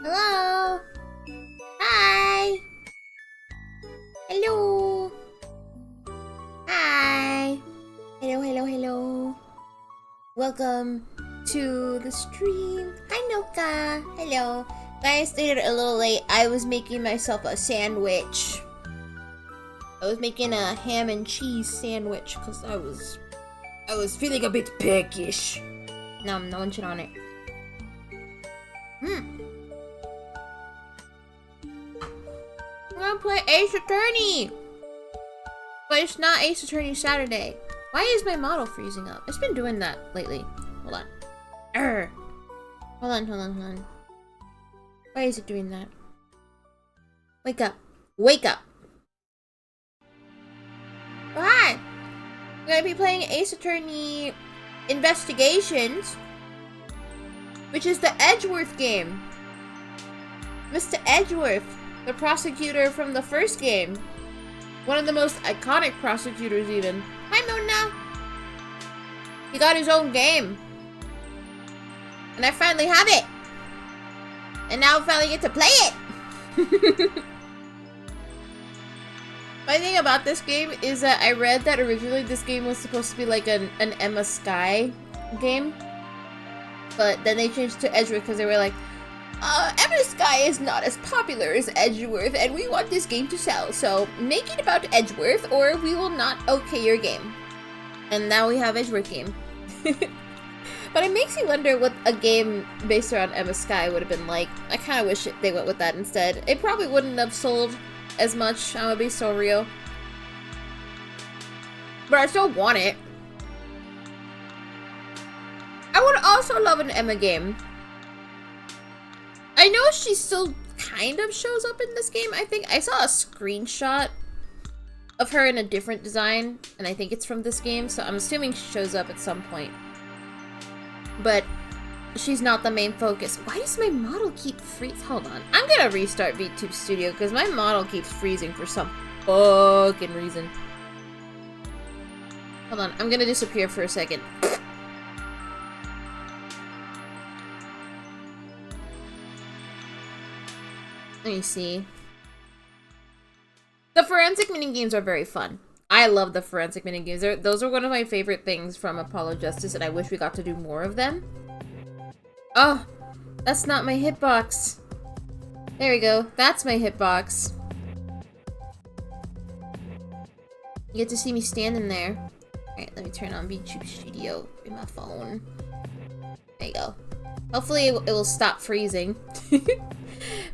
Hello? Hi! Hello! Hi! Hello, hello, hello. Welcome to the stream. Hi, Noka. Hello. I stayed a little late. I was making myself a sandwich. I was making a ham and cheese sandwich because I was feeling a bit peckish. Nom, no one shit on it. I'm gonna play Ace Attorney! But it's not Ace Attorney Saturday. Why is my model freezing up? It's been doing that lately. Hold on. Hold on. Why is it doing that? Wake up. Wake up! Oh, hi! I'm gonna be playing Ace Attorney Investigations, which is the Edgeworth game. Mr. Edgeworth, the prosecutor from the first game. One of the most iconic prosecutors, even. Hi, Mona! He got his own game. And I finally have it! And now I finally get to play it! My thing about this game is that I read that originally this game was supposed to be like an Emma Sky game. But then they changed to Edgeworth because they were like, Emma Sky is not as popular as Edgeworth, and we want this game to sell, so make it about Edgeworth, or we will not okay your game. And now we have Edgeworth game. But it makes you wonder what a game based around Emma Sky would have been like. I kind of wish they went with that instead. It probably wouldn't have sold as much, I'm gonna be so real. But I still want it. I would also love an Emma game. I know she still kind of shows up in this game, I think. I saw a screenshot of her in a different design, and I think it's from this game, so I'm assuming she shows up at some point. But she's not the main focus. Why does my model keep freezing? Hold on. I'm gonna restart VTube Studio because my model keeps freezing for some fucking reason. Hold on. I'm gonna disappear for a second. Let me see. The forensic minigames are very fun. I love the forensic minigames. Those are one of my favorite things from Apollo Justice, and I wish we got to do more of them. Oh, that's not my hitbox. There we go. That's my hitbox. You get to see me standing there. Alright, let me turn on VTube Studio in my phone. There you go. Hopefully it will stop freezing.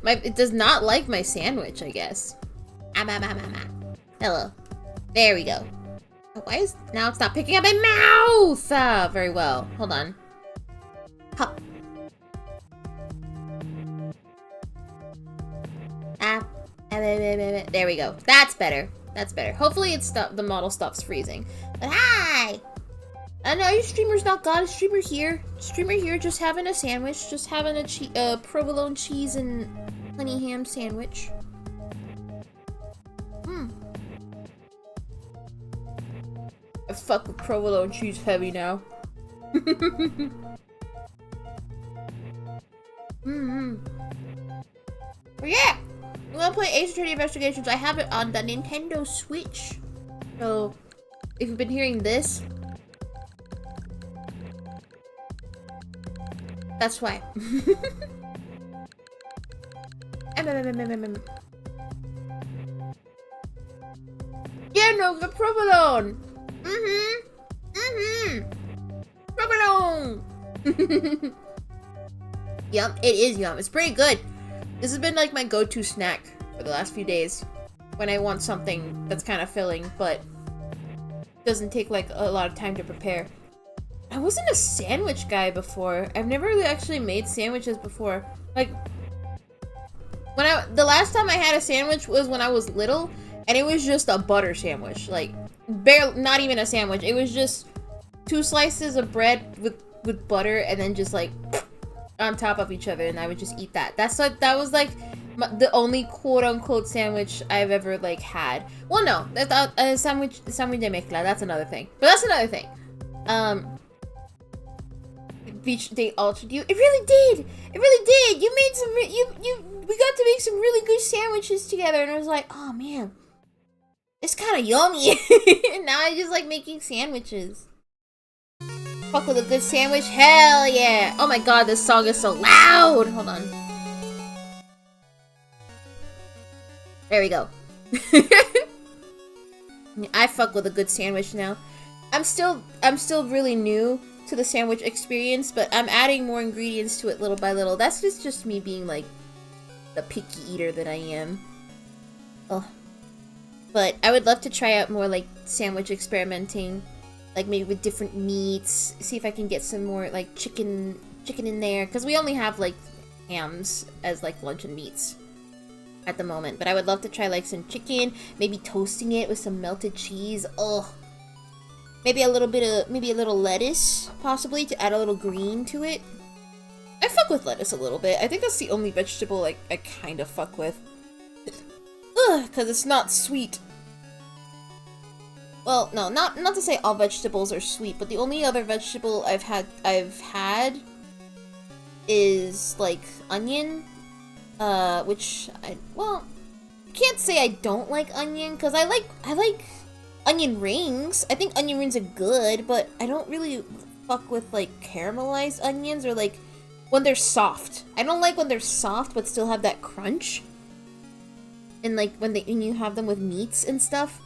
It does not like my sandwich, I guess. Hello. There we go. Oh, why is... Now it's not picking up my mouth! Ah, very well. Hold on. Hop. There we go. That's better. That's better. Hopefully the model stops freezing. But hi! No, your streamer's not gone. A streamer here. Streamer here just having a sandwich. Just having a provolone cheese and honey ham sandwich. I fuck with provolone cheese heavy now. But yeah, I'm gonna play Ace Attorney Investigations. I have it on the Nintendo Switch. So, if you've been hearing this, that's why. Yeah, no, the provolone. Provolone. Yum, it is yum. It's pretty good. This has been like my go-to snack for the last few days when I want something that's kind of filling, but doesn't take like a lot of time to prepare. I wasn't a sandwich guy before. I've never really actually made sandwiches before. Like, the last time I had a sandwich was when I was little, and it was just a butter sandwich. Like, barely, not even a sandwich. It was just 2 slices of bread with butter, and then just like on top of each other, and I would just eat that. That was like the only quote-unquote sandwich I've ever like had. Well, no, that's sandwich de mezcla. That's another thing. But that's another thing. Beach Day altered you. It really did. It really did. You made some. We got to make some really good sandwiches together, and I was like, oh man, it's kind of yummy. And now I just like making sandwiches. Fuck with a good sandwich? Hell yeah! Oh my god, this song is so loud! Hold on. There we go. I fuck with a good sandwich now. I'm still really new to the sandwich experience, but I'm adding more ingredients to it little by little. That's just me being like the picky eater that I am. Oh. But I would love to try out more like sandwich experimenting. Like maybe with different meats, see if I can get some more like chicken in there, because we only have like hams as like luncheon meats at the moment. But I would love to try like some chicken, maybe toasting it with some melted cheese. Oh, maybe a little lettuce possibly to add a little green to it. I fuck with lettuce a little bit. I think that's the only vegetable like I kind of fuck with. Ugh, because it's not sweet. Well, no, not to say all vegetables are sweet, but the only other vegetable I've had is like onion, which I can't say I don't like onion, because I like onion rings. I think onion rings are good, but I don't really fuck with like caramelized onions or like when they're soft. I don't like when they're soft but still have that crunch. And like when you have them with meats and stuff.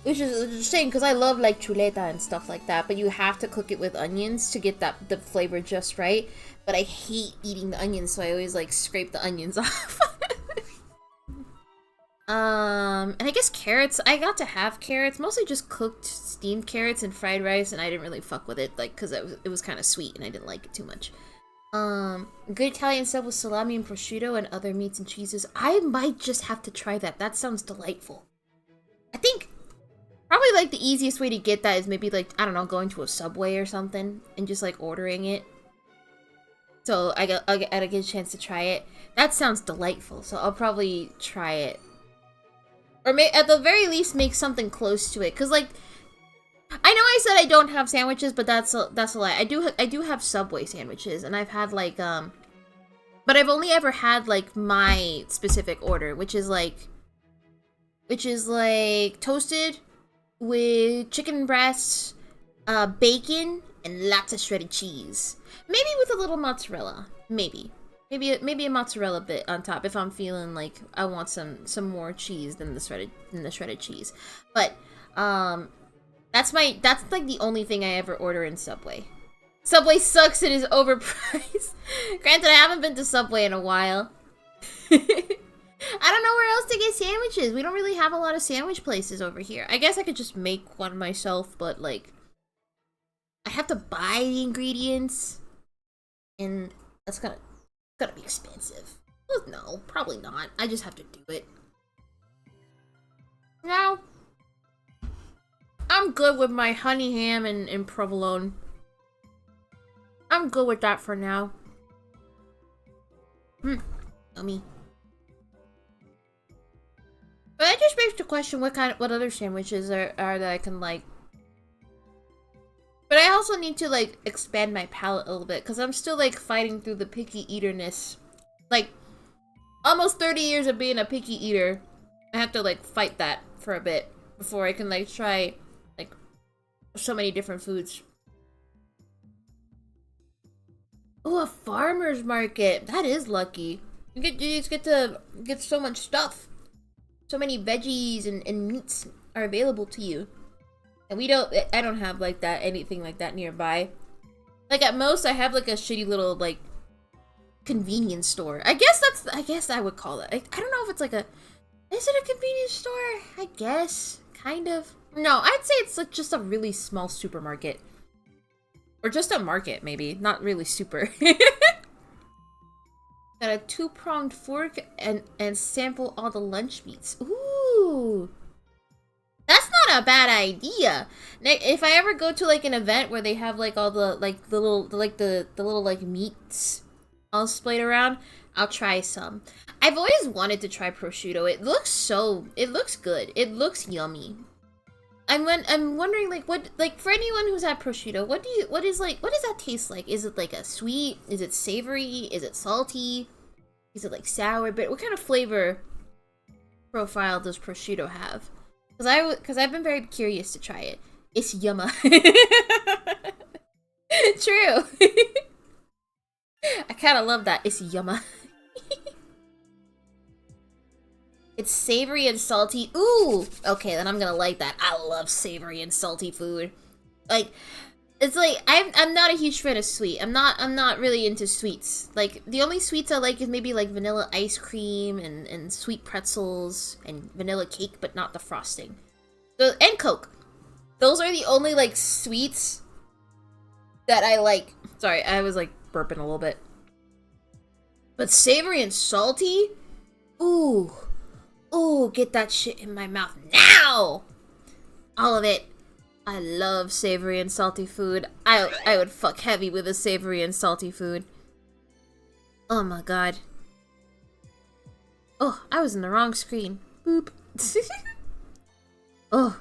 Which is a shame, because I love like chuleta and stuff like that, but you have to cook it with onions to get the flavor just right. But I hate eating the onions, so I always like scrape the onions off. And I guess carrots, I got to have carrots, mostly just cooked steamed carrots and fried rice, and I didn't really fuck with it, like, because it was kind of sweet and I didn't like it too much. Good Italian sub with salami and prosciutto and other meats and cheeses. I might just have to try that. That sounds delightful. I think probably like the easiest way to get that is maybe like, I don't know, going to a Subway or something and just like ordering it. So I get a chance to try it. That sounds delightful, so I'll probably try it. Or at the very least make something close to it, cuz like I know I said I don't have sandwiches, but that's a lie. I do have Subway sandwiches, and I've had like but I've only ever had like my specific order, which is like toasted with chicken breasts, bacon, and lots of shredded cheese. Maybe with a little mozzarella. Maybe a mozzarella bit on top if I'm feeling like I want some more cheese than the shredded cheese. But that's like the only thing I ever order in Subway. Subway sucks and is overpriced. Granted, I haven't been to Subway in a while. I don't know where else to get sandwiches. We don't really have a lot of sandwich places over here. I guess I could just make one myself, but like I have to buy the ingredients, and that's gonna be expensive. Well, no, probably not. I just have to do it. Now, I'm good with my honey ham and provolone. I'm good with that for now. Yummy. But that just makes the question, what other sandwiches are that I can like. But I also need to, like, expand my palate a little bit, because I'm still, like, fighting through the picky eaterness. Like, almost 30 years of being a picky eater, I have to, like, fight that for a bit before I can, like, try, like, so many different foods. Oh, a farmer's market! That is lucky. You just get to get so much stuff. So many veggies and meats are available to you. And I don't have, like, anything like that nearby. Like, at most, I have, like, a shitty little, like, convenience store. I guess I would call it. I don't know if it's like is it a convenience store? I guess. Kind of. No, I'd say it's, like, just a really small supermarket. Or just a market, maybe. Not really super. Got a 2-pronged fork and sample all the lunch meats. Ooh! That's not a bad idea. If I ever go to, like, an event where they have, like, all the, like, the little, like, meats all splayed around, I'll try some. I've always wanted to try prosciutto. It looks good. It looks yummy. I'm wondering, like, what, like, for anyone who's had prosciutto, what does that taste like? Is it, like, a sweet? Is it savory? Is it salty? Is it, like, sour? But what kind of flavor profile does prosciutto have? Because I've been very curious to try it. It's yumma. True. I kind of love that. It's yumma. It's savory and salty. Ooh! Okay, then I'm gonna like that. I love savory and salty food. Like, it's like, I'm not a huge fan of sweet. I'm not really into sweets. Like, the only sweets I like is maybe, like, vanilla ice cream and sweet pretzels and vanilla cake, but not the frosting. So, and Coke. Those are the only, like, sweets that I like. Sorry, I was, like, burping a little bit. But savory and salty? Ooh. Ooh, get that shit in my mouth now! All of it. I love savory and salty food. I would fuck heavy with a savory and salty food. Oh my god. Oh, I was in the wrong screen. Boop. Oh.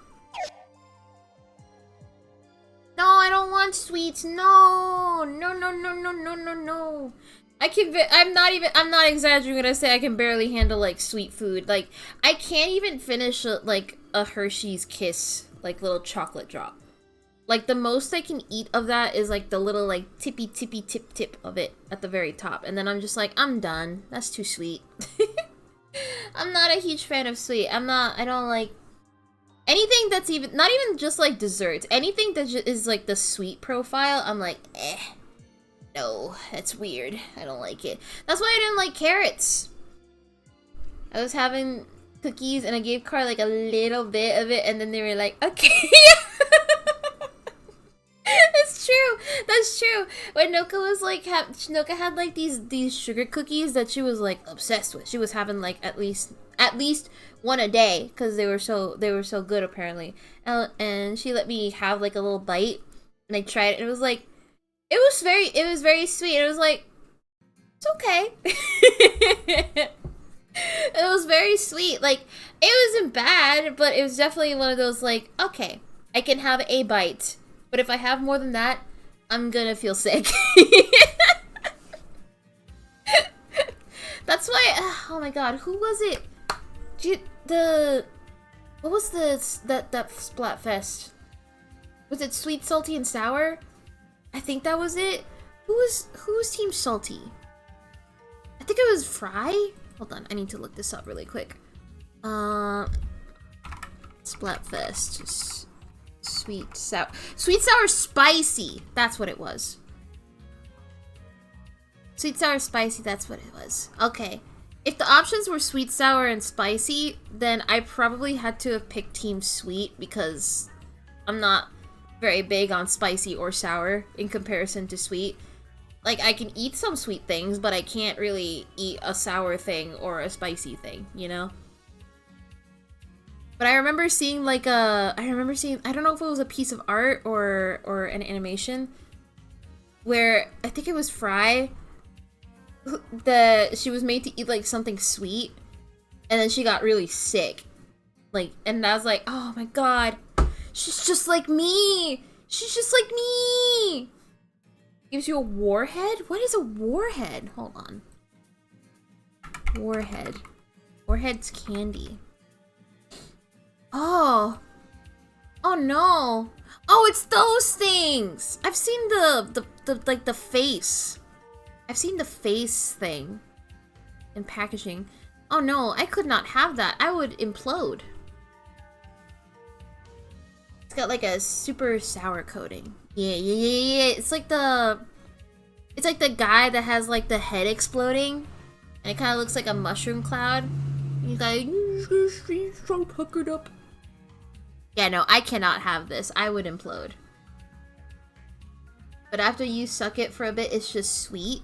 No, I don't want sweets. No. No. I'm not exaggerating when I say I can barely handle, like, sweet food. Like, I can't even finish, like, a Hershey's Kiss, like, little chocolate drop. Like, the most I can eat of that is, like, the little, like, tippy tip of it at the very top. And then I'm just like, I'm done. That's too sweet. I'm not a huge fan of sweet. I don't like anything that's not even just, like, desserts. Anything that is, like, the sweet profile, I'm like, eh. No, that's weird. I don't like it. That's why I didn't like carrots. I was having cookies and I gave Carl, like, a little bit of it and then they were like, okay. That's true. That's true. When Noka was, like, Noka had, like, these sugar cookies that she was, like, obsessed with. She was having, like, at least one a day because they were so good, apparently. And she let me have, like, a little bite and I tried it and it was like, it was very sweet. It was like, it's okay. It was very sweet. Like, it wasn't bad, but it was definitely one of those, like, okay, I can have a bite. But if I have more than that, I'm gonna feel sick. That's why, oh my god, who was it? What was that Splatfest? Was it sweet, salty, and sour? I think that was it. Who was Team Salty? I think it was Fry? Hold on, I need to look this up really quick. Splatfest. Sweet, sour, spicy. That's what it was. Sweet, sour, spicy, that's what it was. Okay. If the options were sweet, sour, and spicy, then I probably had to have picked Team Sweet because I'm not very big on spicy or sour in comparison to sweet. Like, I can eat some sweet things, but I can't really eat a sour thing or a spicy thing, you know? But I remember seeing, like, I don't know if it was a piece of art or an animation, where I think it was Fry, she was made to eat, like, something sweet, and then she got really sick. Like, and I was like, oh my god, she's just like me! She's just like me! Gives you a warhead? What is a warhead? Hold on. Warhead. Warhead's candy. Oh. Oh no. Oh, it's those things! I've seen the face. I've seen the face thing in packaging. Oh no, I could not have that. I would implode. It's got like a super sour coating. Yeah. It's like the guy that has like the head exploding, and it kind of looks like a mushroom cloud. He's like, he's so puckered up. Yeah, no, I cannot have this. I would implode. But after you suck it for a bit, it's just sweet.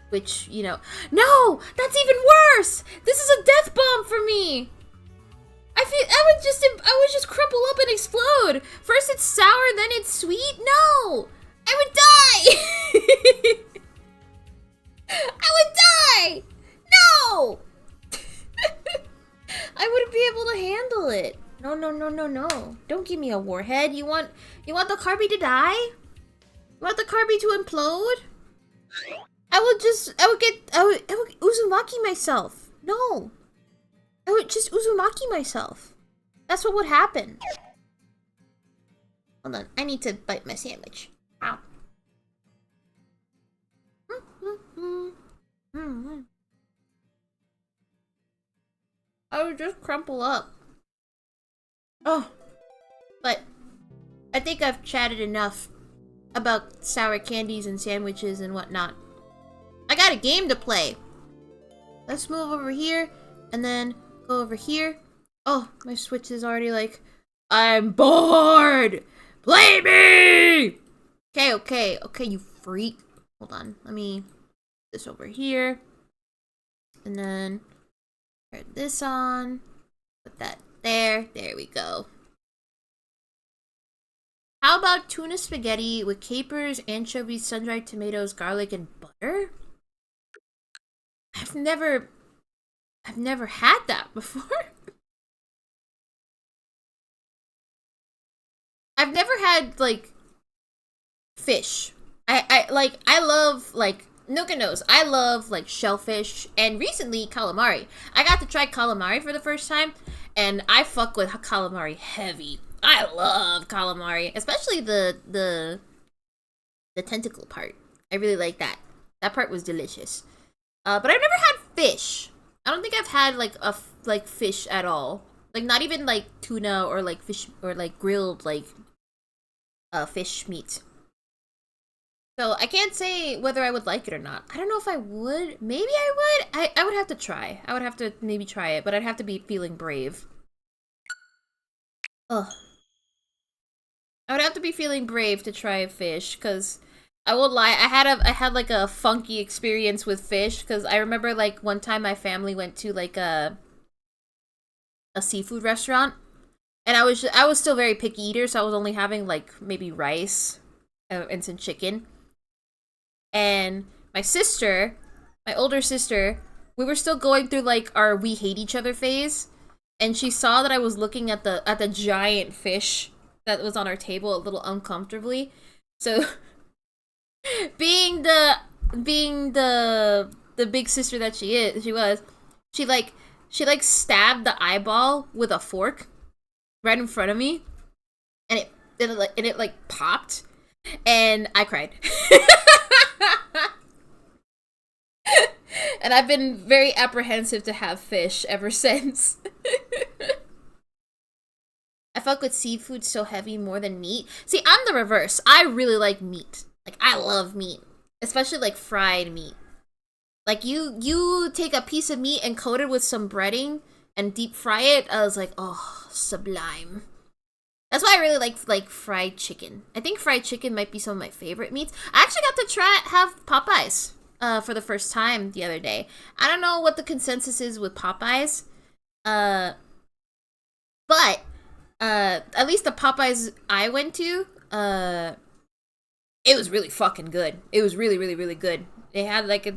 Which, you know... No! That's even worse! This is a death bomb for me! I would just crumple up and explode! First it's sour, then it's sweet? No! I would die! I would die! No! I wouldn't be able to handle it. No. Don't give me a warhead. You want the Carby to die? You want the Carby to implode? I would Uzumaki myself. No. I would just Uzumaki myself. That's what would happen. Hold on, I need to bite my sandwich. Ow. I would just crumple up. Oh. But I think I've chatted enough about sour candies and sandwiches and whatnot. I got a game to play. Let's move over here and then go over here. Oh, my Switch is already like, I'm bored! Play me! Okay, you freak. Hold on, let me put this over here. And then turn this on. Put that there. There we go. How about tuna spaghetti with capers, anchovies, sun-dried tomatoes, garlic, and butter? I've never had that before. I've never had, like, fish. I love, like, Nuka knows, I love, like, shellfish, and recently, calamari. I got to try calamari for the first time, and I fuck with calamari heavy. I love calamari, especially the tentacle part. I really like that. That part was delicious. But I've never had fish. I don't think I've had, like, fish at all. Like, not even, like, tuna or, like, fish, or, like, grilled, like, fish meat. So, I can't say whether I would like it or not. I don't know if I would. Maybe I would. I would have to try. I would have to maybe try it, but I'd have to be feeling brave. Ugh. I would have to be feeling brave to try a fish, because... I won't lie, I had like a funky experience with fish, because I remember like one time my family went to like a seafood restaurant, and I was still very picky eater, so I was only having like maybe rice and some chicken. And my older sister, we were still going through like our we hate each other phase, and she saw that I was looking at the giant fish that was on our table a little uncomfortably, so. Being the big sister that she was, she stabbed the eyeball with a fork right in front of me, and it popped, and I cried. And I've been very apprehensive to have fish ever since. I fuck with seafood so heavy more than meat. See, I'm the reverse. I really like meat. Like, I love meat. Especially, like, fried meat. Like, you take a piece of meat and coat it with some breading and deep fry it. I was like, oh, sublime. That's why I really like fried chicken. I think fried chicken might be some of my favorite meats. I actually got to have Popeyes for the first time the other day. I don't know what the consensus is with Popeyes. But at least the Popeyes I went to, it was really fucking good. It was really, really, really good. It had like a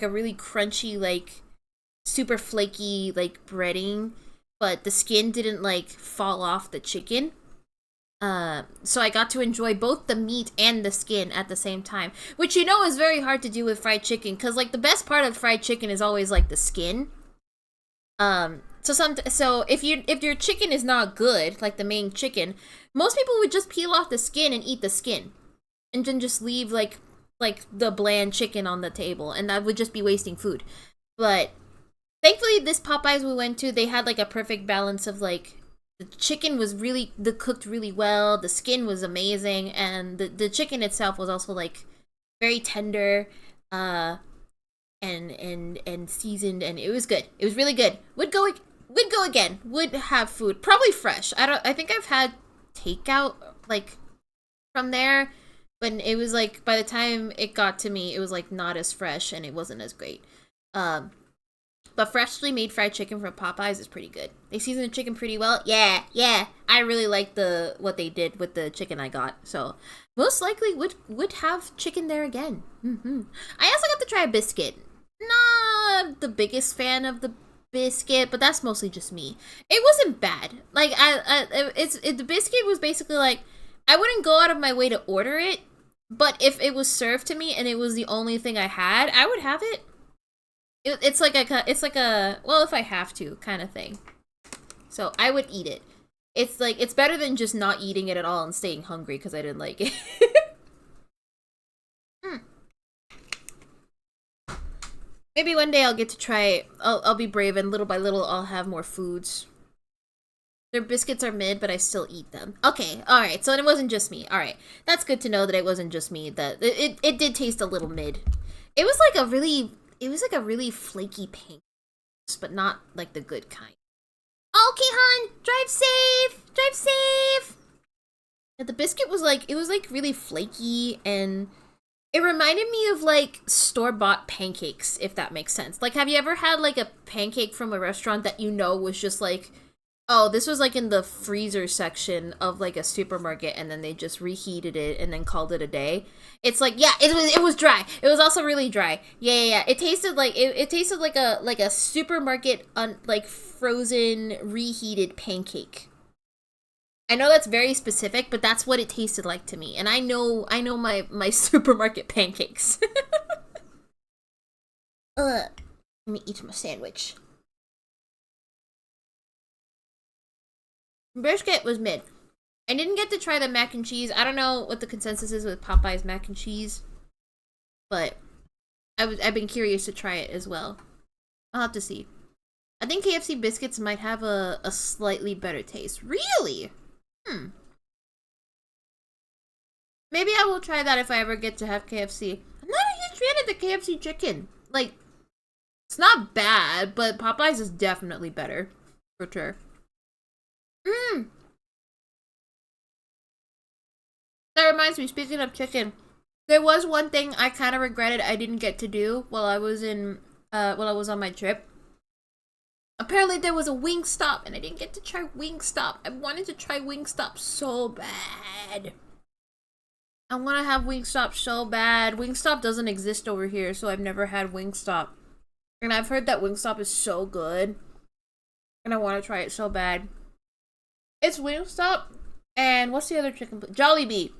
really crunchy, like, super flaky, like, breading, but the skin didn't like fall off the chicken. So I got to enjoy both the meat and the skin at the same time, which you know is very hard to do with fried chicken, because like the best part of fried chicken is always like the skin. So if your chicken is not good, like the main chicken, most people would just peel off the skin and eat the skin, and then just leave like the bland chicken on the table, and that would just be wasting food. But thankfully, this Popeyes we went to, they had like a perfect balance of like the chicken was really cooked really well, the skin was amazing, and the chicken itself was also like very tender, and seasoned, and it was good. It was really good. Would go again. Would have food, probably fresh. I think I've had takeout like from there, but it was like by the time it got to me, it was like not as fresh and it wasn't as great. But freshly made fried chicken from Popeyes is pretty good. They season the chicken pretty well. Yeah. I really like what they did with the chicken I got. So most likely would have chicken there again. I also got to try a biscuit. Not the biggest fan of the biscuit, but that's mostly just me. It wasn't bad. Like the biscuit was basically like, I wouldn't go out of my way to order it, but if it was served to me and it was the only thing I had, I would have it. It's like a well, if I have to kind of thing. So I would eat it. It's like, it's better than just not eating it at all and staying hungry because I didn't like it. Maybe one day I'll get to try it. I'll be brave, and little by little I'll have more foods. Their biscuits are mid, but I still eat them. Okay, alright, so it wasn't just me. Alright, that's good to know that it wasn't just me. That it did taste a little mid. It was like a really flaky pink, but not like the good kind. Okay, hon, drive safe! Drive safe! And the biscuit was like, it was like really flaky, and it reminded me of like store-bought pancakes, if that makes sense. Like, have you ever had like a pancake from a restaurant that you know was just like, oh, this was like in the freezer section of like a supermarket, and then they just reheated it and then called it a day? It's like, yeah, it was dry. It was also really dry. Yeah. It tasted like it tasted like a supermarket like frozen reheated pancake. I know that's very specific, but that's what it tasted like to me. And I know my supermarket pancakes. Let me eat my sandwich. Brisket was mid. I didn't get to try the mac and cheese. I don't know what the consensus is with Popeye's mac and cheese, but I've been curious to try it as well. I'll have to see. I think KFC biscuits might have a slightly better taste. Really? Maybe I will try that if I ever get to have KFC. I'm not a huge fan of the KFC chicken. Like, it's not bad, but Popeyes is definitely better. For sure. That reminds me, speaking of chicken, there was one thing I kind of regretted I didn't get to do while I was on my trip. Apparently there was a Wingstop, and I didn't get to try Wingstop. I wanted to try Wingstop so bad. I want to have Wingstop so bad. Wingstop doesn't exist over here, so I've never had Wingstop. And I've heard that Wingstop is so good. And I want to try it so bad. It's Wingstop, and what's the other chicken place? Jollibee.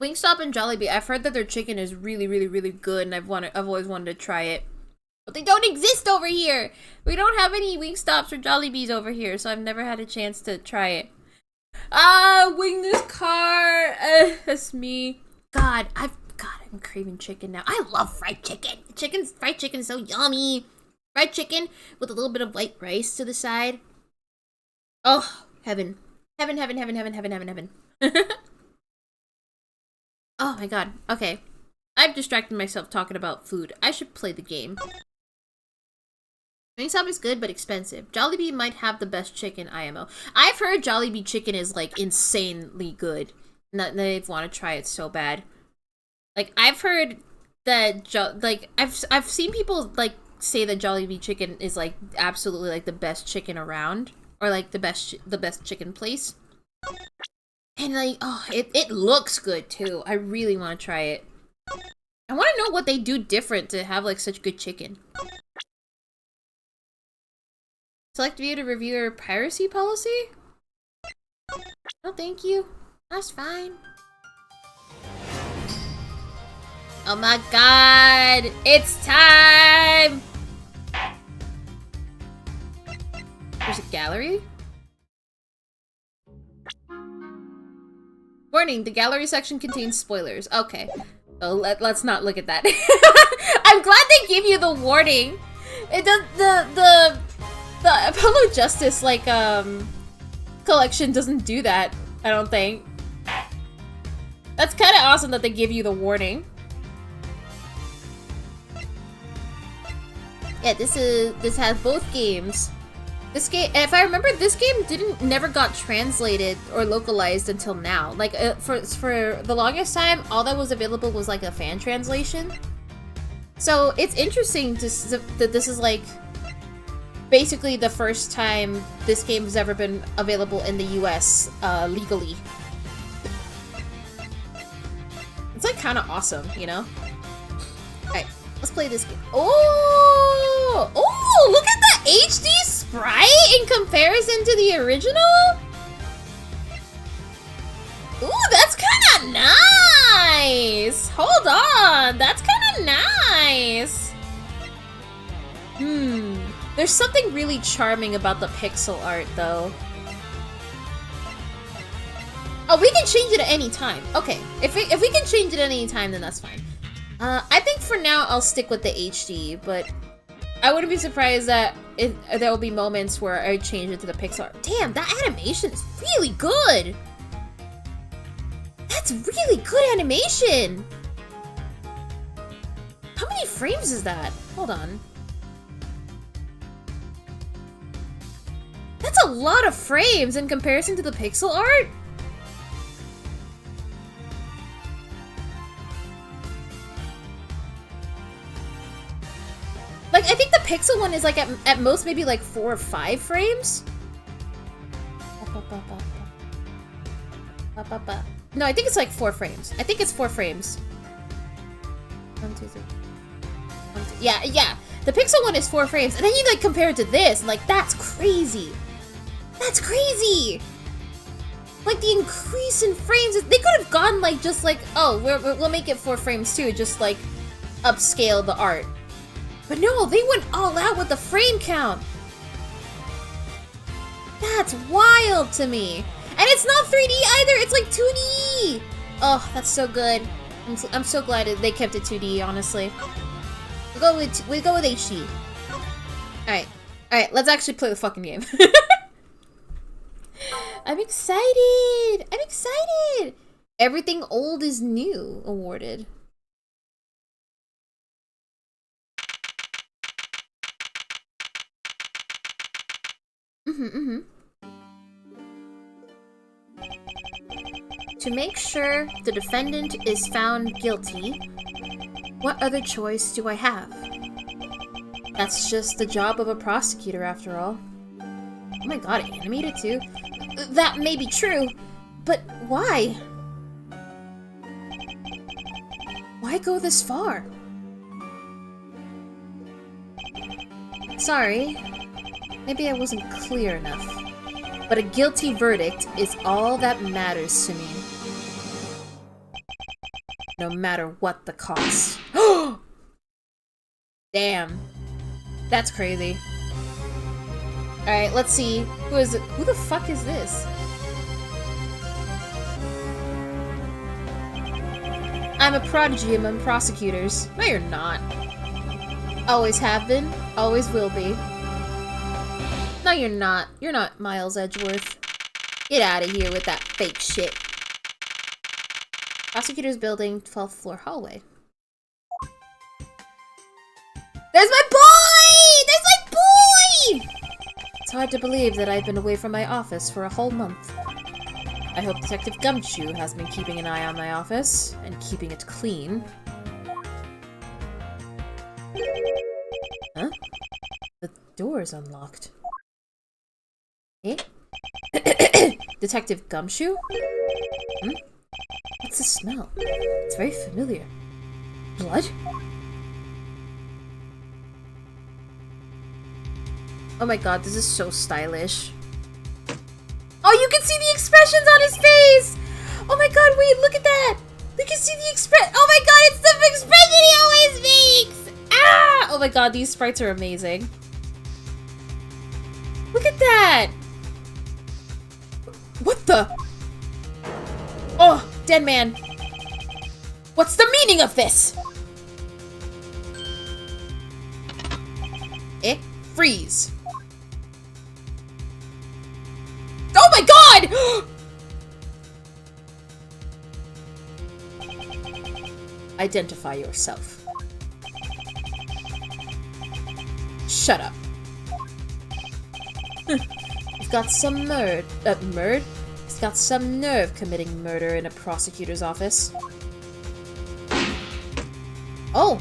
Wingstop and Jollibee. I've heard that their chicken is really, really, really good, and I've always wanted to try it. But they don't exist over here. We don't have any Wingstops or Jollibees over here, so I've never had a chance to try it. Wing this car. That's me. God, I'm craving chicken now. I love fried chicken. Fried chicken is so yummy. Fried chicken with a little bit of white rice to the side. Oh, heaven. Heaven. Oh my god. Okay. I've distracted myself talking about food. I should play the game. Wingstop is good, but expensive. Jollibee might have the best chicken IMO. I've heard Jollibee chicken is, like, insanely good. And they want to try it so bad. Like, I've heard that, I've seen people, like, say that Jollibee chicken is, like, absolutely, like, the best chicken around. Or, like, the best chicken place. And, like, oh, it looks good, too. I really want to try it. I want to know what they do different to have, like, such good chicken. Select view to review your piracy policy? No, thank you. That's fine. Oh my god! It's time! There's a gallery? Warning, the gallery section contains spoilers. Okay. So let's not look at that. I'm glad they gave you the warning. It does the Apollo Justice like collection doesn't do that, I don't think. That's kind of awesome that they give you the warning. Yeah, this has both games. This game, if I remember, this game never got translated or localized until now. Like for the longest time, all that was available was like a fan translation. So it's interesting that this is like basically the first time this game has ever been available in the US legally. It's like kind of awesome, you know? Alright, let's play this game. Oh! Oh, look at the HD sprite in comparison to the original? Ooh, that's kind of nice! Hold on, that's kind of nice! There's something really charming about the pixel art, though. Oh, we can change it at any time. Okay, if we can change it at any time, then that's fine. I think for now I'll stick with the HD, but I wouldn't be surprised that there will be moments where I change it to the pixel art. Damn, that animation is really good! That's really good animation! How many frames is that? Hold on. That's a lot of frames in comparison to the pixel art? Like, I think the pixel one is like at most maybe like 4 or 5 frames? No, I think it's like 4 frames. I think it's 4 frames. 1, 2, 3. 1, 2. Yeah. The pixel one is 4 frames, and then you like compare it to this, and like that's crazy. That's crazy. Like the increase in frames, they could have gone like just like, oh, we'll make it 4 frames too, just like upscale the art. But no, they went all out with the frame count. That's wild to me. And it's not 3D either, it's like 2D. Oh, that's so good. I'm so glad they kept it 2D, honestly. We go with HD. Alright, let's actually play the fucking game. I'm excited! I'm excited! Everything old is new awarded. To make sure the defendant is found guilty, what other choice do I have? That's just the job of a prosecutor, after all. Oh my god, animated too? That may be true, but why? Why go this far? Sorry, maybe I wasn't clear enough, but a guilty verdict is all that matters to me. No matter what the cost. Damn. That's crazy. Alright, let's see. Who is it? Who the fuck is this? I'm a prodigy among prosecutors. No, you're not. Always have been, always will be. No, you're not. You're not Miles Edgeworth. Get out of here with that fake shit. Prosecutor's building, 12th floor hallway. There's my boy! There's my boy! It's hard to believe that I've been away from my office for a whole month. I hope Detective Gumshoe has been keeping an eye on my office and keeping it clean. Huh? The door is unlocked. Eh? Detective Gumshoe? Hmm? What's the smell? It's very familiar. Blood? Oh my god, this is so stylish. Oh, you can see the expressions on his face! Oh my god, wait, look at that! We can see the expression. Oh my god, it's the expression he always makes! Ah! Oh my god, these sprites are amazing. Look at that! What the? Oh, dead man. What's the meaning of this? Freeze. Oh my god! Identify yourself. Shut up. You've got some He's got some nerve committing murder in a prosecutor's office. Oh!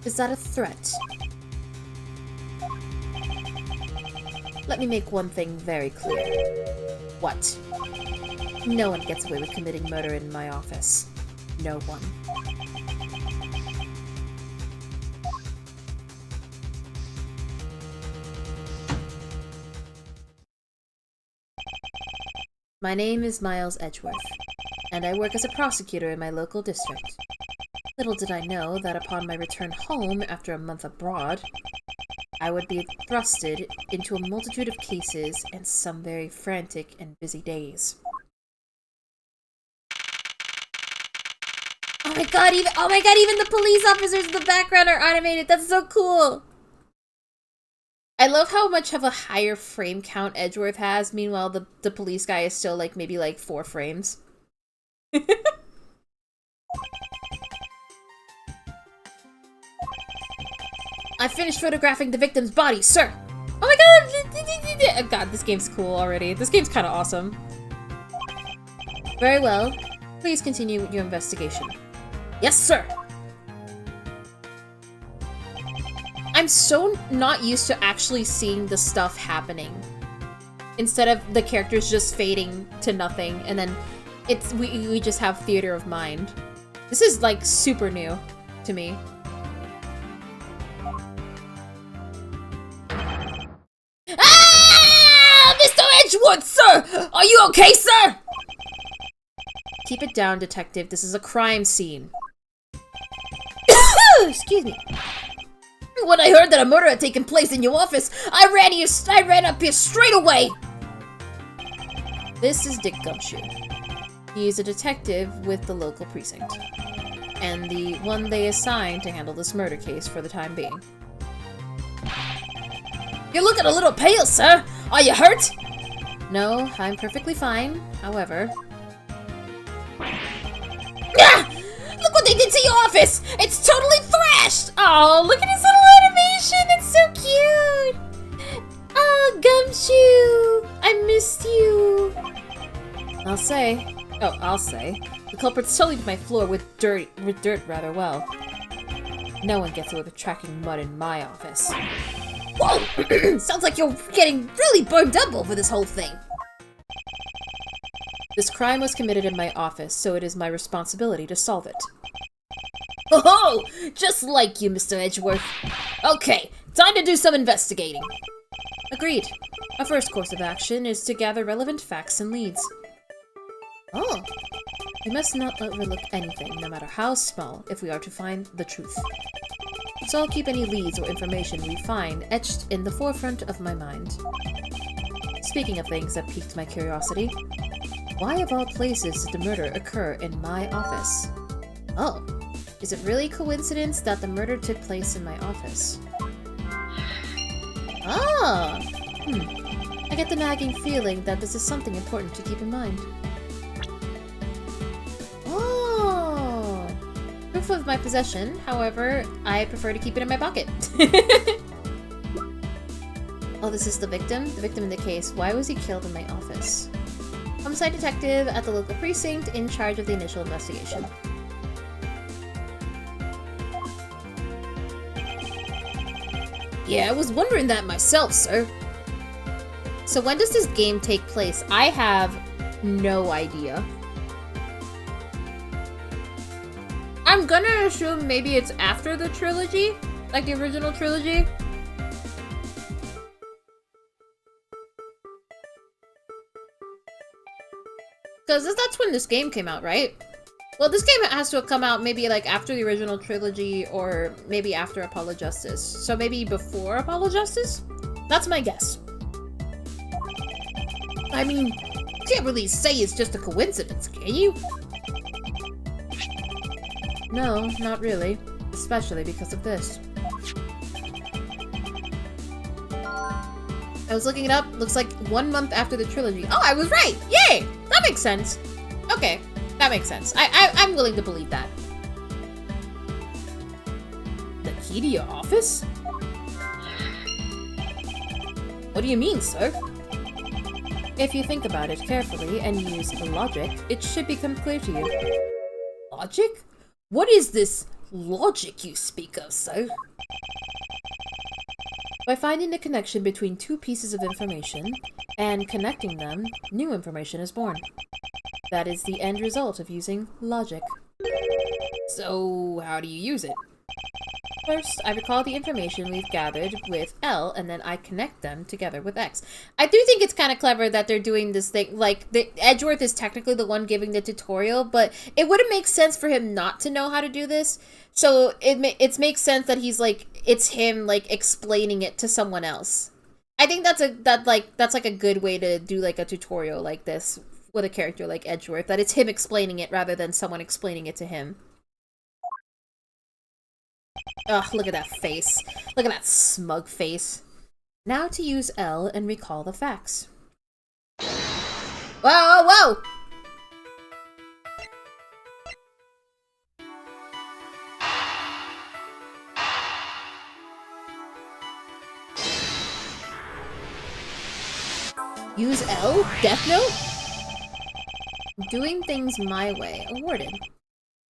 Is that a threat? Let me make one thing very clear. What? No one gets away with committing murder in my office. No one. My name is Miles Edgeworth, and I work as a prosecutor in my local district. Little did I know that upon my return home after a month abroad, I would be thrusted into a multitude of cases and some very frantic and busy days. Oh my god, even the police officers in the background are animated. That's so cool. I love how much of a higher frame count Edgeworth has. Meanwhile, the police guy is still like maybe like 4 frames. I finished photographing the victim's body, sir! Oh my god! Oh god, this game's cool already. This game's kind of awesome. Very well. Please continue your investigation. Yes, sir! I'm so not used to actually seeing the stuff happening. Instead of the characters just fading to nothing, and then we just have theater of mind. This is like super new to me. Ah! Mr. Edgeworth, sir! Are you okay, sir? Keep it down, detective. This is a crime scene. Excuse me. When I heard that a murder had taken place in your office, I ran up here straight away! This is Dick Gumshoe. He is a detective with the local precinct, and the one they assigned to handle this murder case for the time being. You're looking a little pale, sir! Are you hurt? No, I'm perfectly fine. However... Ah! Look what they did to your office! It's totally thrashed! Oh, look at his little animation! It's so cute! Oh, Gumshoe! I missed you! I'll say... the culprit's tilted my floor with dirt rather well. No one gets away with tracking mud in my office. Whoa! Sounds like you're getting really burned up over this whole thing. This crime was committed in my office, so it is my responsibility to solve it. Oh, just like you, Mr. Edgeworth. Okay, time to do some investigating. Agreed. Our first course of action is to gather relevant facts and leads. Oh. We must not overlook anything, no matter how small, if we are to find the truth. So I'll keep any leads or information we find etched in the forefront of my mind. Speaking of things that piqued my curiosity, why of all places did the murder occur in my office? Oh, is it really coincidence that the murder took place in my office? Ah! I get the nagging feeling that this is something important to keep in mind. Oh! Proof of my possession, however, I prefer to keep it in my pocket. Oh, this is the victim? The victim in the case. Why was he killed in my office? Homicide detective at the local precinct in charge of the initial investigation. Yeah, I was wondering that myself, sir. So when does this game take place? I have no idea. I'm gonna assume maybe it's after the trilogy? Like the original trilogy? Because that's when this game came out, right? Well, this game has to have come out maybe like after the original trilogy or maybe after Apollo Justice. So maybe before Apollo Justice? That's my guess. I mean, you can't really say it's just a coincidence, can you? No, not really. Especially because of this. I was looking it up. Looks like 1 month after the trilogy. Oh, I was right! Yay! That makes sense. Okay, that makes sense. I'm willing to believe that. The key to your office? What do you mean, sir? If you think about it carefully and use logic, it should become clear to you. Logic? What is this logic you speak of, sir? By finding the connection between two pieces of information and connecting them, new information is born. That is the end result of using logic. So, how do you use it? First, I recall the information we've gathered with L, and then I connect them together with X. I do think it's kind of clever that they're doing this thing, like, Edgeworth is technically the one giving the tutorial, but it wouldn't make sense for him not to know how to do this. So, it makes sense that he's, like, it's him, like, explaining it to someone else. I think that's like a good way to do, like, a tutorial like this with a character like Edgeworth, that it's him explaining it rather than someone explaining it to him. Ugh, look at that face. Look at that smug face. Now to use L and recall the facts. Whoa, whoa, whoa! Use L? Death Note? Doing things my way. Awarded.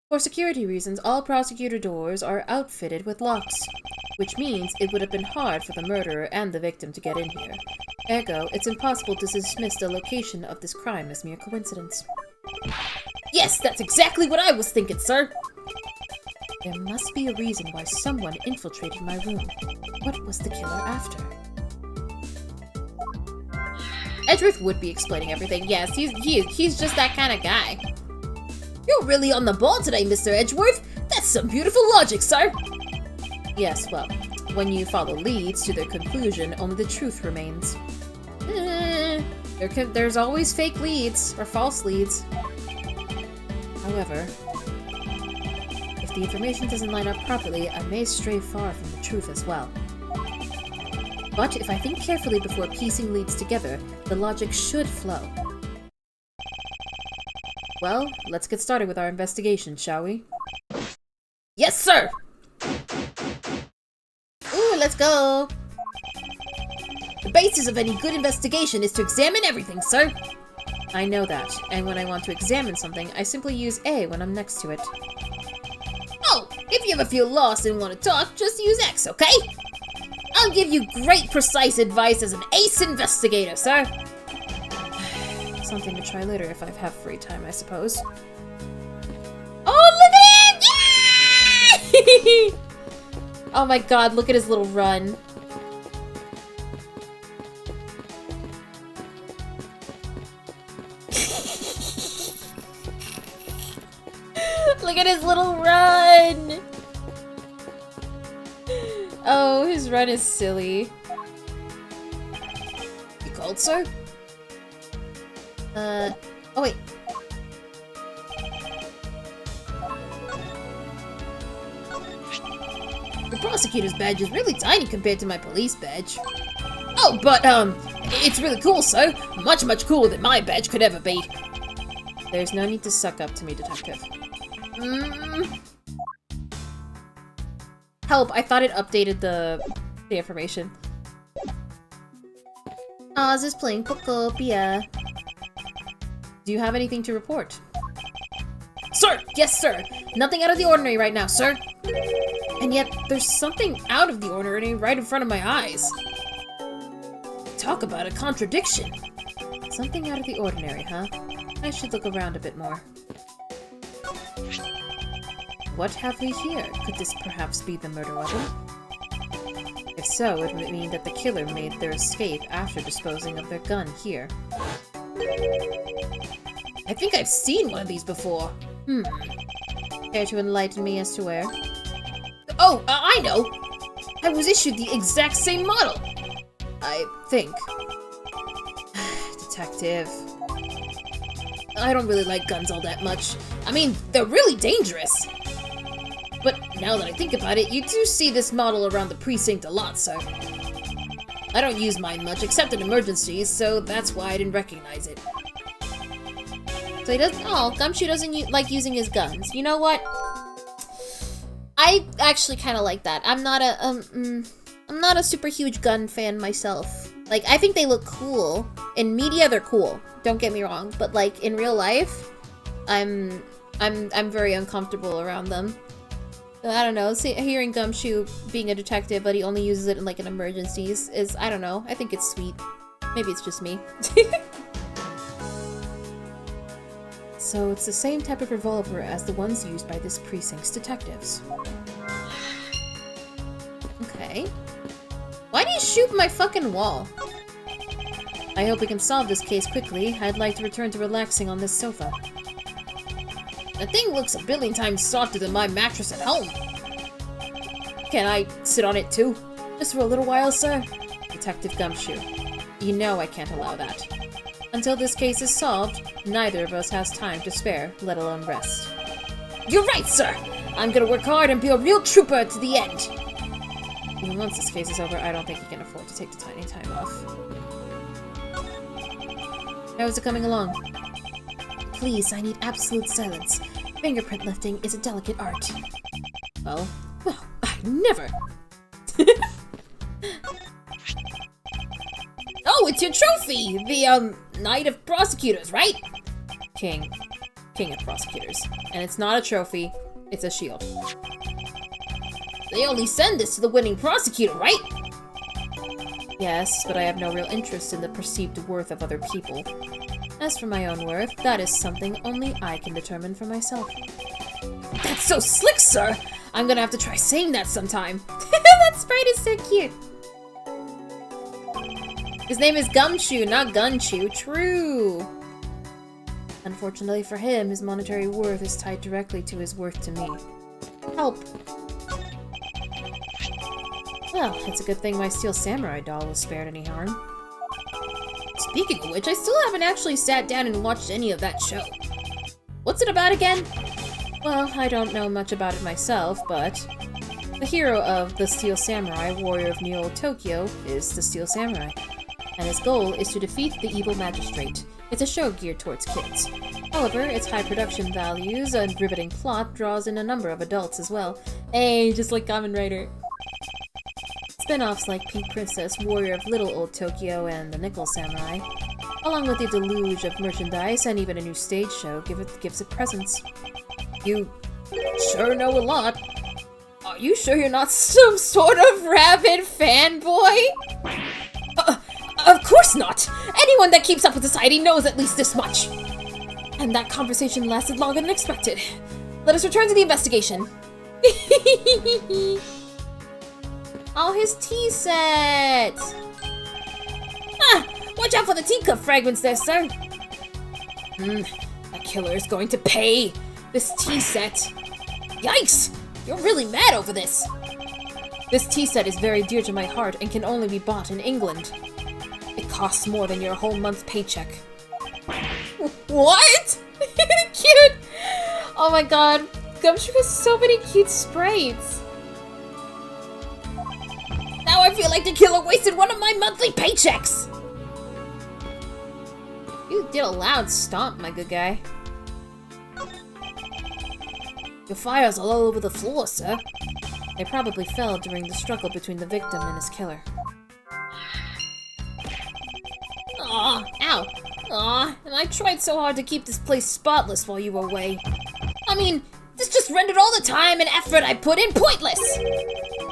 For security reasons, all prosecutor doors are outfitted with locks, which means it would have been hard for the murderer and the victim to get in here. Ergo, it's impossible to dismiss the location of this crime as mere coincidence. Yes, that's exactly what I was thinking, sir! There must be a reason why someone infiltrated my room. What was the killer after? Edgeworth would be explaining everything. Yes, he's just that kind of guy. You're really on the ball today, Mr. Edgeworth. That's some beautiful logic, sir. Yes, well, when you follow leads to their conclusion, only the truth remains. There's always fake leads, or false leads. However, if the information doesn't line up properly, I may stray far from the truth as well. But if I think carefully before piecing leads together, the logic should flow. Well, let's get started with our investigation, shall we? Yes, sir! Ooh, let's go! The basis of any good investigation is to examine everything, sir! I know that, and when I want to examine something, I simply use A when I'm next to it. Oh, if you ever feel lost and want to talk, just use X, okay? I'll give you great, precise advice as an ace investigator, sir! Something to try later if I have free time, I suppose. Oh, look at him! Yay! Oh my god, look at his little run. Look at his little run! Oh, his run is silly. You called, sir? Oh wait. The prosecutor's badge is really tiny compared to my police badge. Oh, but, it's really cool, sir. Much, much cooler than my badge could ever be. There's no need to suck up to me, detective. Help, I thought it updated the information. Oz is playing Pokopia. Do you have anything to report? Sir! Yes, sir! Nothing out of the ordinary right now, sir! And yet, there's something out of the ordinary right in front of my eyes. Talk about a contradiction! Something out of the ordinary, huh? I should look around a bit more. What have we here? Could this perhaps be the murder weapon? If so, it would mean that the killer made their escape after disposing of their gun here. I think I've seen one of these before. Care to enlighten me as to where? Oh, I know! I was issued the exact same model! I think. Detective. I don't really like guns all that much. I mean, they're really dangerous! But now that I think about it, you do see this model around the precinct a lot, sir. I don't use mine much, except in emergencies, so that's why I didn't recognize it. So he doesn't- oh, Gumshoe doesn't like using his guns. You know what? I actually kind of like that. I'm not a super huge gun fan myself. Like, I think they look cool. In media, they're cool. Don't get me wrong. But, like, in real life, I'm very uncomfortable around them. I don't know, hearing Gumshoe being a detective, but he only uses it in, like, in emergencies is, I don't know, I think it's sweet. Maybe it's just me. So it's the same type of revolver as the ones used by this precinct's detectives. Okay. Why do you shoot my fucking wall? I hope we can solve this case quickly. I'd like to return to relaxing on this sofa. The thing looks a billion times softer than my mattress at home. Can I sit on it too? Just for a little while, sir? Detective Gumshoe. You know I can't allow that. Until this case is solved, neither of us has time to spare, let alone rest. You're right, sir! I'm gonna work hard and be a real trooper to the end! Even once this case is over, I don't think he can afford to take the tiny time off. How is it coming along? Please, I need absolute silence. Fingerprint lifting is a delicate art. Well, I never! Oh, it's your trophy! The, Knight of Prosecutors, right? King of Prosecutors. And it's not a trophy, it's a shield. They only send this to the winning prosecutor, right? Yes, but I have no real interest in the perceived worth of other people. As for my own worth, that is something only I can determine for myself. That's so slick, sir! I'm gonna have to try saying that sometime. That sprite is so cute. His name is Gumshoe, not Gunchew. True. Unfortunately for him, his monetary worth is tied directly to his worth to me. Help. Well, it's a good thing my Steel Samurai doll was spared any harm. Speaking of which, I still haven't actually sat down and watched any of that show. What's it about again? Well, I don't know much about it myself, but the hero of the Steel Samurai, Warrior of Neo Tokyo, is the Steel Samurai, and his goal is to defeat the evil magistrate. It's a show geared towards kids. However, its high production values and riveting plot draws in a number of adults as well. Hey, just like Kamen Rider. Spin-offs like Pink Princess, Warrior of Little Old Tokyo, and The Nickel Samurai, along with a deluge of merchandise and even a new stage show, gives it presence. You sure know a lot. Are you sure you're not some sort of rabid fanboy? Of course not! Anyone that keeps up with society knows at least this much! And that conversation lasted longer than expected. Let us return to the investigation. Oh, his tea set! Ah! Watch out for the teacup fragments there, sir! That killer is going to pay! This tea set! Yikes! You're really mad over this! This tea set is very dear to my heart and can only be bought in England. It costs more than your whole month's paycheck. What? Cute! Oh my god, Gumshoe has so many cute sprites! Now I feel like the killer wasted one of my monthly paychecks! You did a loud stomp, my good guy. Your fire's all over the floor, sir. They probably fell during the struggle between the victim and his killer. Aw, ow. Aw, and I tried so hard to keep this place spotless while you were away. I mean, this just rendered all the time and effort I put in pointless!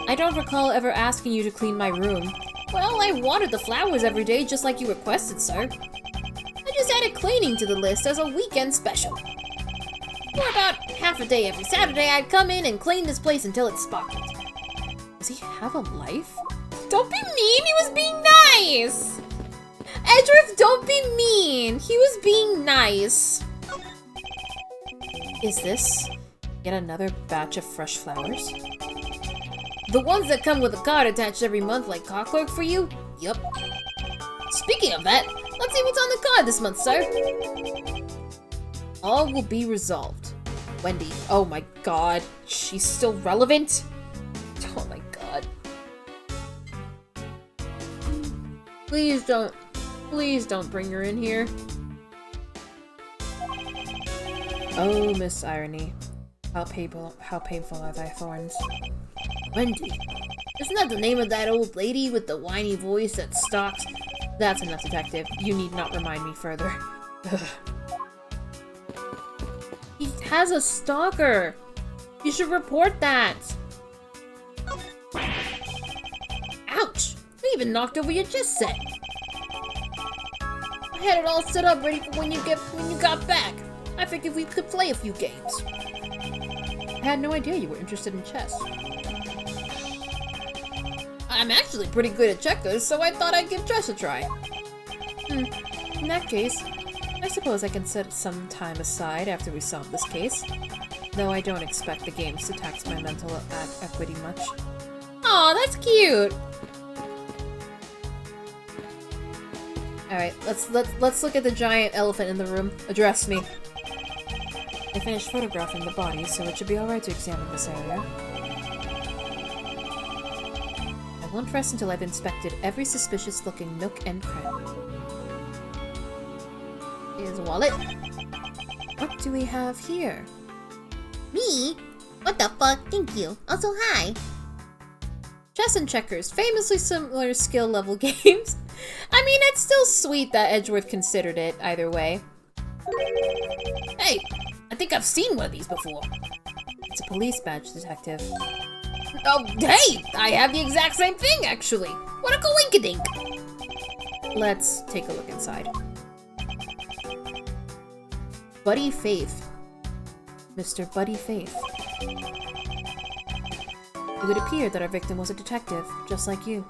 I don't recall ever asking you to clean my room. Well, I watered the flowers every day just like you requested, sir. I just added cleaning to the list as a weekend special. For about half a day every Saturday, I'd come in and clean this place until it sparkled. Does he have a life? Don't be mean, he was being nice! Edgeworth, don't be mean! He was being nice. Is this yet another batch of fresh flowers? The ones that come with a card attached every month like clockwork for you? Yup. Speaking of that, let's see what's on the card this month, sir. All will be resolved. Wendy. Oh my god. She's still relevant? Oh my god. Please don't bring her in here. Oh, Miss Irony. How painful are thy thorns. Wendy. Isn't that the name of that old lady with the whiny voice that stalks? That's enough, detective. You need not remind me further. Ugh. He has a stalker! You should report that! Ouch! I even knocked over your chess set! I had it all set up ready for when you got back. I figured we could play a few games. I had no idea you were interested in chess. I'm actually pretty good at checkers, so I thought I'd give chess a try. In that case, I suppose I can set some time aside after we solve this case. Though I don't expect the games to tax my mental equity much. Aw, that's cute! Alright, let's look at the giant elephant in the room. Address me. I finished photographing the body, so it should be alright to examine this area. I won't rest until I've inspected every suspicious-looking nook and cranny. His wallet. What do we have here? Me? What the fuck? Thank you. Also, hi. Chess and checkers, famously similar skill level games. I mean, it's still sweet that Edgeworth considered it either way. Hey, I think I've seen one of these before. It's a police badge, detective. Oh, hey! I have the exact same thing, actually! What a coinkydink! Let's take a look inside. Buddy Faith. Mr. Buddy Faith. It would appear that our victim was a detective, just like you.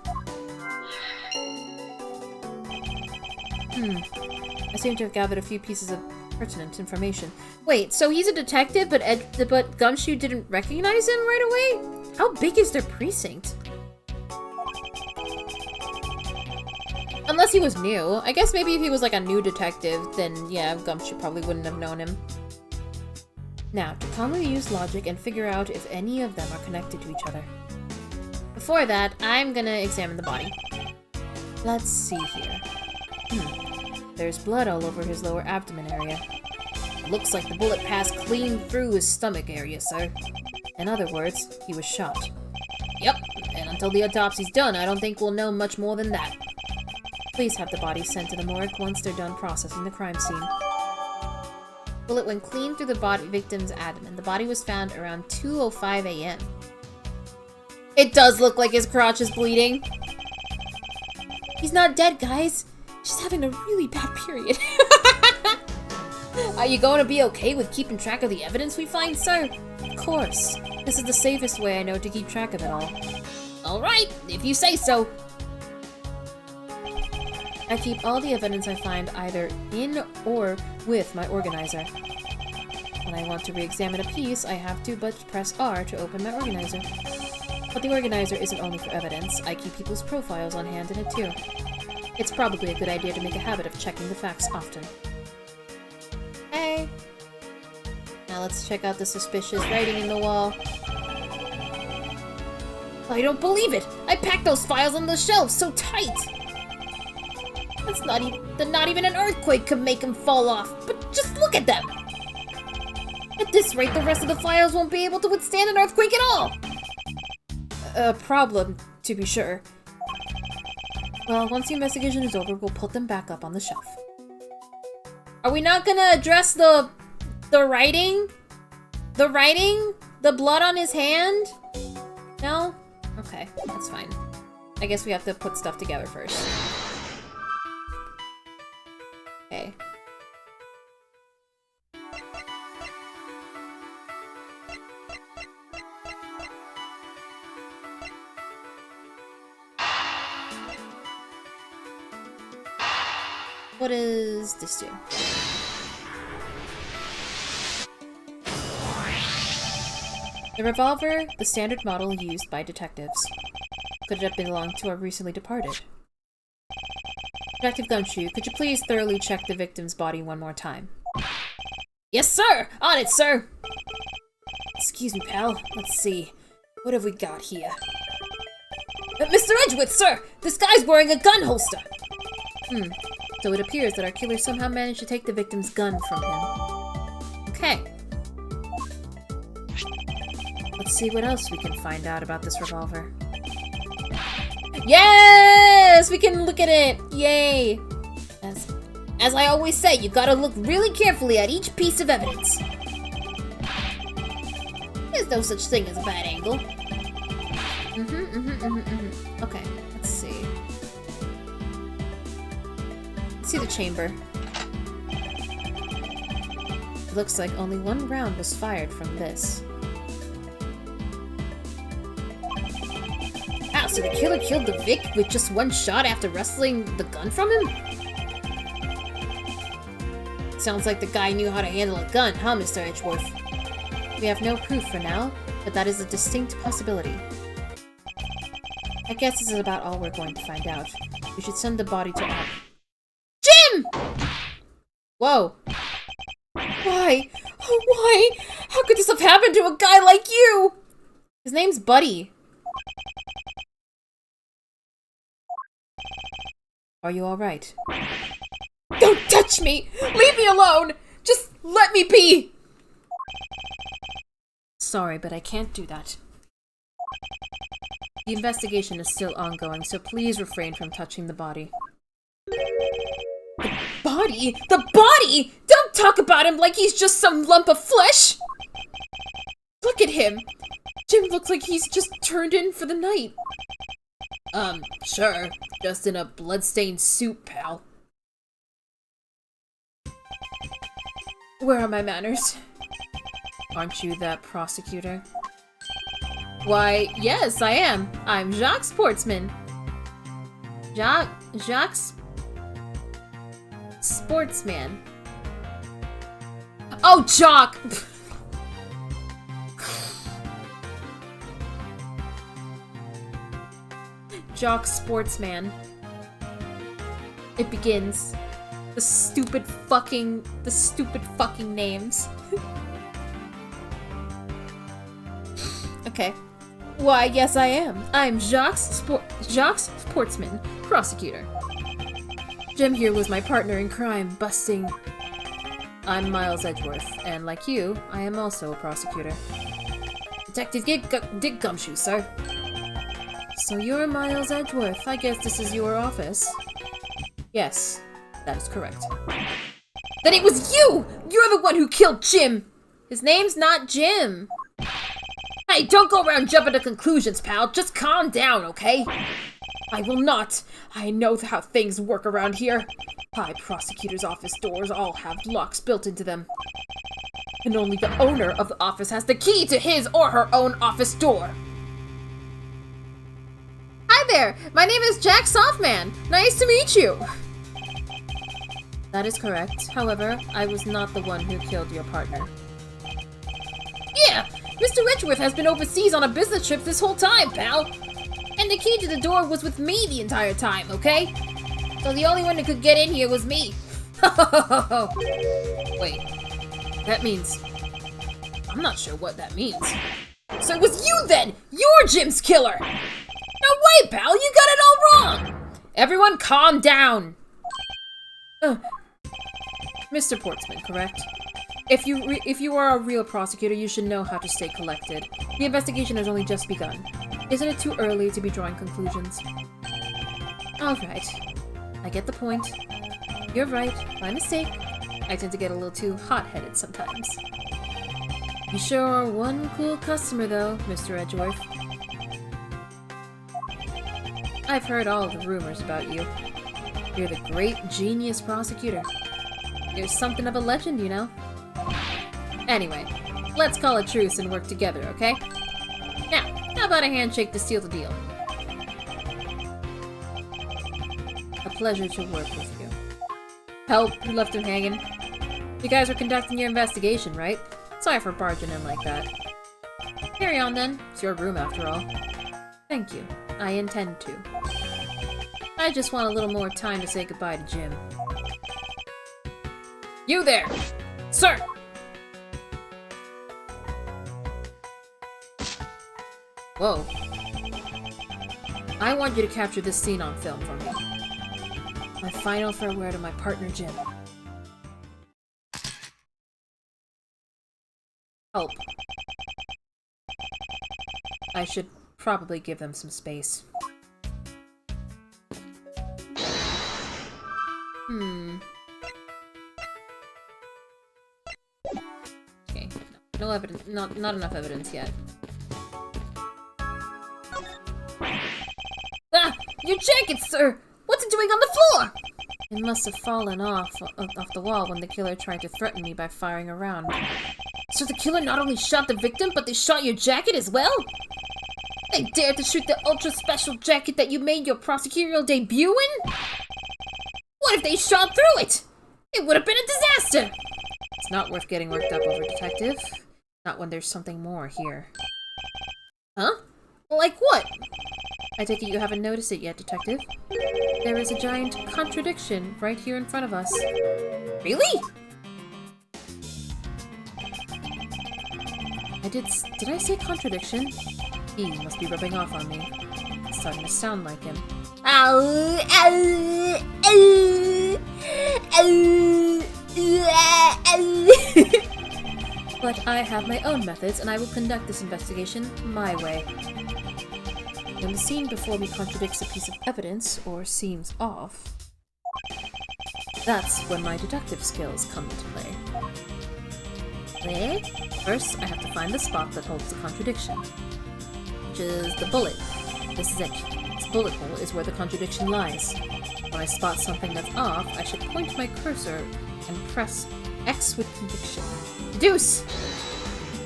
I seem to have gathered a few pieces of pertinent information. Wait, so he's a detective, but Gumshoe didn't recognize him right away? How big is their precinct? Unless he was new. I guess maybe if he was like a new detective, then yeah, Gumshoe probably wouldn't have known him. Now, to calmly use logic and figure out if any of them are connected to each other. Before that, I'm gonna examine the body. Let's see here. There's blood all over his lower abdomen area. Looks like the bullet passed clean through his stomach area, sir. In other words, he was shot. Yep, and until the autopsy's done, I don't think we'll know much more than that. Please have the body sent to the morgue once they're done processing the crime scene. Bullet went clean through the victim's abdomen. The body was found around 2:05 a.m. It does look like his crotch is bleeding. He's not dead, guys. She's having a really bad period. Are you going to be okay with keeping track of the evidence we find, sir? Of course. This is the safest way I know to keep track of it all. Alright, if you say so. I keep all the evidence I find either in or with my organizer. When I want to re-examine a piece, I have to but press R to open my organizer. But the organizer isn't only for evidence. I keep people's profiles on hand in it too. It's probably a good idea to make a habit of checking the facts often. Hey! Now let's check out the suspicious writing in the wall. I don't believe it! I packed those files on the shelves so tight! That's not even an earthquake could make them fall off, but just look at them! At this rate, the rest of the files won't be able to withstand an earthquake at all! A problem, to be sure. Well, once the investigation is over, we'll put them back up on the shelf. Are we not gonna address the writing? The writing? The blood on his hand? No? Okay, that's fine. I guess we have to put stuff together first. Okay. What does this do? The revolver, the standard model used by detectives. Could it have belonged to our recently departed? Detective Gumshoe, could you please thoroughly check the victim's body one more time? Yes, sir! On it, sir! Excuse me, pal. Let's see. What have we got here? Mr. Edgeworth, sir! This guy's wearing a gun holster! So it appears that our killer somehow managed to take the victim's gun from him. Okay. Let's see what else we can find out about this revolver. Yes! We can look at it! Yay! As I always say, you gotta look really carefully at each piece of evidence. There's no such thing as a bad angle. Okay, let's see. Let's see the chamber. It looks like only one round was fired from this. Wow, so the killer killed the Vic with just one shot after wresting the gun from him? Sounds like the guy knew how to handle a gun, huh, Mr. Edgeworth? We have no proof for now, but that is a distinct possibility. I guess this is about all we're going to find out. We should send the body to Jim! Whoa. Why? Oh, why? How could this have happened to a guy like you? His name's Buddy. Are you alright? Don't touch me! Leave me alone! Just let me be! Sorry, but I can't do that. The investigation is still ongoing, so please refrain from touching the body. The body? The body?! Don't talk about him like he's just some lump of flesh! Look at him! Jim looks like he's just turned in for the night. Sure. Just in a bloodstained suit, pal. Where are my manners? Aren't you that prosecutor? Why, yes, I am. I'm Jacques Sportsman. Jacques Sportsman. Oh, Jock! Jock Sportsman. It begins. The stupid fucking names. Okay. Why, yes I am. I'm Jacques Sportsman, prosecutor. Jim here was my partner in crime, busting... I'm Miles Edgeworth, and like you, I am also a prosecutor. Detective Dick Gumshoe, sir. So you're Miles Edgeworth. I guess this is your office. Yes, that is correct. Then it was you! You're the one who killed Jim! His name's not Jim. Hey, don't go around jumping to conclusions, pal. Just calm down, okay? I will not. I know how things work around here. High prosecutor's office doors all have locks built into them. And only the owner of the office has the key to his or her own office door. Hi there! My name is Jack Softman. Nice to meet you! That is correct. However, I was not the one who killed your partner. Yeah! Mr. Edgeworth has been overseas on a business trip this whole time, pal! And the key to the door was with me the entire time, okay? So the only one who could get in here was me. Wait. That means... I'm not sure what that means. So it was you then! You're Jim's killer! No way, pal! You got it all wrong! Everyone calm down! Mr. Portsman, correct? If you are a real prosecutor, you should know how to stay collected. The investigation has only just begun. Isn't it too early to be drawing conclusions? Alright. I get the point. You're right. My mistake. I tend to get a little too hot-headed sometimes. You sure are one cool customer, though, Mr. Edgeworth. I've heard all the rumors about you. You're the great genius prosecutor. You're something of a legend, you know? Anyway, let's call a truce and work together, okay? Now, how about a handshake to seal the deal? A pleasure to work with you. Help, you left him hanging. You guys were conducting your investigation, right? Sorry for barging in like that. Carry on then. It's your room after all. Thank you. I intend to. I just want a little more time to say goodbye to Jim. You there! Sir! Whoa. I want you to capture this scene on film for me. My final farewell to my partner, Jim. Help. I should probably give them some space. Okay, no evidence, not enough evidence yet. Ah! Your jacket, sir! What's it doing on the floor? It must have fallen off the wall when the killer tried to threaten me by firing a round. So the killer not only shot the victim, but they shot your jacket as well? They dared to shoot the ultra-special jacket that you made your prosecutorial debut in? What if they shot through it? It would have been a disaster! It's not worth getting worked up over, Detective. Not when there's something more here. Huh? Like what? I take it you haven't noticed it yet, Detective. There is a giant contradiction right here in front of us. Really? Did I say contradiction? He must be rubbing off on me. It's starting to sound like him. But I have my own methods, and I will conduct this investigation my way. When the scene before me contradicts a piece of evidence, or seems off, that's when my deductive skills come into play. First, I have to find the spot that holds the contradiction, which is the bullet. This is it. This bullet hole is where the contradiction lies. When I spot something that's off, I should point my cursor and press X with conviction. Deuce!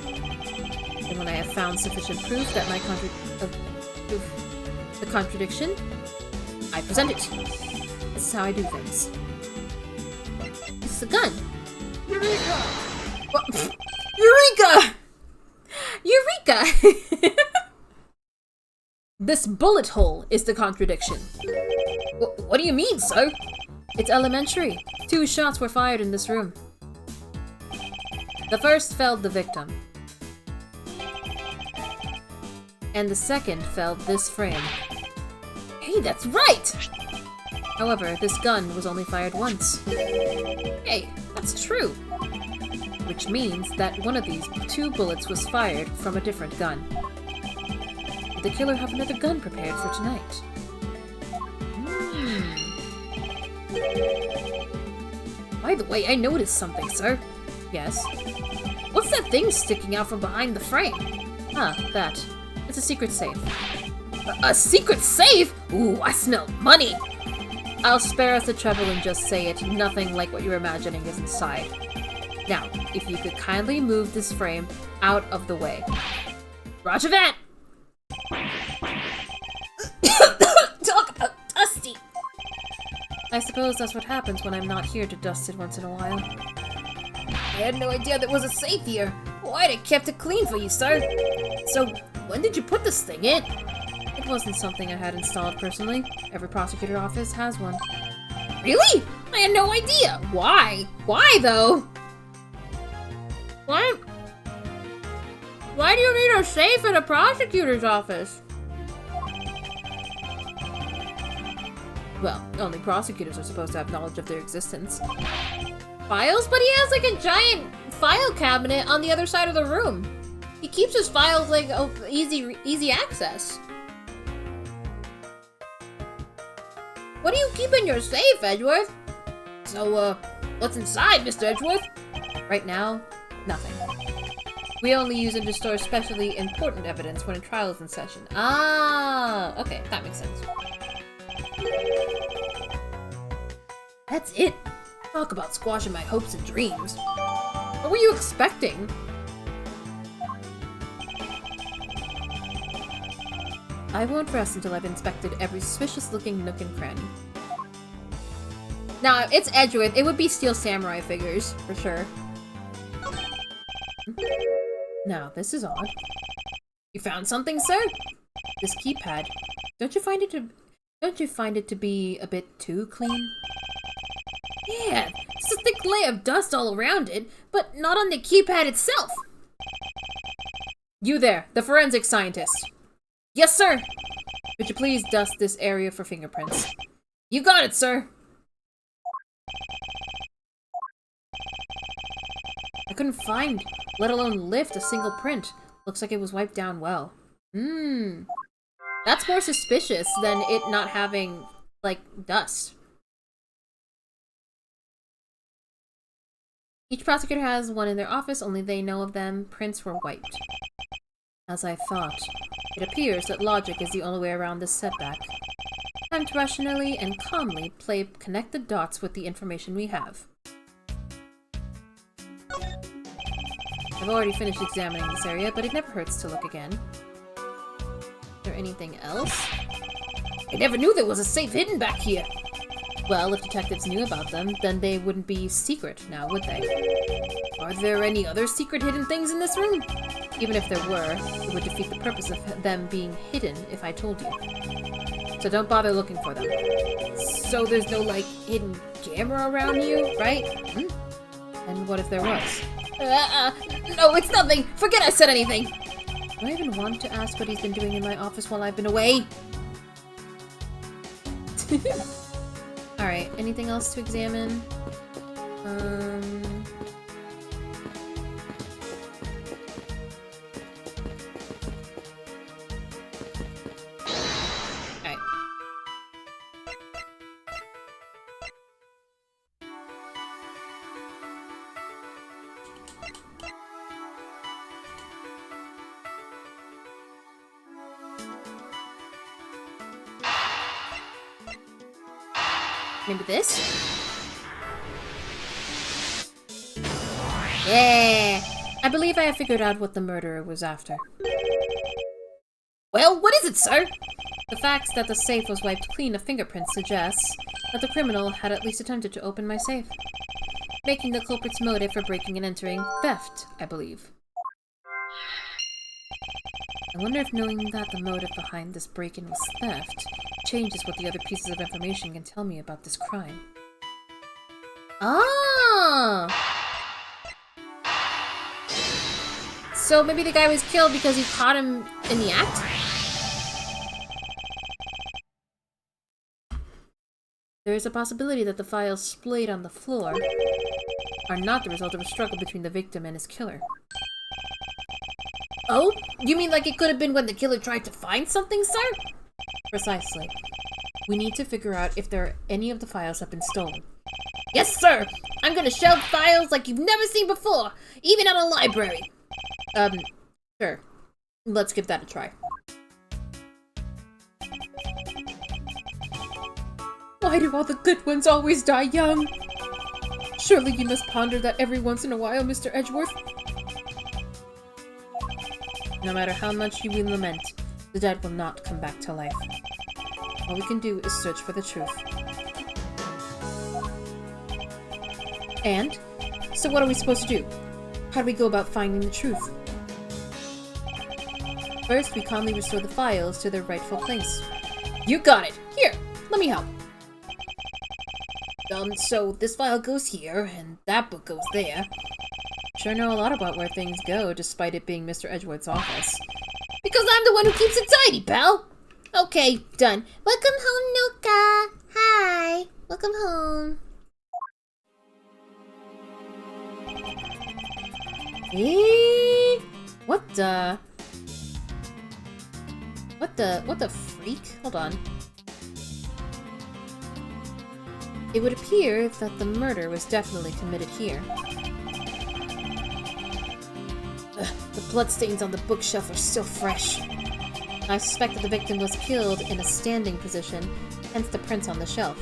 And when I have found sufficient proof that my the contradiction, I present it. This is how I do things. This is a gun. Eureka! What? Eureka! Eureka! This bullet hole is the contradiction. What do you mean, sir? It's elementary. 2 shots were fired in this room. The first felled the victim. And the second felled this frame. Hey, that's right! However, this gun was only fired once. Hey, that's true. Which means that one of these 2 bullets was fired from a different gun. Did the killer have another gun prepared for tonight? By the way, I noticed something, sir. Yes? What's that thing sticking out from behind the frame? Ah, that. It's a secret safe. A secret safe? Ooh, I smell money! I'll spare us the trouble and just say it. Nothing like what you're imagining is inside. Now, if you could kindly move this frame out of the way. Roger that! Talk about dusty! I suppose that's what happens when I'm not here to dust it once in a while. I had no idea there was a safe here. Why'd I kept it clean for you, sir? So, when did you put this thing in? It wasn't something I had installed personally. Every prosecutor office has one. Really? I had no idea. Why? Why, though? Why? Why do you need a safe in a prosecutor's office? Well, only prosecutors are supposed to have knowledge of their existence. Files? But he has like a giant file cabinet on the other side of the room. He keeps his files like easy access. What do you keep in your safe, Edgeworth? So, what's inside, Mr. Edgeworth? Right now, nothing. We only use it to store especially important evidence when a trial is in session. Ah, okay, that makes sense. That's it. Talk about squashing my hopes and dreams. What were you expecting? I won't rest until I've inspected every suspicious-looking nook and cranny. Now, if it's Edgeworth, it would be Steel Samurai figures, for sure. Now, this is odd. You found something, sir? This keypad. Don't you find it to be a bit too clean? Yeah, there's a thick layer of dust all around it, but not on the keypad itself. You there, the forensic scientist. Yes, sir. Would you please dust this area for fingerprints? You got it, sir. I couldn't find, let alone lift, a single print. Looks like it was wiped down well. That's more suspicious than it not having, like, dust. Each prosecutor has one in their office, only they know of them. Prints were wiped. As I thought, it appears that logic is the only way around this setback. Time to rationally and calmly connect the dots with the information we have. I've already finished examining this area, but it never hurts to look again. Is there anything else? I never knew there was a safe hidden back here! Well, if detectives knew about them, then they wouldn't be secret now, would they? Are there any other secret hidden things in this room? Even if there were, it would defeat the purpose of them being hidden if I told you. So don't bother looking for them. So there's no, like, hidden camera around you, right? And what if there was? No, it's nothing! Forget I said anything! Do I even want to ask what he's been doing in my office while I've been away? Alright, anything else to examine? Alright. Maybe this? Yeah! I believe I have figured out what the murderer was after. Well, what is it, sir? The fact that the safe was wiped clean of fingerprints suggests that the criminal had at least attempted to open my safe, making the culprit's motive for breaking and entering theft, I believe. I wonder if knowing that the motive behind this break-in was theft changes what the other pieces of information can tell me about this crime. Ah! So maybe the guy was killed because he caught him in the act? There is a possibility that the files splayed on the floor are not the result of a struggle between the victim and his killer. Oh? You mean like it could have been when the killer tried to find something, sir? Precisely. We need to figure out if any of the files have been stolen. Yes, sir! I'm gonna shelve files like you've never seen before, even at a library! Sure. Let's give that a try. Why do all the good ones always die young? Surely you must ponder that every once in a while, Mr. Edgeworth. No matter how much you will lament, the dead will not come back to life. All we can do is search for the truth. And? So what are we supposed to do? How do we go about finding the truth? First, we calmly restore the files to their rightful place. You got it! Here, let me help. So this file goes here, and that book goes there. Sure know a lot about where things go, despite it being Mr. Edgeworth's office. Because I'm the one who keeps it tidy, pal! Okay, done. Welcome home, Nuka! Hi! Welcome home. What the freak? Hold on. It would appear that the murder was definitely committed here. The bloodstains on the bookshelf are still fresh. I suspect that the victim was killed in a standing position, hence the prints on the shelf.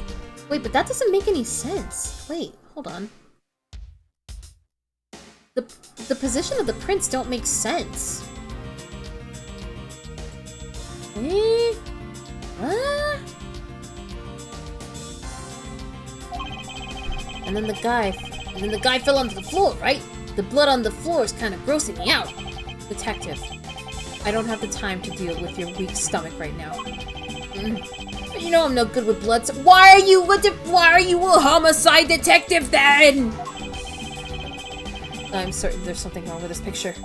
Wait, but that doesn't make any sense. Wait, hold on. The position of the prints don't make sense. What? And then the guy fell onto the floor, right? The blood on the floor is kind of grossing me out. Detective, I don't have the time to deal with your weak stomach right now. But you know I'm no good with blood, so why are you a homicide detective then? I'm certain there's something wrong with this picture.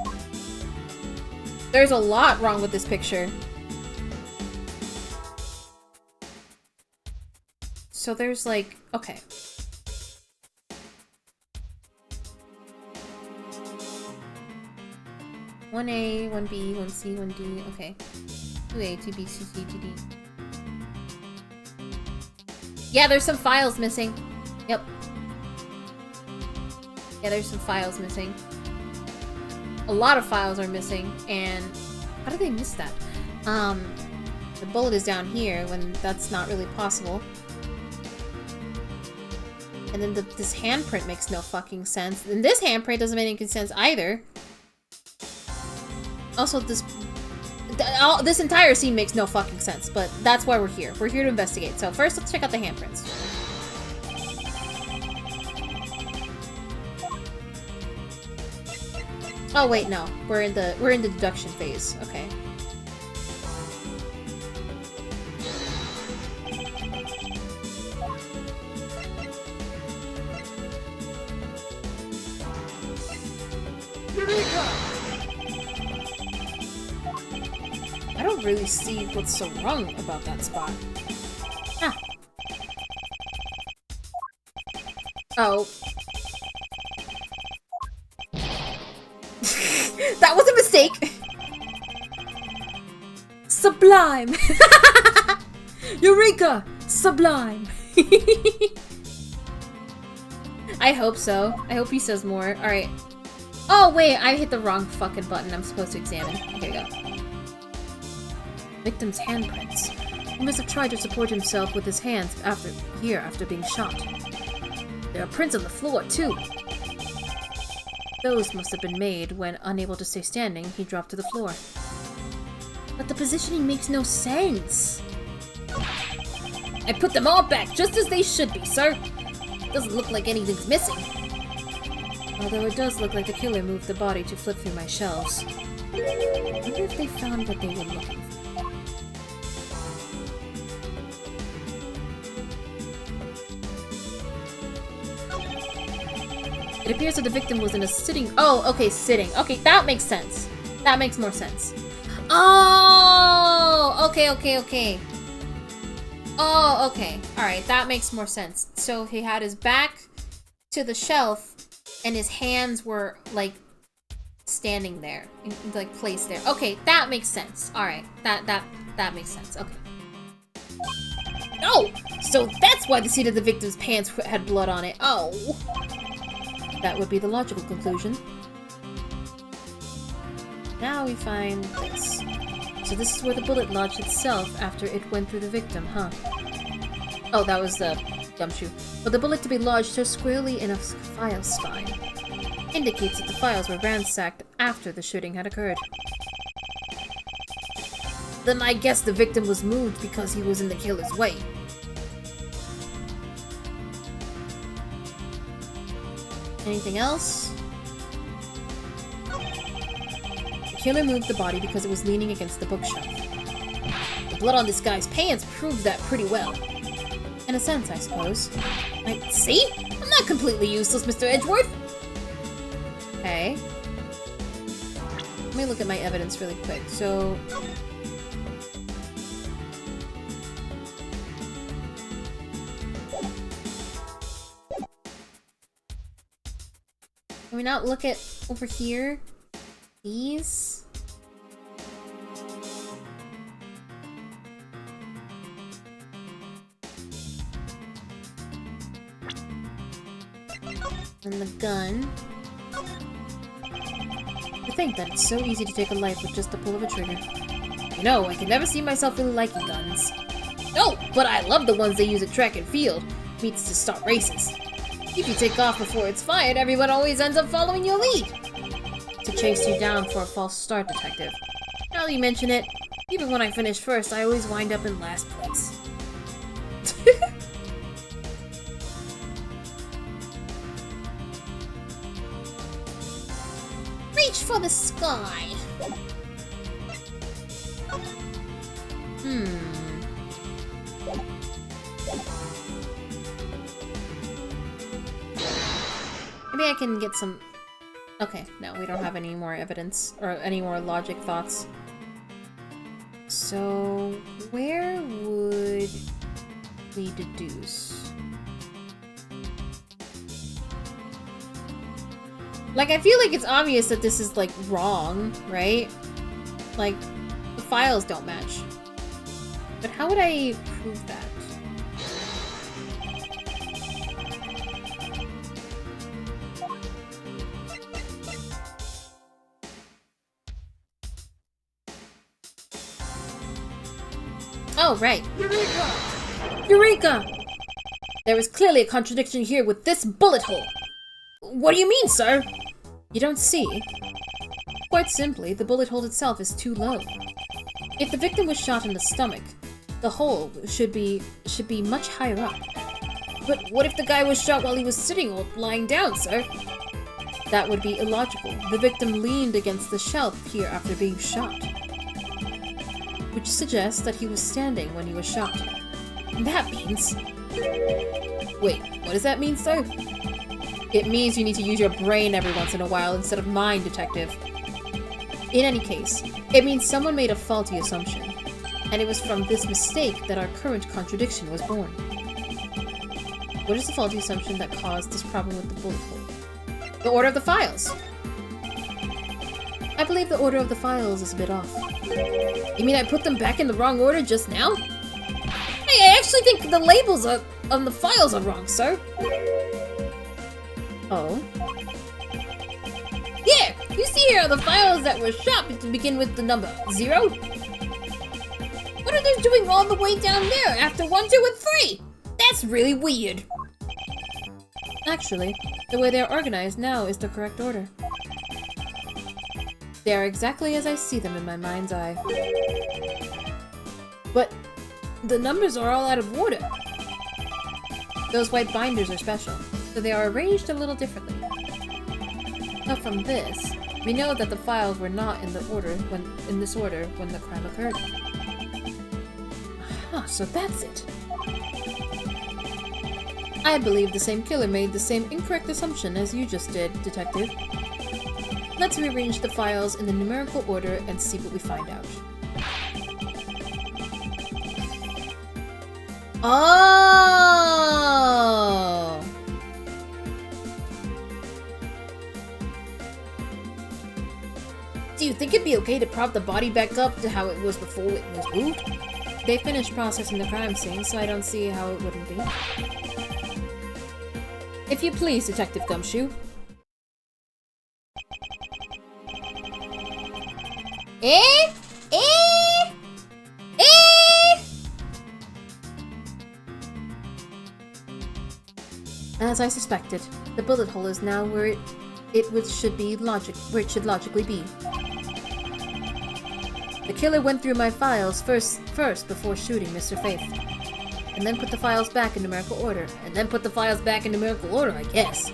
There's a lot wrong with this picture. So there's like, okay. One A, 1B, 1C, 1D, okay. 2A, 2B, 2C, 2D. Yeah, there's some files missing. Yep. Yeah, there's some files missing. A lot of files are missing, and how did they miss that? The bullet is down here when that's not really possible. And then this handprint makes no fucking sense. And this handprint doesn't make any sense either. Also, this entire scene makes no fucking sense, but that's why we're here. We're here to investigate. So first, let's check out the handprints. Oh wait, no. We're in the deduction phase. Okay. I don't really see what's so wrong about that spot. Huh. Oh. That was a mistake! Sublime! Eureka! Sublime! I hope so. I hope he says more. Alright. Oh, wait, I hit the wrong fucking button I'm supposed to examine. Here we go. Victim's handprints. He must have tried to support himself with his hands after being shot. There are prints on the floor, too. Those must have been made when, unable to stay standing, he dropped to the floor. But the positioning makes no sense. I put them all back just as they should be, sir. Doesn't look like anything's missing. Although it does look like the killer moved the body to flip through my shelves. I wonder if they found what they were looking for. It appears that the victim was in a sitting... Oh, okay, sitting. Okay, that makes sense. That makes more sense. Oh! Okay. Oh, okay. Alright, that makes more sense. So he had his back to the shelf, and his hands were, like, standing there. Like, placed there. Okay, that makes sense. Alright, that makes sense. Okay. Oh! So that's why the seat of the victim's pants had blood on it. Oh! That would be the logical conclusion. Now we find this. So this is where the bullet lodged itself after it went through the victim, huh? Oh, that was the gumshoe. But the bullet to be lodged so squarely in a file spine indicates that the files were ransacked after the shooting had occurred. Then I guess the victim was moved because he was in the killer's way. Anything else? The killer moved the body because it was leaning against the bookshelf. The blood on this guy's pants proved that pretty well. In a sense, I suppose. See? I'm not completely useless, Mr. Edgeworth! Okay. Let me look at my evidence really quick. So... Can we not look at over here? These? And the gun. To think that it's so easy to take a life with just the pull of a trigger. You know, I can never see myself really liking guns. No, but I love the ones they use at track and field. Meets to start races. If you take off before it's fired, everyone always ends up following your lead. To chase you down for a false start, detective. Now that you mention it, even when I finish first, I always wind up in last place. Reach for the sky. I can get some... Okay, no, we don't have any more evidence, or any more logic thoughts. So, where would we deduce? Like, I feel like it's obvious that this is, like, wrong, right? Like, the files don't match. But how would I prove that? Oh, right. Eureka! Eureka! There is clearly a contradiction here with this bullet hole. What do you mean, sir? You don't see? Quite simply, the bullet hole itself is too low. If the victim was shot in the stomach, the hole should be much higher up. But what if the guy was shot while he was sitting or lying down, sir? That would be illogical. The victim leaned against the shelf here after being shot, which suggests that he was standing when he was shot. That means... Wait, what does that mean, sir? It means you need to use your brain every once in a while instead of mine, detective. In any case, it means someone made a faulty assumption, and it was from this mistake that our current contradiction was born. What is the faulty assumption that caused this problem with the bullet hole? The order of the files! I believe the order of the files is a bit off. You mean I put them back in the wrong order just now? Hey, I actually think the labels on the files are wrong, sir. Oh? Yeah! You see here are the files that were shot to begin with the number 0? What are they doing all the way down there after 1, 2, and 3? That's really weird. Actually, the way they're organized now is the correct order. They are exactly as I see them in my mind's eye. But the numbers are all out of order. Those white binders are special, so they are arranged a little differently. Now from this, we know that the files were not in this order when the crime occurred. Aha, so that's it. I believe the same killer made the same incorrect assumption as you just did, detective. Let's rearrange the files in the numerical order and see what we find out. Oh! Do you think it'd be okay to prop the body back up to how it was before it was moved? They finished processing the crime scene, so I don't see how it wouldn't be. If you please, Detective Gumshoe. As I suspected, the bullet hole is now where it should logically be. The killer went through my files first before shooting Mr. Faith, and then put the files back in numerical order, I guess.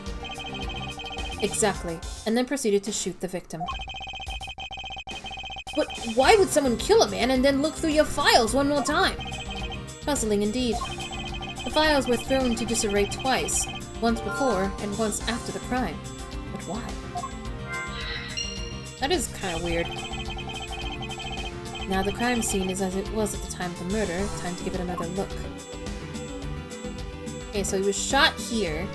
Exactly, and then proceeded to shoot the victim. But why would someone kill a man and then look through your files one more time? Puzzling indeed. The files were thrown into disarray twice, once before and once after the crime. But why? That is kind of weird. Now the crime scene is as it was at the time of the murder. Time to give it another look. Okay, so he was shot here.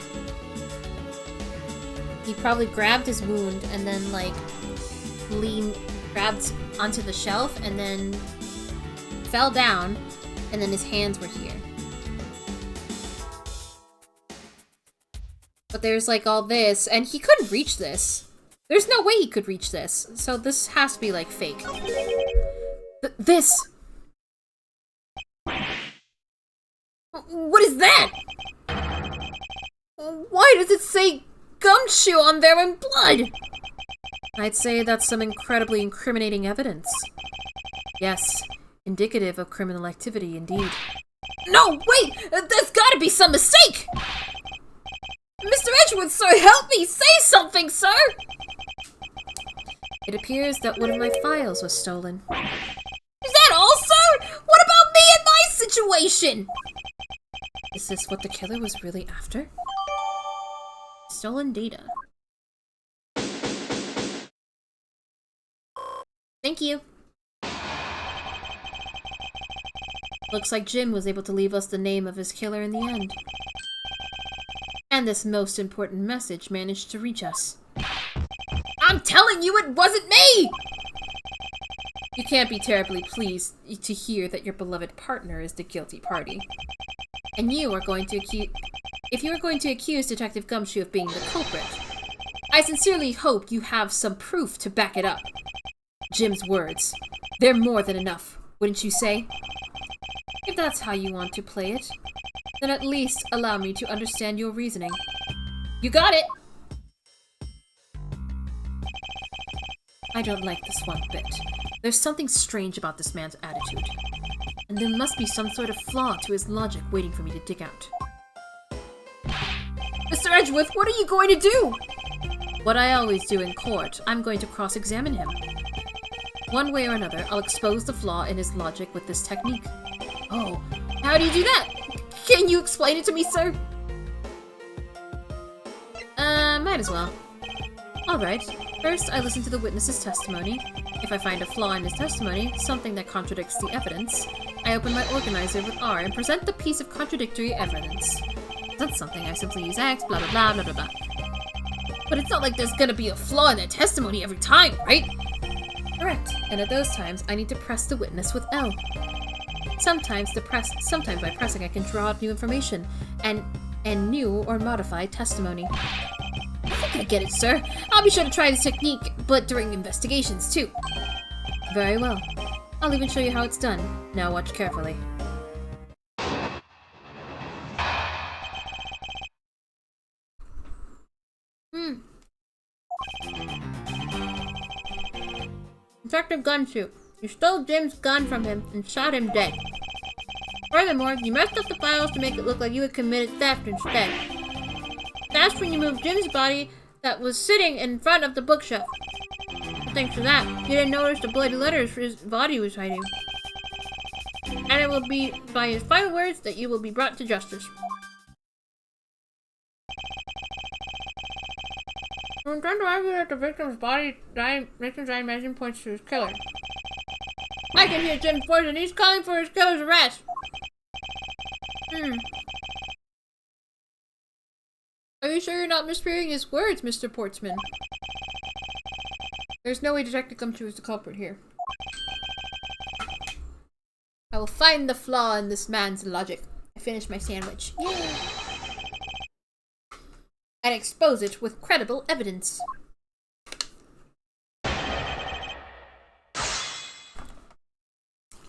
He probably grabbed his wound and then, like, grabbed onto the shelf and then fell down, and then his hands were here. But there's, like, all this, and he couldn't reach this. There's no way he could reach this, so this has to be, like, fake. This! What is that? Why does it say Gumshoe on there in blood? I'd say that's some incredibly incriminating evidence. Yes, indicative of criminal activity indeed. No, wait! There's gotta be some mistake! Mr. Edgeworth, sir, help me! Say something, sir! It appears that one of my files was stolen. Is that all, sir? What about me and my situation? Is this what the killer was really after? Stolen data. Thank you. Looks like Jim was able to leave us the name of his killer in the end. And this most important message managed to reach us. I'm telling you, it wasn't me! You can't be terribly pleased to hear that your beloved partner is the guilty party. And you are going to if you are going to accuse Detective Gumshoe of being the culprit, I sincerely hope you have some proof to back it up. Jim's words. They're more than enough, wouldn't you say? If that's how you want to play it, then at least allow me to understand your reasoning. You got it! I don't like this one bit. There's something strange about this man's attitude. And there must be some sort of flaw to his logic waiting for me to dig out. Mr. Edgeworth, what are you going to do? What I always do in court, I'm going to cross-examine him. One way or another, I'll expose the flaw in his logic with this technique. Oh, how do you do that? Can you explain it to me, sir? Might as well. Alright, first I listen to the witness's testimony. If I find a flaw in his testimony, something that contradicts the evidence, I open my organizer with R and present the piece of contradictory evidence. That's something I simply use X, blah blah blah blah blah blah. But it's not like there's gonna be a flaw in that testimony every time, right? Correct, and at those times I need to press the witness with L. Sometimes by pressing I can draw out new information and new or modified testimony. I think I get it, sir. I'll be sure to try this technique, but during investigations too. Very well. I'll even show you how it's done. Now watch carefully. Detective Gumshoe, you stole Jim's gun from him and shot him dead. Furthermore, you messed up the files to make it look like you had committed theft instead. That's when you moved Jim's body that was sitting in front of the bookshelf. But thanks to that, you didn't notice the bloody letters his body was hiding. And it will be by his final words that you will be brought to justice. I'm trying to argue that the victim's dying measurement points to his killer. I can hear Jim's voice and he's calling for his killer's arrest. Are you sure you're not mishearing his words, Mr. Portsman? There's no way Detective Gumshoe is the culprit here. I will find the flaw in this man's logic. I finished my sandwich. Yay! And expose it with credible evidence.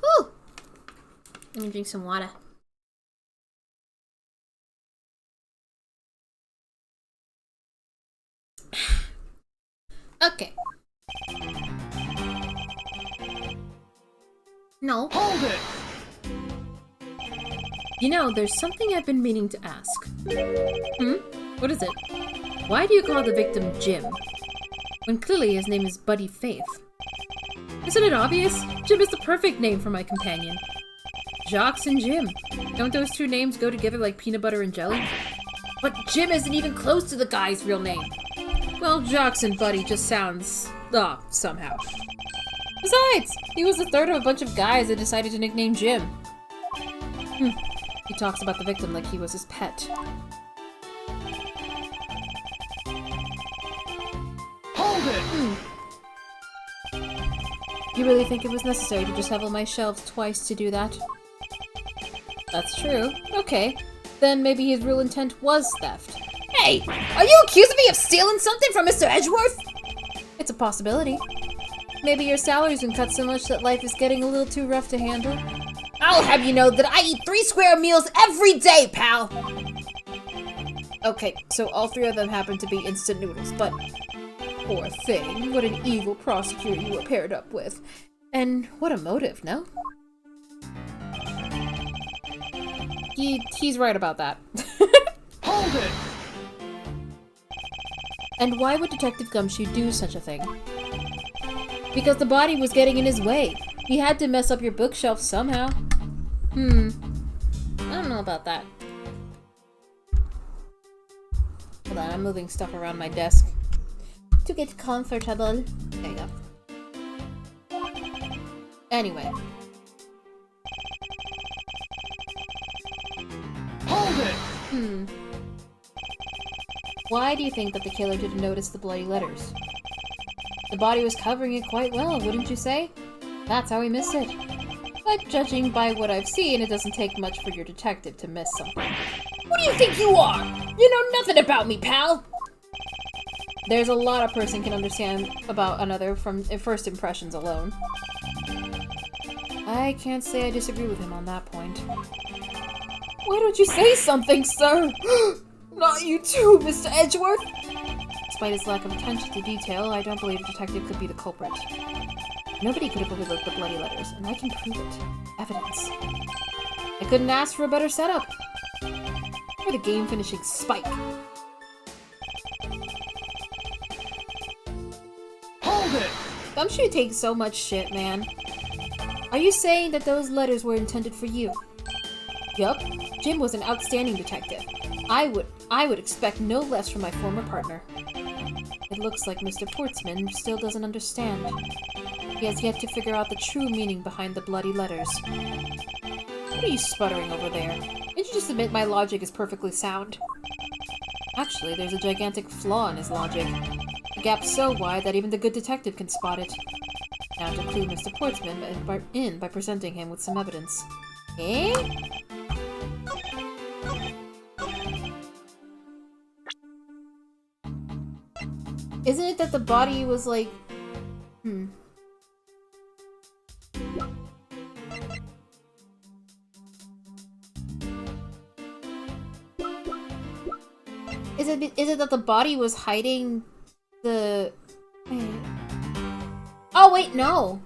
Whew! Let me drink some water. Okay. No. Hold it! You know, there's something I've been meaning to ask. What is it? Why do you call the victim Jim, when clearly his name is Buddy Faith? Isn't it obvious? Jim is the perfect name for my companion. Jocks and Jim. Don't those two names go together like peanut butter and jelly? But Jim isn't even close to the guy's real name. Well, Jocks and Buddy just sounds off somehow. Besides, he was the third of a bunch of guys that decided to nickname Jim. He talks about the victim like he was his pet. Hold it! You really think it was necessary to just have on my shelves twice to do that? That's true. Okay. Then maybe his real intent was theft. Hey! Are you accusing me of stealing something from Mr. Edgeworth? It's a possibility. Maybe your salary's been cut so much that life is getting a little too rough to handle. I'll have you know that I eat 3 square meals every day, pal! Okay, so all 3 of them happen to be instant noodles, but... Poor thing, what an evil prosecutor you were paired up with. And what a motive, no? He's right about that. Hold it! And why would Detective Gumshoe do such a thing? Because the body was getting in his way. He had to mess up your bookshelf somehow. I don't know about that. Hold on, I'm moving stuff around my desk to get comfortable. There you go. Anyway. Hold it! Why do you think that the killer didn't notice the bloody letters? The body was covering it quite well, wouldn't you say? That's how he missed it. But judging by what I've seen, it doesn't take much for your detective to miss something. Who do you think you are? You know nothing about me, pal! There's a lot a person can understand about another from first impressions alone. I can't say I disagree with him on that point. Why don't you say something, sir? Not you too, Mr. Edgeworth! Despite his lack of attention to detail, I don't believe the detective could be the culprit. Nobody could have overlooked the bloody letters, and I can prove it. Evidence. I couldn't ask for a better setup. Or the game-finishing spike. Hold it! Gumshoe takes so much shit, man. Are you saying that those letters were intended for you? Yup. Jim was an outstanding detective. I would expect no less from my former partner. It looks like Mr. Portsman still doesn't understand. He has yet to figure out the true meaning behind the bloody letters. What are you sputtering over there? Didn't you just admit my logic is perfectly sound? Actually, there's a gigantic flaw in his logic. A gap so wide that even the good detective can spot it. Now to clue Mr. Portsman in by presenting him with some evidence. Eh? Isn't it that the body was like... Is it that the body was hiding the... Oh, wait, no!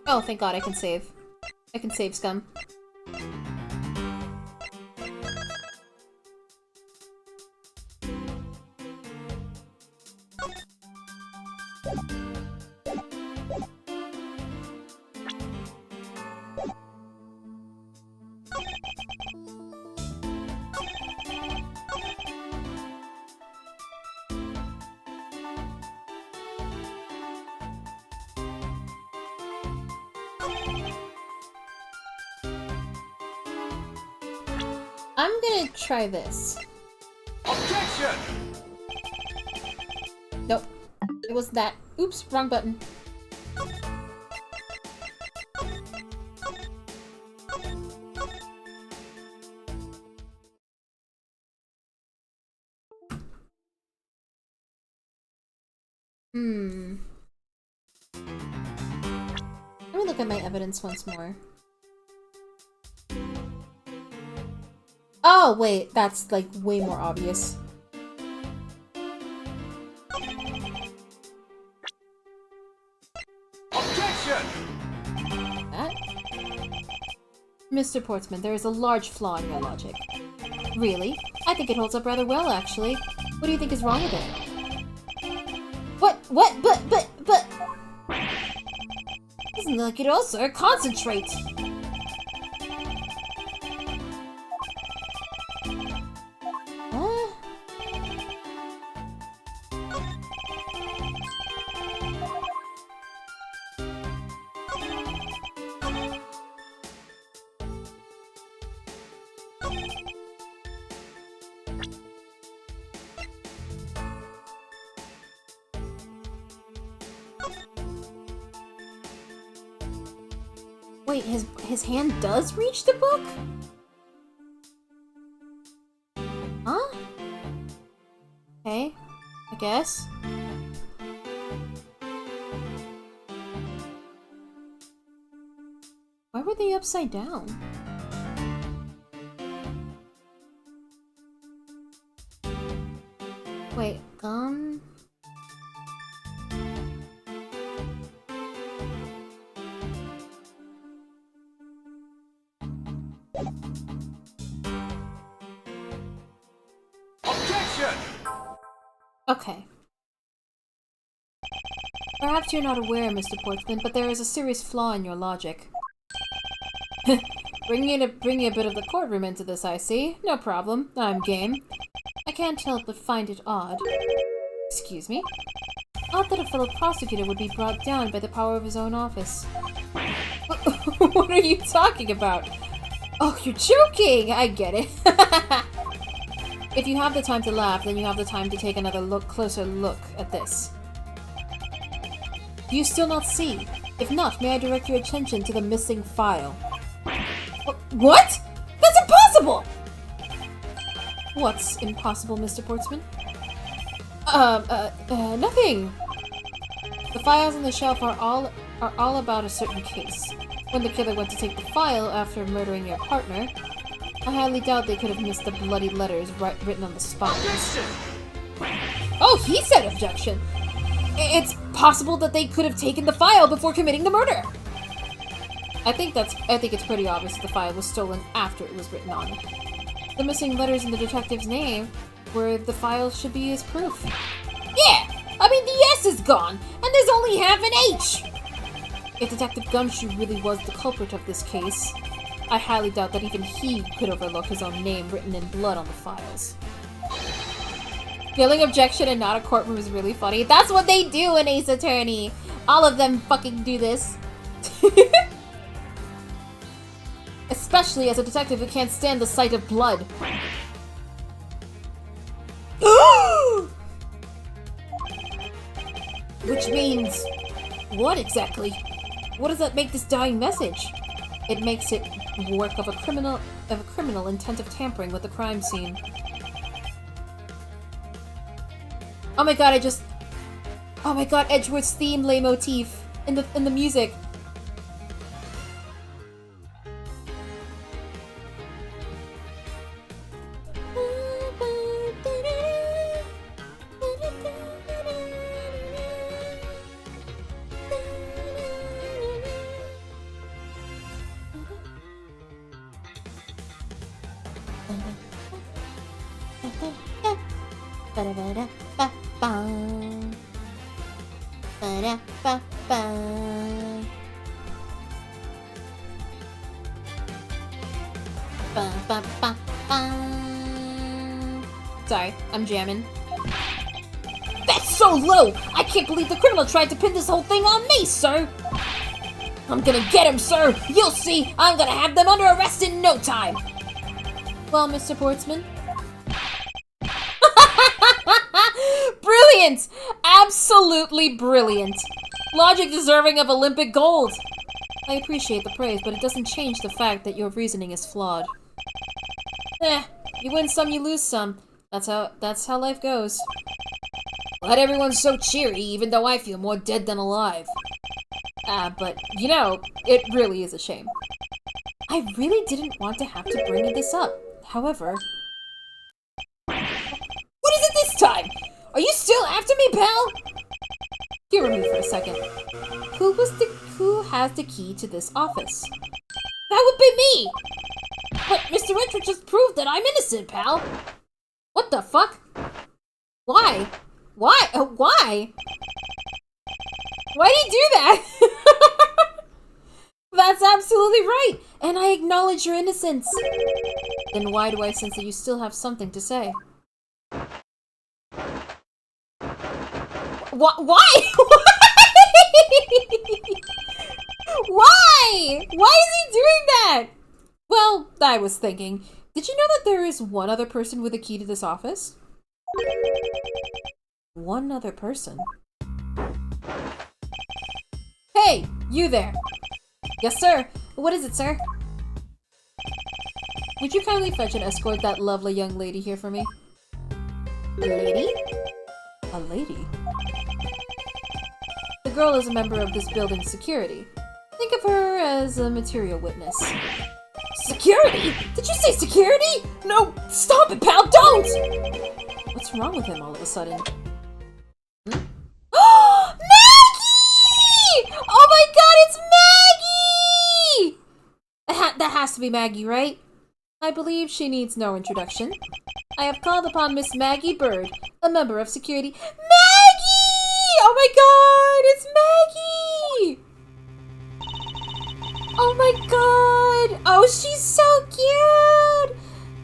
Oh, thank God, I can save. I can save, scum. I'm gonna try this. Objection! Nope. It wasn't that. Oops, wrong button. Let me look at my evidence once more. Oh, wait, that's, like, way more obvious. Objection! That? Mr. Portsman, there is a large flaw in your logic. Really? I think it holds up rather well, actually. What do you think is wrong with it? What? But... Doesn't look at all, sir. Concentrate! Wait, his hand does reach the book? Huh? Okay, I guess. Why were they upside down? Wait, Objection! Okay. Perhaps you're not aware, Mr. Portsman, but there is a serious flaw in your logic. Bringing a bit of the courtroom into this, I see. No problem. I'm game. I can't help but find it odd. Excuse me? Odd that a fellow prosecutor would be brought down by the power of his own office. What are you talking about? Oh, you're joking! I get it. If you have the time to laugh, then you have the time to take another closer look at this. Do you still not see? If not, may I direct your attention to the missing file? What? That's impossible! What's impossible, Mr. Portsman? Nothing. The files on the shelf are all about a certain case. When the killer went to take the file after murdering your partner, I highly doubt they could have missed the bloody letters written on the spot. Objection! Oh, he said objection! It's possible that they could have taken the file before committing the murder! I think it's pretty obvious that the file was stolen after it was written on. The missing letters in the detective's name where the file should be as proof. Yeah! I mean, the S is gone, and there's only half an H! If Detective Gumshoe really was the culprit of this case, I highly doubt that even he could overlook his own name written in blood on the files. Feeling objection and not a courtroom is really funny. That's what they do in Ace Attorney! All of them fucking do this. Especially as a detective who can't stand the sight of blood. Which means... what exactly? What does that make this dying message? It makes it work of a criminal intent of tampering with the crime scene. Oh my god, oh my god, Edgeworth's theme leitmotif in the music. Sorry, I'm jamming. That's so low! I can't believe the criminal tried to pin this whole thing on me, sir! I'm gonna get him, sir! You'll see! I'm gonna have them under arrest in no time! Well, Mr. Portsman? Brilliant! Absolutely brilliant! Logic deserving of Olympic gold! I appreciate the praise, but it doesn't change the fact that your reasoning is flawed. You win some, you lose some. That's how life goes. Glad everyone's so cheery, even though I feel more dead than alive. But, you know, it really is a shame. I really didn't want to have to bring this up. However... What is it this time? Are you still after me, pal? Humor me for a second. Who has the key to this office? That would be me! But Mr. Edgeworth just proved that I'm innocent, pal! What the fuck? Why? Why? Why? Why'd he do that? That's absolutely right! And I acknowledge your innocence! Then why do I sense that you still have something to say? Why? Why? Why is he doing that? Well, I was thinking, did you know that there is one other person with a key to this office? One other person? Hey, you there! Yes, sir. What is it, sir? Would you kindly fetch and escort that lovely young lady here for me? A lady? A lady? The girl is a member of this building's security. Think of her as a material witness. Security? Did you say security? No, stop it, pal, don't! What's wrong with him all of a sudden? Hmm? Maggie! Oh my god, it's Maggie! That has to be Maggie, right? I believe she needs no introduction. I have called upon Miss Maggie Bird, a member of security. Maggie! Oh my god, it's Maggie! Oh my god! Oh, she's so cute!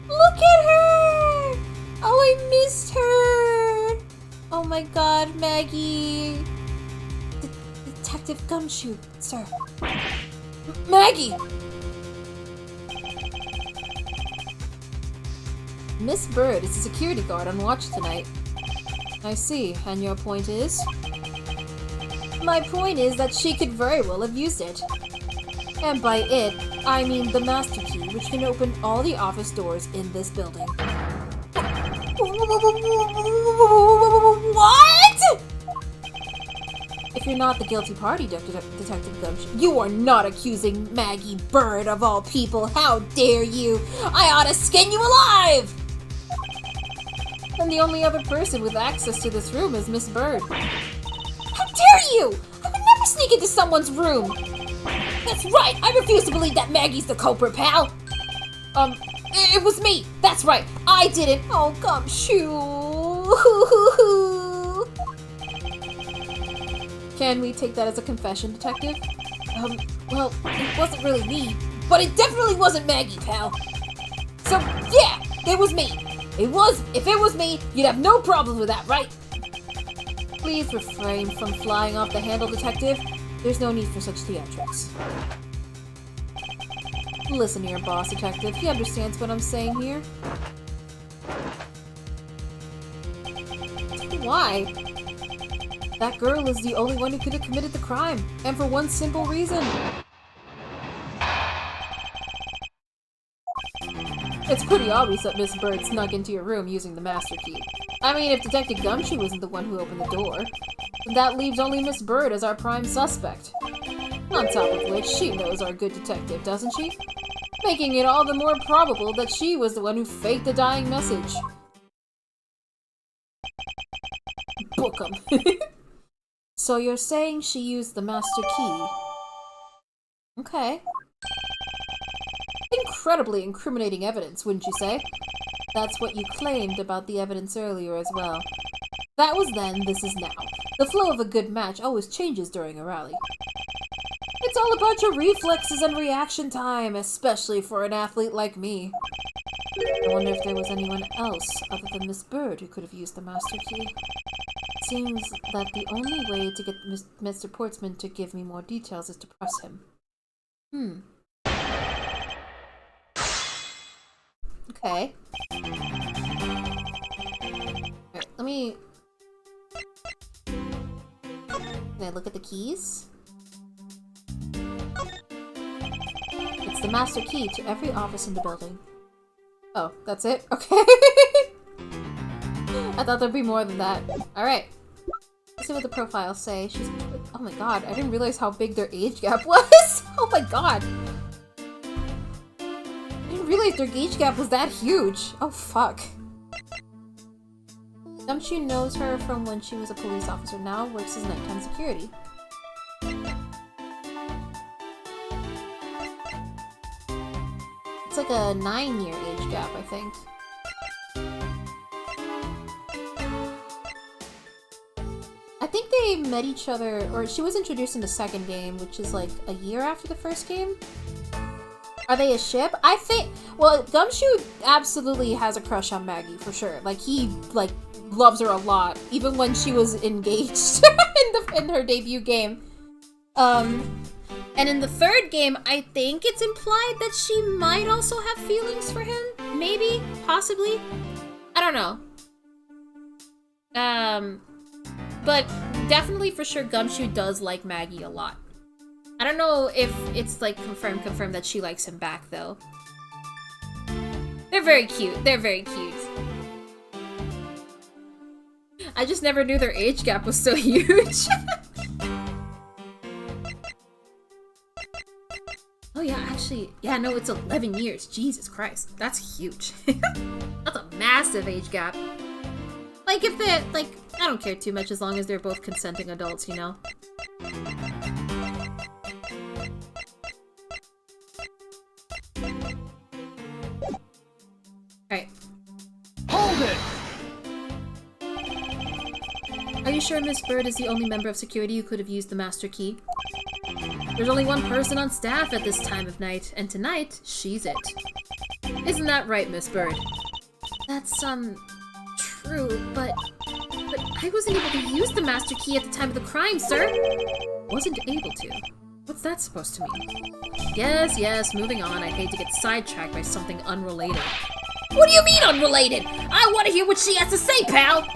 Look at her! Oh, I missed her! Oh my god, Maggie! Detective Gumshoe, sir. Maggie! Miss Bird is a security guard on watch tonight. I see, and your point is? My point is that she could very well have used it. And by it, I mean the master key, which can open all the office doors in this building. What?! If you're not the guilty party, Detective Gumshoe, you are not accusing Maggie Bird of all people. How dare you! I ought to skin you alive! And the only other person with access to this room is Miss Bird. How dare you! I would never sneak into someone's room! That's right! I refuse to believe that Maggie's the culprit, pal! It was me! That's right! I didn't! Oh, Gumshoe! Can we take that as a confession, Detective? Well, it wasn't really me, but it definitely wasn't Maggie, pal! So, yeah! It was me! If it was me, you'd have no problem with that, right? Please refrain from flying off the handle, Detective. There's no need for such theatrics. Listen here, boss detective. He understands what I'm saying here. Why? That girl is the only one who could have committed the crime, and for one simple reason. It's pretty obvious that Miss Bird snuck into your room using the master key. I mean, if Detective Gumshoe isn't the one who opened the door, then that leaves only Miss Bird as our prime suspect. On top of which, she knows our good detective, doesn't she? Making it all the more probable that she was the one who faked the dying message. Book 'em. So you're saying she used the master key? Okay. Incredibly incriminating evidence, wouldn't you say? That's what you claimed about the evidence earlier as well. That was then, this is now. The flow of a good match always changes during a rally. It's all about your reflexes and reaction time, especially for an athlete like me. I wonder if there was anyone else other than Miss Bird who could have used the master key. It seems that the only way to get Mr. Portsman to give me more details is to press him. Okay. Alright, let me... Can I look at the keys? It's the master key to every office in the building. Oh, that's it? Okay. I thought there'd be more than that. Alright. Let's see what the profiles say. She's... Oh my god, I didn't realize how big their age gap was! Oh my god! I didn't realize their age gap was that huge! Oh fuck. Gumshoe knows her from when she was a police officer, now works as nighttime security. It's like a 9-year age gap, I think. I think they met each other, or she was introduced in the second game, which is like a year after the first game. Are they a ship? I think, well, Gumshoe absolutely has a crush on Maggie, for sure. Like, he, like, loves her a lot, even when she was engaged in her debut game. And in the third game, I think it's implied that she might also have feelings for him. Maybe, possibly. I don't know. But definitely for sure Gumshoe does like Maggie a lot. I don't know if it's like confirmed that she likes him back though. They're very cute. They're very cute. I just never knew their age gap was so huge. Oh yeah, actually, yeah, no, it's 11 years. Jesus Christ, that's huge. That's a massive age gap. Like, if they're, like, I don't care too much as long as they're both consenting adults, you know? Alright. Hold it! Are you sure Miss Bird is the only member of security who could have used the master key? There's only one person on staff at this time of night, and tonight, she's it. Isn't that right, Miss Bird? That's, true, but I wasn't able to use the master key at the time of the crime, sir! Wasn't able to? What's that supposed to mean? Yes, moving on. I hate to get sidetracked by something unrelated. What do you mean unrelated? I want to hear what she has to say, pal!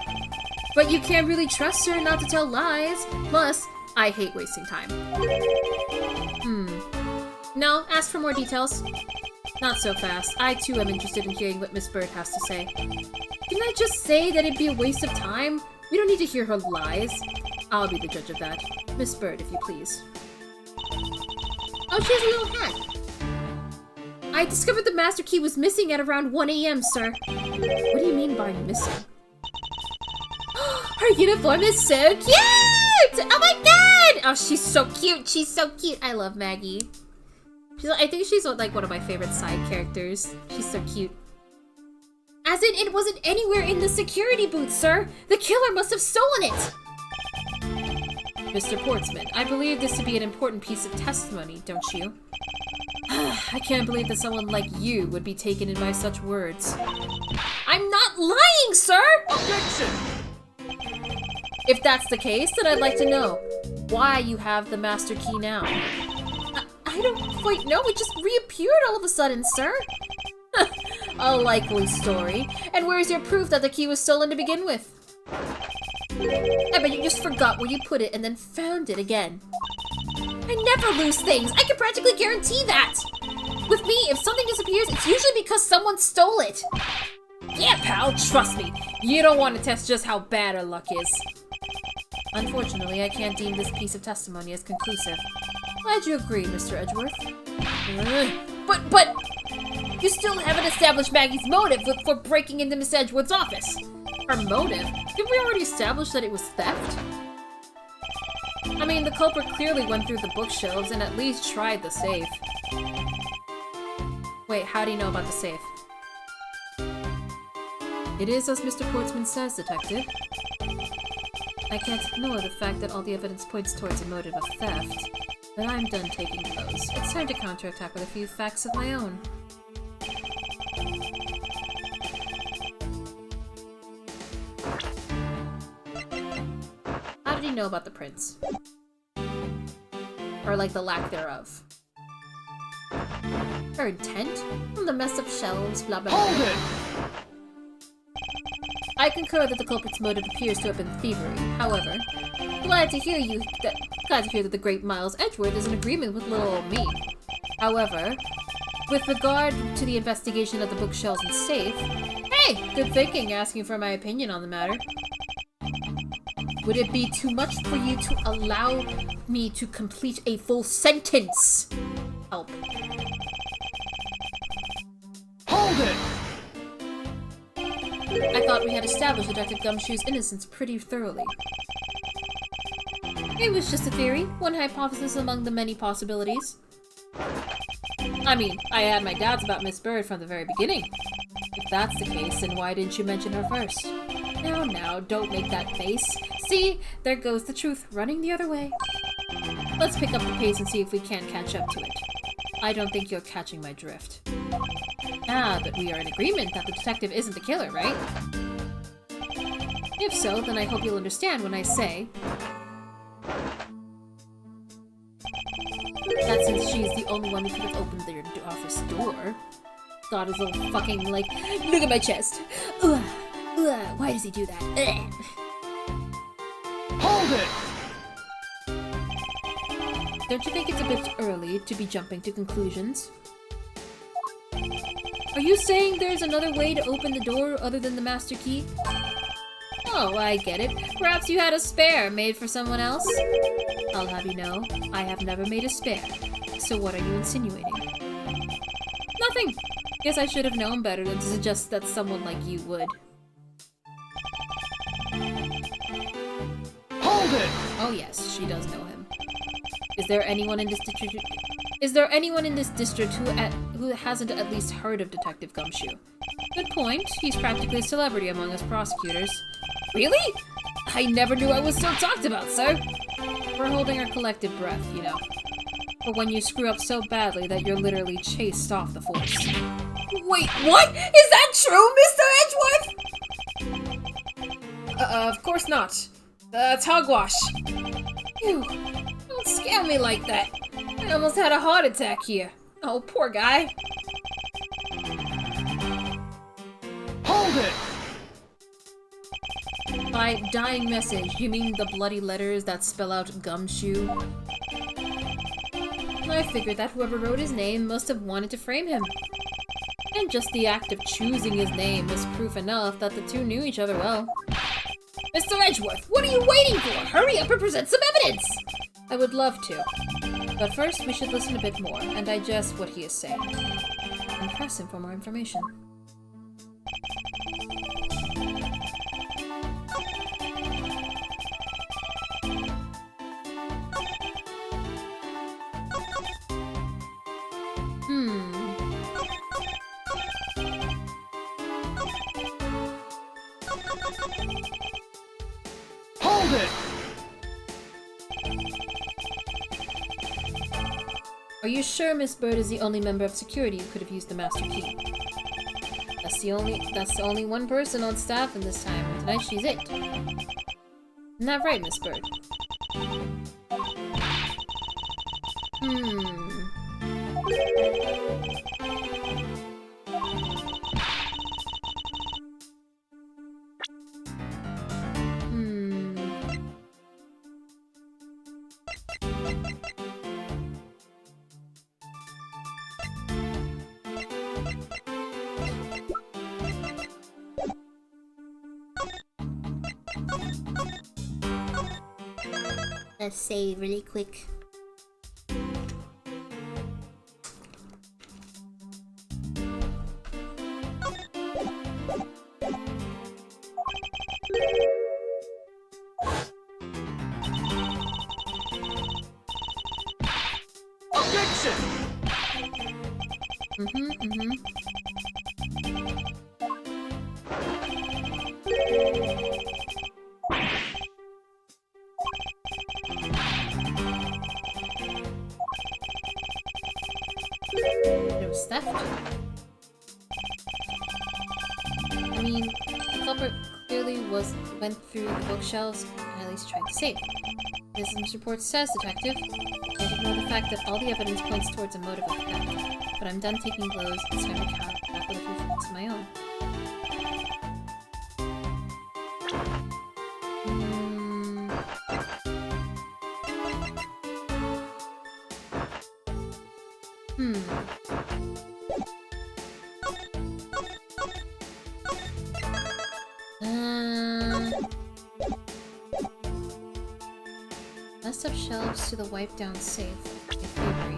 But you can't really trust her not to tell lies. Plus, I hate wasting time. No, ask for more details. Not so fast. I too am interested in hearing what Miss Bird has to say. Didn't I just say that it'd be a waste of time? We don't need to hear her lies. I'll be the judge of that. Miss Bird, if you please. Oh, she has a little hat. I discovered the master key was missing at around 1 AM, sir. What do you mean by missing? Her uniform is so cute! Oh my god! Oh, she's so cute. She's so cute. I love Maggie. I think she's like one of my favorite side characters. She's so cute. As in, it wasn't anywhere in the security booth, sir. The killer must have stolen it. Mr. Portsman, I believe this to be an important piece of testimony, don't you? I can't believe that someone like you would be taken in by such words. I'm not lying, sir! Objection! If that's the case, then I'd like to know why you have the master key now. I don't quite know, it just reappeared all of a sudden, sir. A likely story. And where's your proof that the key was stolen to begin with? I bet you just forgot where you put it and then found it again. I never lose things. I can practically guarantee that. With me, if something disappears, it's usually because someone stole it. Yeah, pal, trust me. You don't want to test just how bad our luck is. Unfortunately, I can't deem this piece of testimony as conclusive. Glad you agree, Mr. Edgeworth. But... You still haven't established Maggie's motive for breaking into Miss Edgeworth's office. Her motive? Didn't we already establish that it was theft? I mean, the culprit clearly went through the bookshelves and at least tried the safe. Wait, how do you know about the safe? It is as Mr. Portsman says, Detective. I can't ignore the fact that all the evidence points towards a motive of theft. But I'm done taking those. It's time to counterattack with a few facts of my own. How did he know about the prints? Or like the lack thereof? Her intent? From the messed up shelves, blah blah blah. Hold it! I concur that the culprit's motive appears to have been thievery. However, glad to hear that the great Miles Edgeworth is in agreement with little old me. However, with regard to the investigation of the bookshelves and safe, hey, good thinking asking for my opinion on the matter. Would it be too much for you to allow me to complete a full sentence? Help. Hold it! I thought we had established Detective Gumshoe's innocence pretty thoroughly. It was just a theory, one hypothesis among the many possibilities. I mean, I had my doubts about Miss Bird from the very beginning. If that's the case, then why didn't you mention her first? Now, don't make that face. See, there goes the truth running the other way. Let's pick up the pace and see if we can't catch up to it. I don't think you're catching my drift. Ah, but we are in agreement that the detective isn't the killer, right? If so, then I hope you'll understand when I say that since she's the only one who could have opened their office door. God, his little fucking, like, look at my chest. Ugh, ugh, why does he do that? Ugh. Hold it! Don't you think it's a bit early to be jumping to conclusions? Are you saying there's another way to open the door other than the master key? Oh, I get it. Perhaps you had a spare made for someone else? I'll have you know, I have never made a spare. So what are you insinuating? Nothing! Guess I should have known better than to suggest that someone like you would. Hold it! Oh yes, she does know him. Is there anyone in this district who hasn't at least heard of Detective Gumshoe? Good point. He's practically a celebrity among us prosecutors. Really? I never knew I was so talked about, sir. We're holding our collective breath, you know. Or when you screw up so badly that you're literally chased off the force. Wait, what? Is that true, Mr. Edgeworth? Of course not. That's hogwash. Ew, don't scare me like that. I almost had a heart attack here. Oh, poor guy. Hold it! By dying message, you mean the bloody letters that spell out gumshoe? I figured that whoever wrote his name must have wanted to frame him. And just the act of choosing his name was proof enough that the two knew each other well. Mr. Edgeworth, what are you waiting for? Hurry up and present some evidence! I would love to. But first, we should listen a bit more and digest what he is saying. And press him for more information. Hold it! Are you sure Miss Bird is the only member of security who could have used the master key? That's the only one person on staff in this time. Tonight she's it. Isn't that right, Miss Bird? Let's save really quick. Objection! It was theft. I mean, the culprit clearly went through the bookshelves and at least tried to save. Business report says, Detective. I ignore the fact that all the evidence points towards a motive of theft. But I'm done taking blows. It's time to count back with a few facts of my own. Messed up shelves to the wiped down safe. In theory.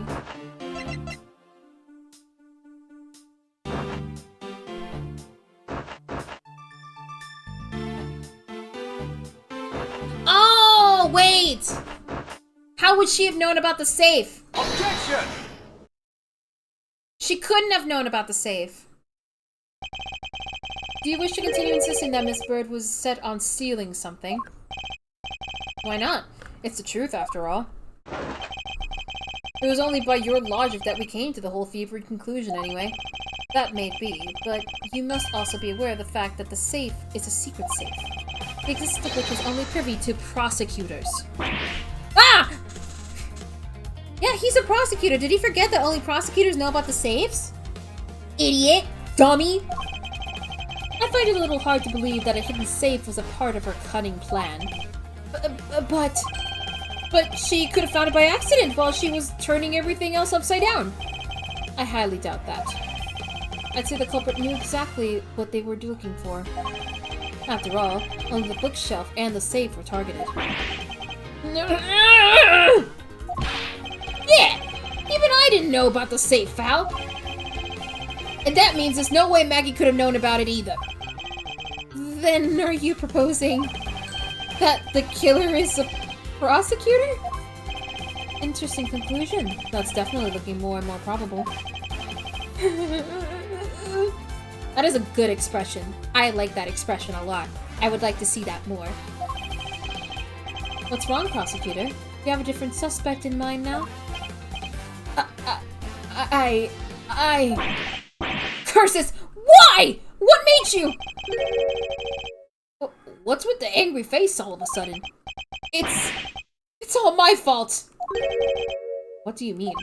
Oh, wait! How would she have known about the safe? Objection! She couldn't have known about the safe. Do you wish to continue insisting that Miss Bird was set on stealing something? Why not? It's the truth, after all. It was only by your logic that we came to the whole fevered conclusion, anyway. That may be, but you must also be aware of the fact that the safe is a secret safe. The existence of which is only privy to prosecutors. Ah! Yeah, he's a prosecutor. Did he forget that only prosecutors know about the safes? Idiot! Dummy! I find it a little hard to believe that a hidden safe was a part of her cunning plan. But she could have found it by accident while she was turning everything else upside down. I highly doubt that. I'd say the culprit knew exactly what they were looking for. After all, only the bookshelf and the safe were targeted. Yeah! Even I didn't know about the safe, Val! And that means there's no way Maggie could have known about it either. Then are you proposing that the killer is a prosecutor? Interesting conclusion. That's definitely looking more and more probable. That is a good expression. I like that expression a lot. I would like to see that more. What's wrong, prosecutor? You have a different suspect in mind now? I... Curses! Why? What made you? What's with the angry face all of a sudden? It's all my fault! What do you mean?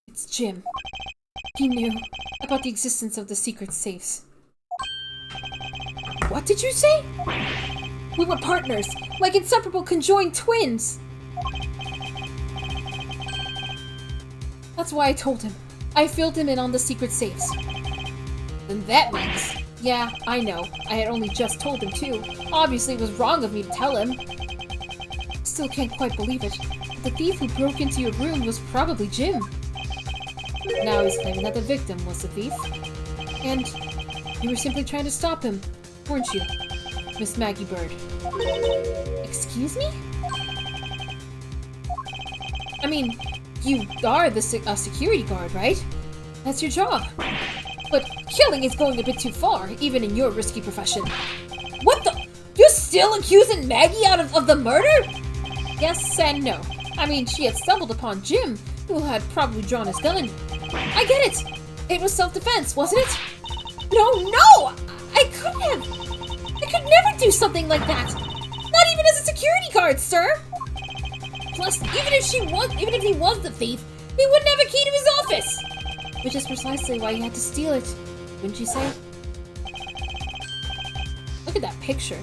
It's Jim. He knew about the existence of the secret safes. What did you say? We were partners, like inseparable conjoined twins! That's why I told him. I filled him in on the secret safes. Then that means... Yeah, I know. I had only just told him too. Obviously it was wrong of me to tell him. Still can't quite believe it. The thief who broke into your room was probably Jim. Now he's claiming that the victim was the thief. And you were simply trying to stop him, weren't you, Miss Maggie Bird? Excuse me? I mean, you are the security guard, right? That's your job. But killing is going a bit too far, even in your risky profession. What the? You're still accusing Maggie of the murder? Yes and no. I mean, she had stumbled upon Jim, who had probably drawn his gun. I get it! It was self-defense, wasn't it? No! I couldn't have! I could never do something like that! Not even as a security guard, sir! Plus, even if he was the thief, he wouldn't have a key to his office! Which is precisely why he had to steal it, wouldn't you say? Look at that picture.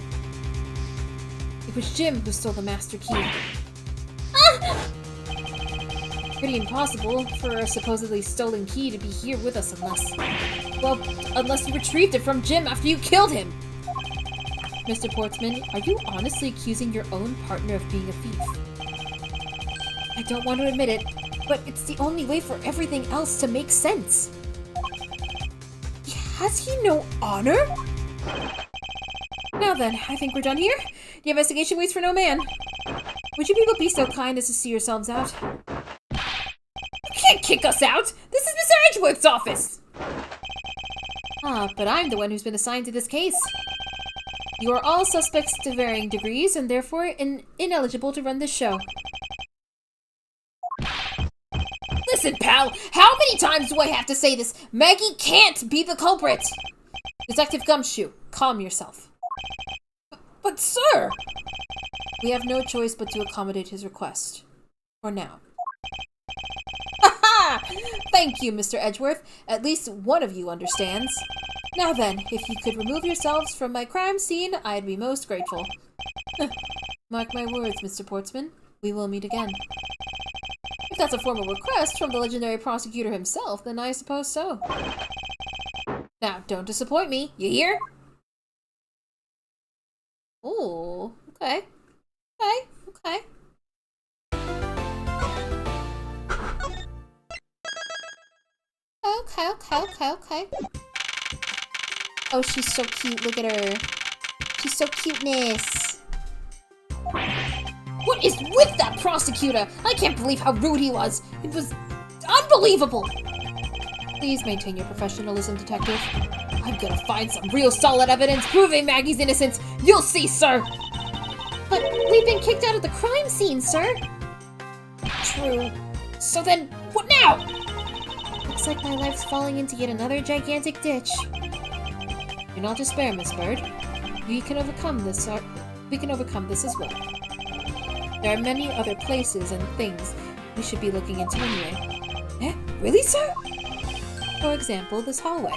It was Jim who stole the master key. Ah! Pretty impossible for a supposedly stolen key to be here with us unless you retrieved it from Jim after you killed him! Mr. Portsman, are you honestly accusing your own partner of being a thief? I don't want to admit it, but it's the only way for everything else to make sense. Has he no honor? Now then, I think we're done here. The investigation waits for no man. Would you people be so kind as to see yourselves out? You can't kick us out! This is Mr. Edgeworth's office! Ah, but I'm the one who's been assigned to this case. You are all suspects to varying degrees, and therefore ineligible to run this show. Listen, pal! How many times do I have to say this? Maggie can't be the culprit! Detective Gumshoe, calm yourself. But sir! We have no choice but to accommodate his request. For now. Ha! Thank you, Mr. Edgeworth. At least one of you understands. Now then, if you could remove yourselves from my crime scene, I'd be most grateful. Mark my words, Mr. Portsman. We will meet again. If that's a formal request from the legendary prosecutor himself, then I suppose so. Now, don't disappoint me, you hear? Ooh, okay. Okay. Okay. Oh, she's so cute. Look at her. She's so cuteness. What is with that prosecutor? I can't believe how rude he was. It was unbelievable. Please maintain your professionalism, detective. I'm gonna find some real solid evidence proving Maggie's innocence. You'll see, sir. But we've been kicked out of the crime scene, sir. True. So then, what now? Looks like my life's falling into yet another gigantic ditch. Do not despair, Miss Bird. We can overcome this as well. There are many other places and things we should be looking into anyway. Eh? Really, sir? For example, this hallway.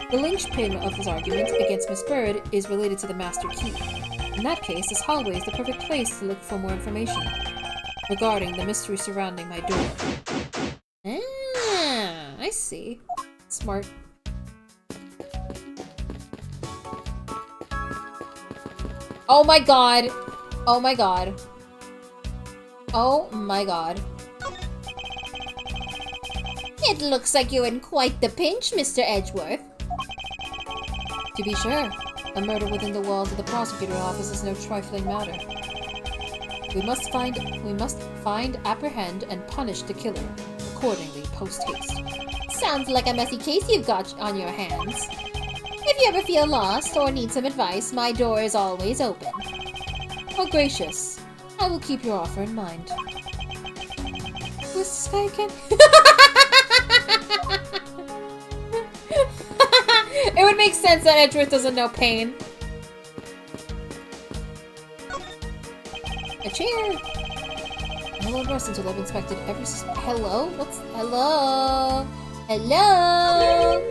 The linchpin of his argument against Miss Bird is related to the master key. In that case, this hallway is the perfect place to look for more information regarding the mystery surrounding my door. Ah, I see. Smart. Oh my god! Oh my god. Oh my god. It looks like you're in quite the pinch, Mr. Edgeworth. To be sure, a murder within the walls of the prosecutor's office is no trifling matter. We must find, apprehend, and punish the killer, accordingly, post-haste. Sounds like a messy case you've got on your hands. If you ever feel lost or need some advice, my door is always open. Oh, gracious. I will keep your offer in mind. Who's this guy again? It would make sense that Edgeworth doesn't know pain. A chair! I won't rest until I've inspected every Hello? What's... Hello? Hello?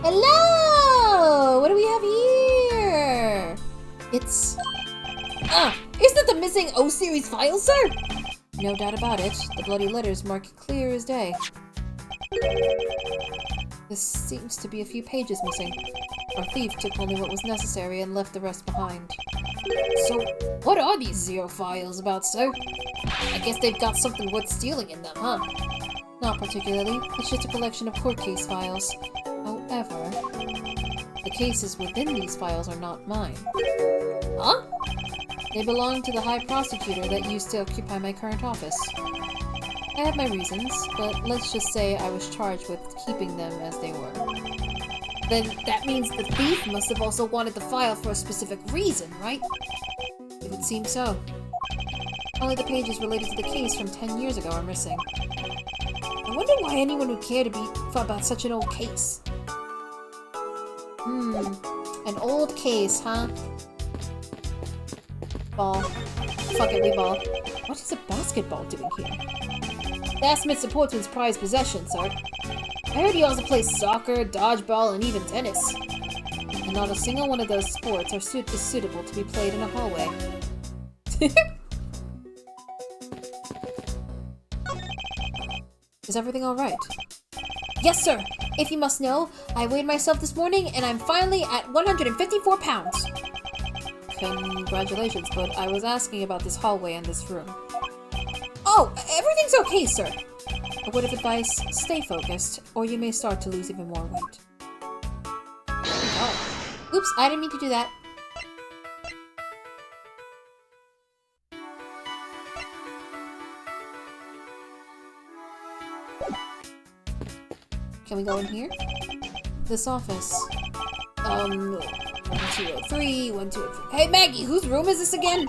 Hello! What do we have here? It's... Isn't it the missing O-Series file, sir? No doubt about it. The bloody letters mark it clear as day. This seems to be a few pages missing. Our thief took only what was necessary and left the rest behind. So, what are these zero files about, sir? I guess they've got something worth stealing in them, huh? Not particularly. It's just a collection of court case files. However, the cases within these files are not mine. Huh? They belong to the High Prosecutor that used to occupy my current office. I have my reasons, but let's just say I was charged with keeping them as they were. Then that means the thief must have also wanted the file for a specific reason, right? It would seem so. Only the pages related to the case from 10 years ago are missing. I wonder why anyone would care to be about such an old case. An old case, huh? Ball. Fuck it, we ball. What is a basketball doing here? That's Mr. Portman's prized possession, sir. I heard he also plays soccer, dodgeball, and even tennis. And not a single one of those sports is suitable to be played in a hallway. Is everything alright? Yes, sir! If you must know, I weighed myself this morning and I'm finally at 154 pounds. Congratulations, but I was asking about this hallway and this room. Oh, everything's okay, sir. A word of advice, stay focused, or you may start to lose even more weight. Oh. Oops, I didn't mean to do that. Can we go in here? This office. 1203, 1203. Hey Maggie, whose room is this again?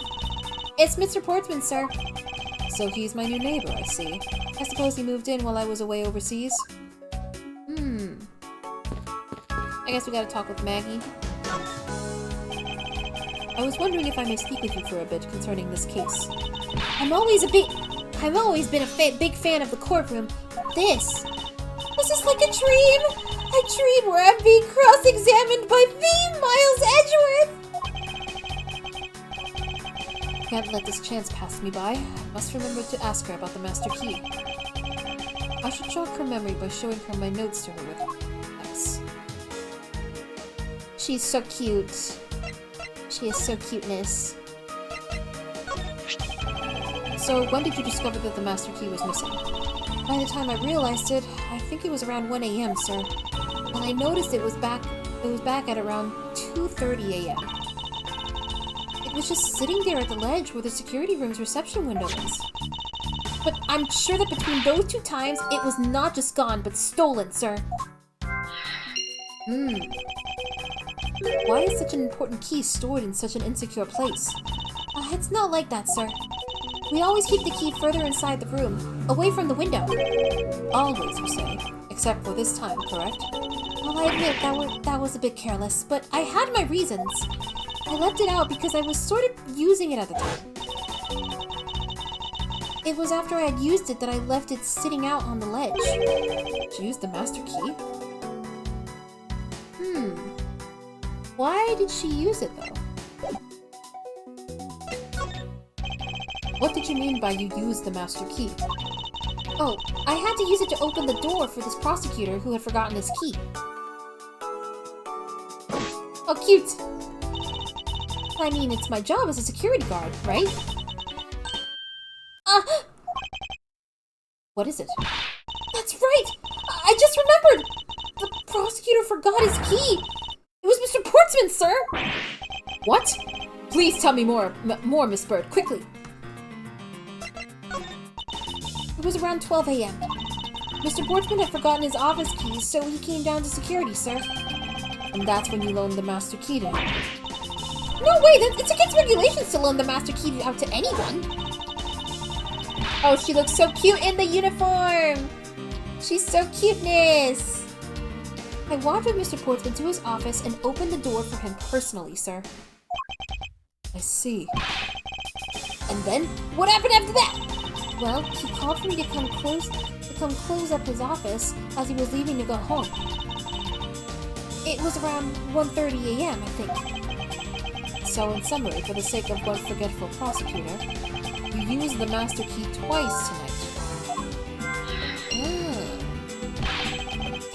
It's Mr. Portman, sir. So he's my new neighbor, I see. I suppose he moved in while I was away overseas? I guess we gotta talk with Maggie. I was wondering if I may speak with you for a bit concerning this case. I've always been a big fan of the courtroom. This is like a dream! A dream where I'm being cross-examined by the Miles Edgeworth! Can't let this chance pass me by. I must remember to ask her about the master key. I should jog her memory by showing her my notes to her with X. She's so cute. She is so cuteness. So, when did you discover that the master key was missing? By the time I realized it, I think it was around 1 AM, sir. And I noticed it was back at around 2:30 AM. It was just sitting there at the ledge where the security room's reception window is. But I'm sure that between those two times, it was not just gone, but stolen, sir. Why is such an important key stored in such an insecure place? It's not like that, sir. We always keep the key further inside the room, away from the window. Always, you say. Except for this time, correct? Well, I admit that was a bit careless, but I had my reasons. I left it out because I was sort of using it at the time. It was after I had used it that I left it sitting out on the ledge. She used the master key? Why did she use it, though? What did you mean by you used the master key? Oh, I had to use it to open the door for this prosecutor who had forgotten his key. Oh, cute! I mean, it's my job as a security guard, right? What is it? That's right! I just remembered! The prosecutor forgot his key! It was Mr. Portsman, sir! What? Please tell me more, Miss Bird, quickly! It was around 12 AM. Mr. Portsman had forgotten his office keys, so he came down to security, sir. And that's when you loaned the master key to him. No way! It's against regulations to loan the master key out to anyone! Oh, she looks so cute in the uniform! She's so cuteness! I walked with Mr. Portsman to his office and opened the door for him personally, sir. I see. And then, what happened after that? Well, he called for me to come close up his office as he was leaving to go home. It was around 1:30 a.m., I think. So, in summary, for the sake of one forgetful prosecutor, you used the master key twice tonight.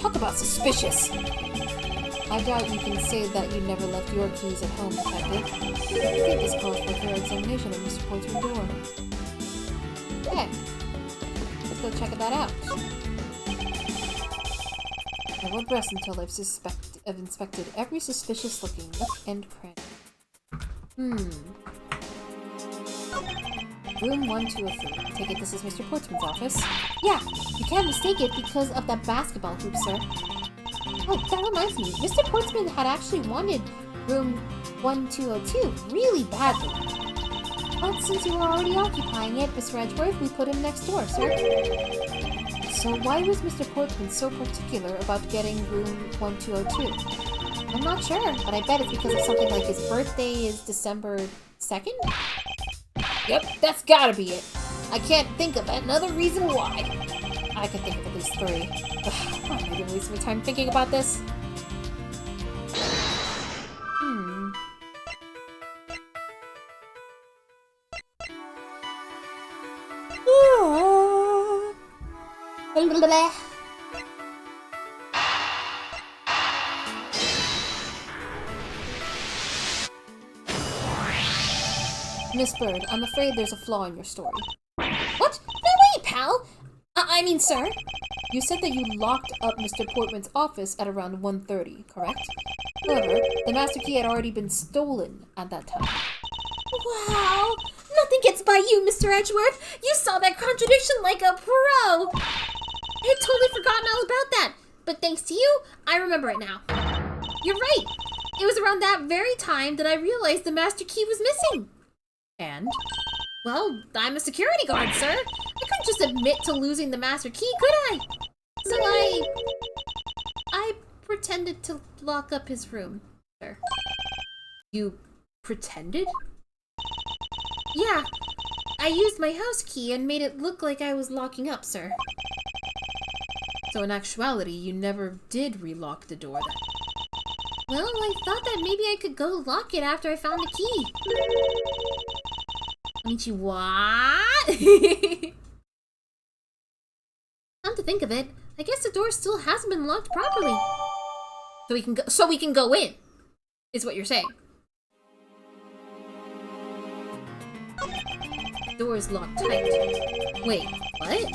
Talk about suspicious! I doubt you can say that you never left your keys at home, Detective. I think this calls for a fair examination of Mr. Portsman's door. Okay. Let's go check that out. I won't rest until I've inspected every suspicious-looking nook and cranny. Room 1203. Take it this is Mr. Portsman's office? Yeah, you can't mistake it because of that basketball hoop, sir. Oh, that reminds me. Mr. Portsman had actually wanted room 1202 really badly. But since you were already occupying it, Mr. Edgeworth, we put him next door, sir. So why was Mr. Portsman so particular about getting room 1202? I'm not sure, but I bet it's because of something like his birthday is December 2nd? Yep, that's gotta be it. I can't think of another reason why. I can think of at least 3. Why am I gonna waste my time thinking about this? Miss Bird, I'm afraid there's a flaw in your story. What? No way, pal! I mean, sir? You said that you locked up Mr. Portman's office at around 1:30, correct? However, the master key had already been stolen at that time. Wow! Nothing gets by you, Mr. Edgeworth! You saw that contradiction like a pro! I had totally forgotten all about that, but thanks to you, I remember it now. You're right! It was around that very time that I realized the master key was missing. And? Well, I'm a security guard, sir. I couldn't just admit to losing the master key, could I? So I pretended to lock up his room, sir. You pretended? Yeah. I used my house key and made it look like I was locking up, sir. So in actuality, you never did relock the door then? Well, I thought that maybe I could go lock it after I found the key. What? Come to think of it, I guess the door still hasn't been locked properly. So we can go in, is what you're saying. Door is locked tight. Wait, what?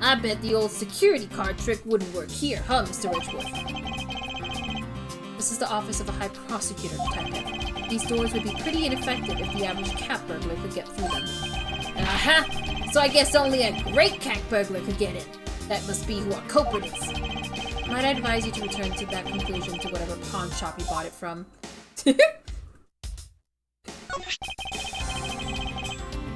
I bet the old security card trick wouldn't work here, huh, Mr. Edgeworth? This is the office of a high prosecutor, Detective. These doors would be pretty ineffective if the average cat burglar could get through them. Aha! So I guess only a great cat burglar could get in. That must be who our culprit is. Might I advise you to return to that conclusion to whatever pawn shop you bought it from?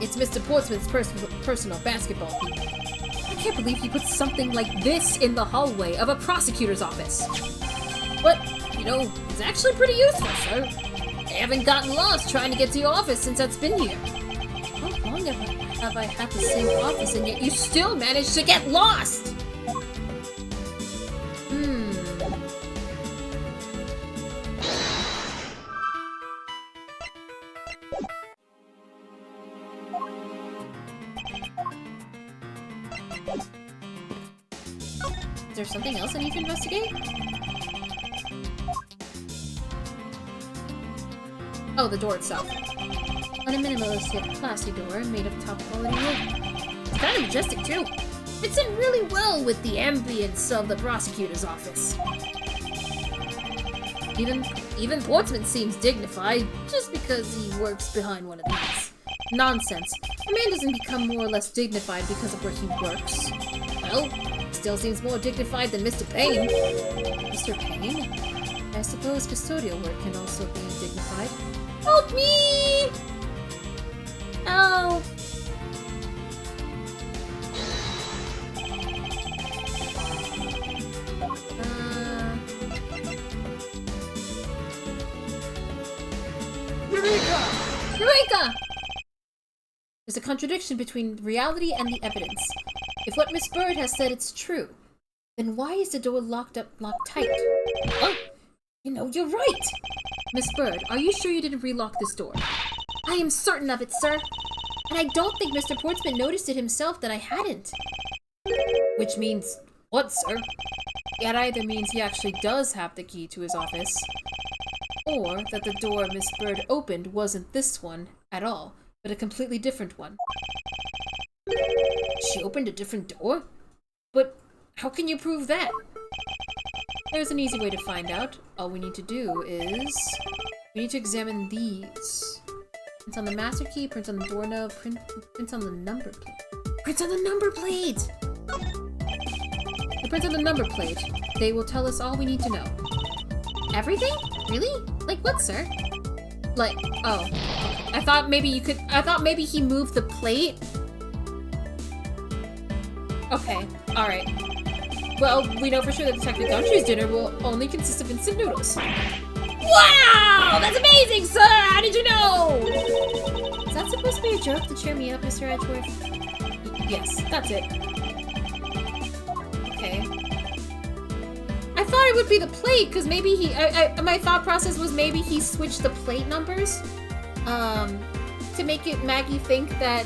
It's Mr. Portsman's personal basketball hoop. I can't believe you put something like this in the hallway of a prosecutor's office. But, you know, it's actually pretty useful, sir. I haven't gotten lost trying to get to your office since I've been here. How long have I had the same office and yet You still managed to get lost! Is there something else I need to investigate? Oh, the door itself. On a minimalist yet classy door made of top-quality wood. It's kind of majestic, too. Fits in really well with the ambience of the prosecutor's office. Even Portsman seems dignified, just because he works behind one of these. Nonsense. A man doesn't become more or less dignified because of where he works. Well, still seems more dignified than Mr. Payne. Mr. Payne? I suppose custodial work can also be dignified. Help me! Oh, Eureka! Eureka! There's a contradiction between reality and the evidence. If what Miss Bird has said is true, then why is the door locked tight? Oh, you know, you're right! Miss Bird, are you sure you didn't relock this door? I am certain of it, sir. And I don't think Mr. Portsman noticed it himself that I hadn't. Which means what, sir? That either means he actually does have the key to his office, or that the door Miss Bird opened wasn't this one at all, but a completely different one. She opened a different door? But how can you prove that? There's an easy way to find out. All we need to do is... we need to examine these. Prints on the master key, prints on the doorknob, prints on the number plate. Prints on the number plate! The prints on the number plate. They will tell us all we need to know. Everything? Really? Like what, sir? Like, oh. I thought maybe he moved the plate. Okay, alright. Well, we know for sure that Detective Gumshoe's dinner will only consist of instant noodles. Wow! That's amazing, sir! How did you know? Is that supposed to be a joke to cheer me up, Mr. Edgeworth? Yes, that's it. Okay. I thought it would be the plate, because maybe he... my thought process was maybe he switched the plate numbers, to make Maggie think that,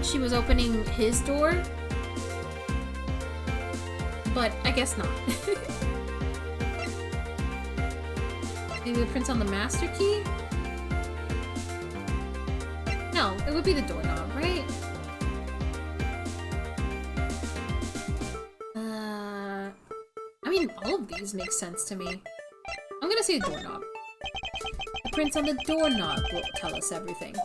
she was opening his door. But I guess not. Maybe the prints on the master key? No, it would be the doorknob, right? I mean, all of these make sense to me. I'm gonna say the doorknob. The prints on the doorknob will tell us everything.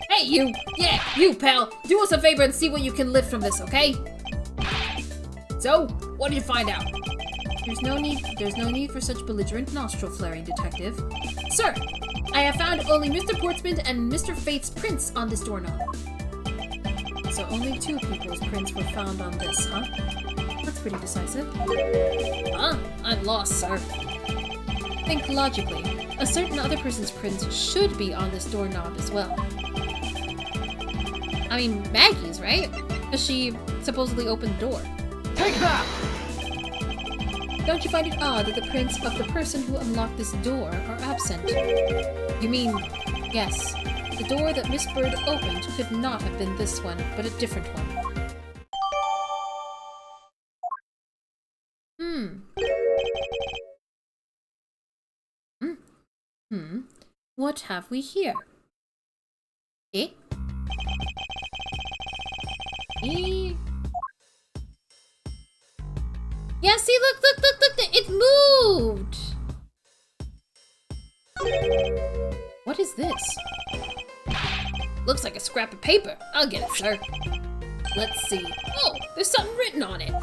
Hey, you! Yeah, you, pal! Do us a favor and see what you can lift from this, okay? So, what did you find out? There's no need for such belligerent nostril flaring, Detective. Sir, I have found only Mr. Portsman and Mr. Fate's prints on this doorknob. So only two people's prints were found on this, huh? That's pretty decisive. Huh? I'm lost, sir. Think logically. A certain other person's prints should be on this doorknob as well. I mean, Maggie's, right? Because she supposedly opened the door. Take that! Don't you find it odd that the prints of the person who unlocked this door are absent? You mean, yes, the door that Miss Bird opened could not have been this one, but a different one. What have we here? Eh? Eh? Yeah, see, look, it moved! What is this? Looks like a scrap of paper. I'll get it, sir. Let's see. Oh, there's something written on it.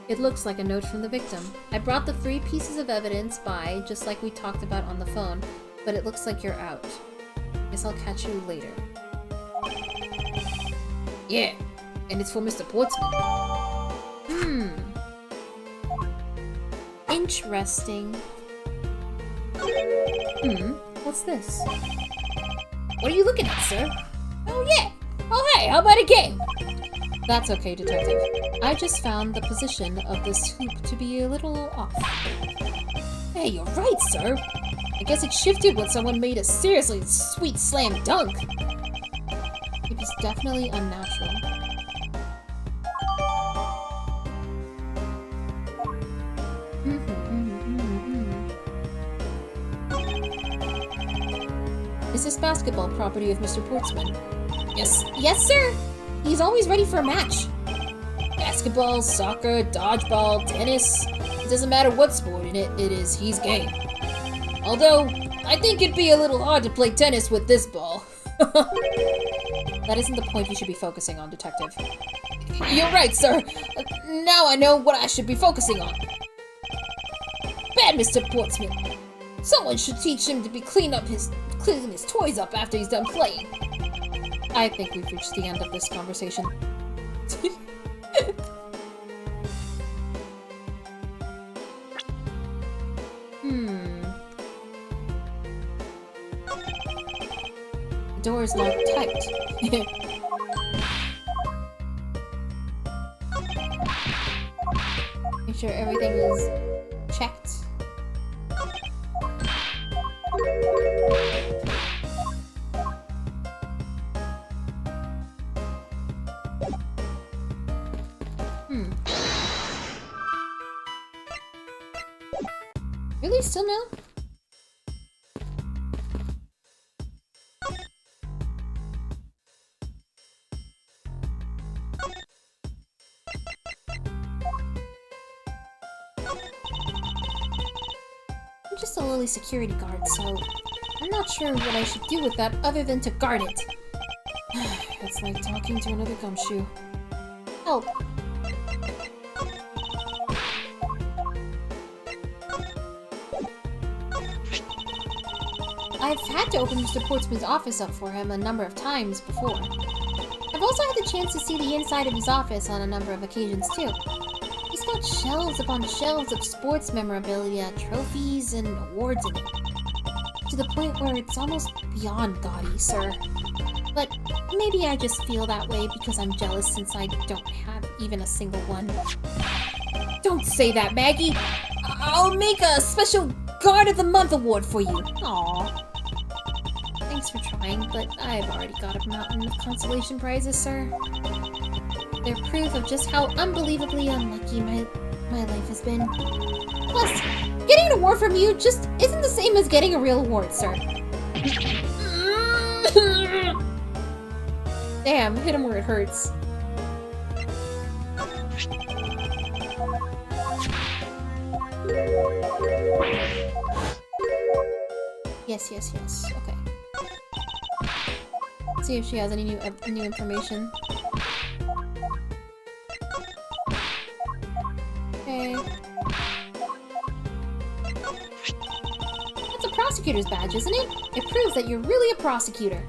It looks like a note from the victim. I brought the 3 pieces of evidence by, just like we talked about on the phone, but it looks like you're out. Guess I'll catch you later. Yeah. And it's for Mr. Portsman. Interesting. What's this? What are you looking at, sir? Oh, yeah. Oh, hey, how about a game? That's okay, Detective. I just found the position of this hoop to be a little off. Hey, you're right, sir. I guess it shifted when someone made a seriously sweet slam dunk. It was definitely unnatural. Is this basketball property of Mr. Portsman? Yes, sir! He's always ready for a match. Basketball, soccer, dodgeball, tennis. It doesn't matter what sport in it is, he's game. Although, I think it'd be a little hard to play tennis with this ball. That isn't the point you should be focusing on, Detective. You're right, sir. Now I know what I should be focusing on. Bad Mr. Portsman. Someone should teach him to be cleaning his toys up after he's done playing. I think we've reached the end of this conversation. door is locked tight. Make sure everything is checked. Really? Still no? I'm just a lowly security guard, so I'm not sure what I should do with that other than to guard it. It's like talking to another gumshoe. Help! I've had to open Mr. Portsman's office up for him a number of times before. I've also had the chance to see the inside of his office on a number of occasions too. He's got shelves upon shelves of sports memorabilia, trophies, and awards in it. To the point where it's almost beyond gaudy, sir. But maybe I just feel that way because I'm jealous since I don't have even a single one. Don't say that, Maggie! I'll make a special Guard of the Month award for you! Aww. Thanks for trying, but I've already got a mountain of consolation prizes, sir. They're proof of just how unbelievably unlucky my life has been. Plus, getting an award from you just isn't the same as getting a real award, sir. Damn, hit him where it hurts. Yes. Okay. Let's see if she has any new information. Okay. That's a prosecutor's badge, isn't it? It proves that you're really a prosecutor.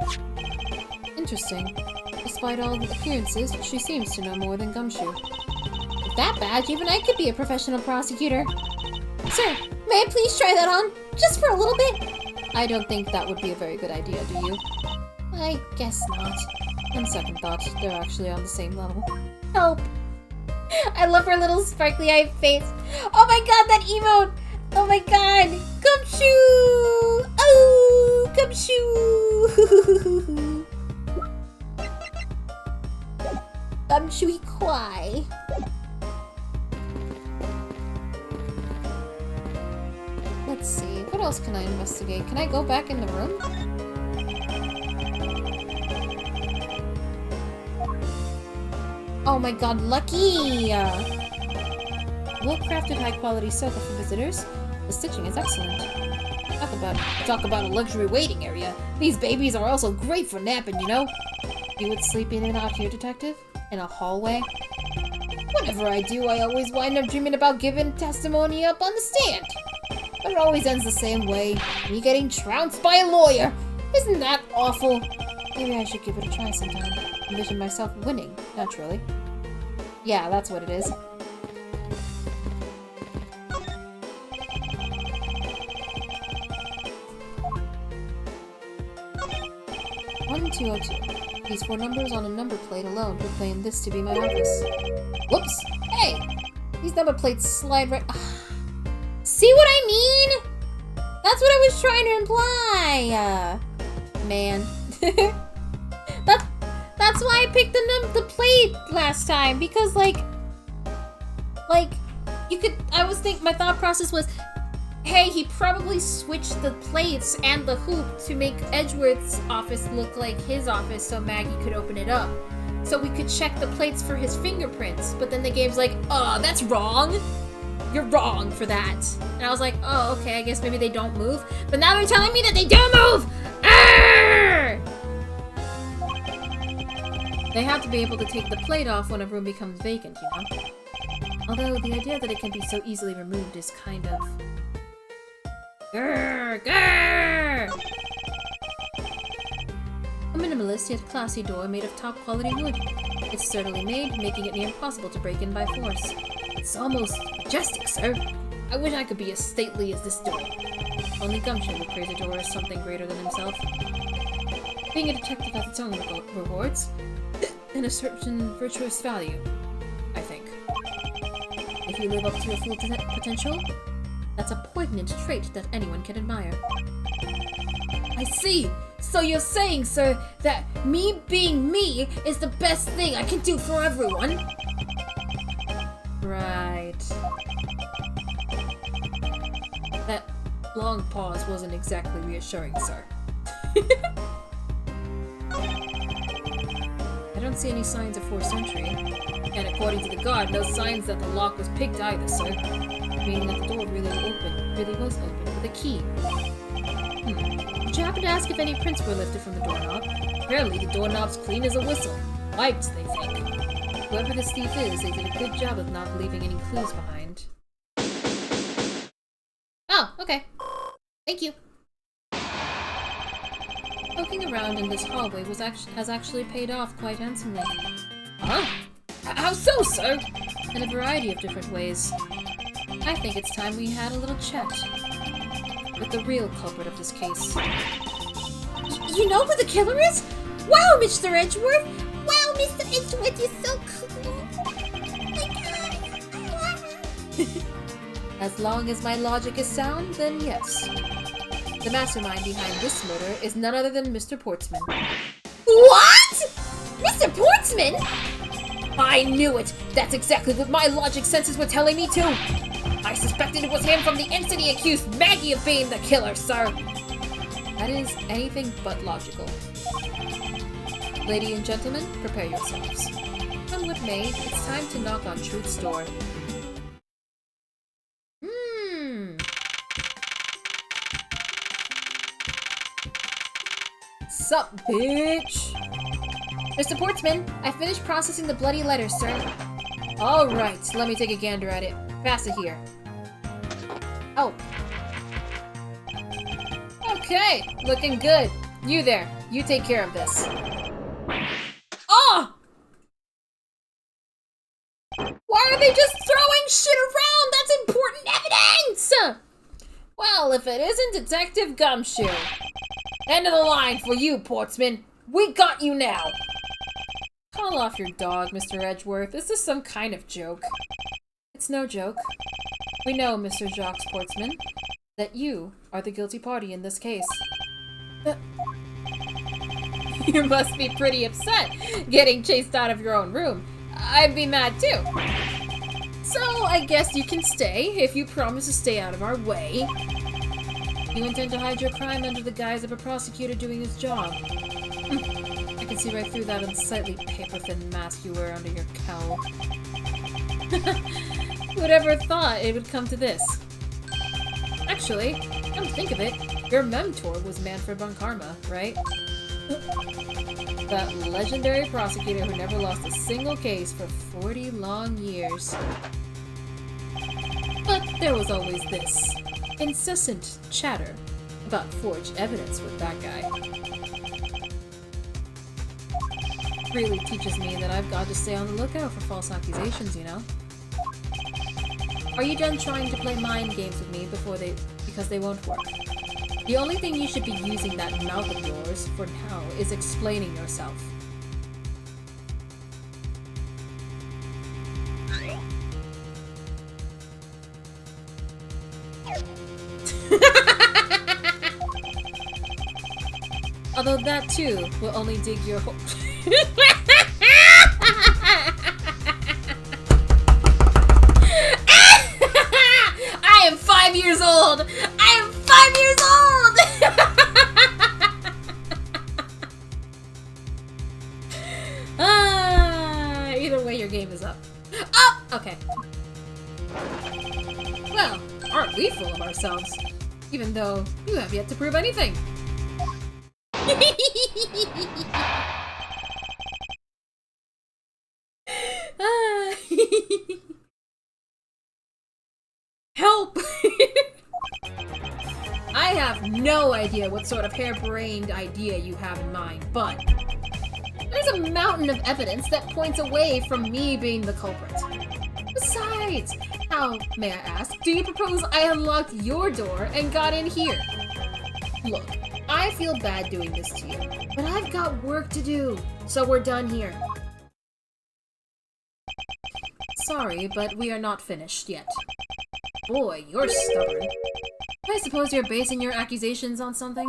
Interesting. Despite all the appearances, she seems to know more than Gumshoe. With that badge, even I could be a professional prosecutor. Sir, may I please try that on? Just for a little bit? I don't think that would be a very good idea, do you? I guess not. On second thought, they're actually on the same level. Help! I love her little sparkly-eyed face. Oh my god, that emote! Oh my god! Gumshoe! Oh! Gumshoe! Gumshoe Kwai. Let's see, what else can I investigate? Can I go back in the room? Oh my god, lucky! Well-crafted, high-quality sofa for visitors. The stitching is excellent. Talk about a luxury waiting area. These babies are also great for napping, you know? You would sleep in and out here, detective? In a hallway? Whenever I do, I always wind up dreaming about giving testimony up on the stand. But it always ends the same way. Me getting trounced by a lawyer. Isn't that awful? Maybe I should give it a try sometime. Envision myself winning, naturally. Yeah, that's what it is. One, 202. These 4 numbers on a number plate alone proclaim this to be my office. Whoops! Hey! These number plates slide right... See what I mean? That's what I was trying to imply! Man. That's why I picked the plate last time, because like, you could, my thought process was, hey, he probably switched the plates and the hoop to make Edgeworth's office look like his office so Maggie could open it up. So we could check the plates for his fingerprints, but then the game's like, oh, that's wrong. You're wrong for that. And I was like, oh, okay, I guess maybe they don't move. But now they're telling me that they do move! Arrgh! They have to be able to take the plate off when a room becomes vacant, you know? Although the idea that it can be so easily removed is kind of... Grrr! Grrr! A minimalist yet classy door made of top quality wood. It's sturdily made, making it near impossible to break in by force. It's almost majestic, sir. I wish I could be as stately as this door. Only Gumshoe would praise a door as something greater than himself. Being a detective has its own rewards, and a certain virtuous value, I think. If you live up to your full potential, that's a poignant trait that anyone can admire. I see! So you're saying, sir, that me being me is the best thing I can do for everyone? Right. That long pause wasn't exactly reassuring, sir. I don't see any signs of forced entry. And according to the guard, no signs that the lock was picked either, sir. Meaning that the door really was open with a key. Did you happen to ask if any prints were lifted from the doorknob? Apparently the doorknob's clean as a whistle. Wiped, they think. Whoever this thief is, they did a good job of not leaving any clues behind. Oh, okay. Thank you. Poking around in this hallway has actually paid off quite handsomely. Huh? How so, sir? In a variety of different ways. I think it's time we had a little chat with the real culprit of this case. You know who the killer is? Wow, Mr. Edgeworth! Wow, Mr. Edgeworth, you're so cool! Oh my god, I love you! As long as my logic is sound, then yes. The mastermind behind this murder is none other than Mr. Portsman. What?! Mr. Portsman?! I knew it! That's exactly what my logic senses were telling me too! I suspected it was him from the instant he accused Maggie of being the killer, sir! That is anything but logical. Ladies and gentlemen, prepare yourselves. Come what may, it's time to knock on Truth's door. Sup, bitch? Mr. Portsman, I finished processing the bloody letter, sir. Alright, let me take a gander at it. Pass it here. Oh. Okay, looking good. You there, you take care of this. Oh! Why are they just throwing shit around? That's important evidence! Well, if it isn't Detective Gumshoe. End of the line for you, Portsman. We got you now! Call off your dog, Mr. Edgeworth. Is this some kind of joke? It's no joke. We know, Mr. Jacques Portsman, that you are the guilty party in this case. You must be pretty upset getting chased out of your own room. I'd be mad too. So I guess you can stay if you promise to stay out of our way. You intend to hide your crime under the guise of a prosecutor doing his job. I can see right through that unsightly paper-thin mask you wear under your cowl. Who'd ever thought it would come to this? Actually, come to think of it, your mentor was Manfred von Karma, right? That legendary prosecutor who never lost a single case for 40 long years. But there was always this incessant chatter about forged evidence with that guy. Really teaches me that I've got to stay on the lookout for false accusations, you know? Are you done trying to play mind games with me because they won't work? The only thing you should be using that mouth of yours for now is explaining yourself. Although that too will only dig your hole. I am 5 years old! I am 5 years old! Either way, your game is up. Oh! Okay. Well, aren't we full of ourselves? Even though you have yet to prove anything. Help! I have no idea what sort of harebrained idea you have in mind, but there's a mountain of evidence that points away from me being the culprit. Besides, how, may I ask, do you propose I unlocked your door and got in here? Look, I I feel bad doing this to you, but I've got work to do, so we're done here. Sorry, but we are not finished yet. Boy, you're stubborn. I suppose you're basing your accusations on something?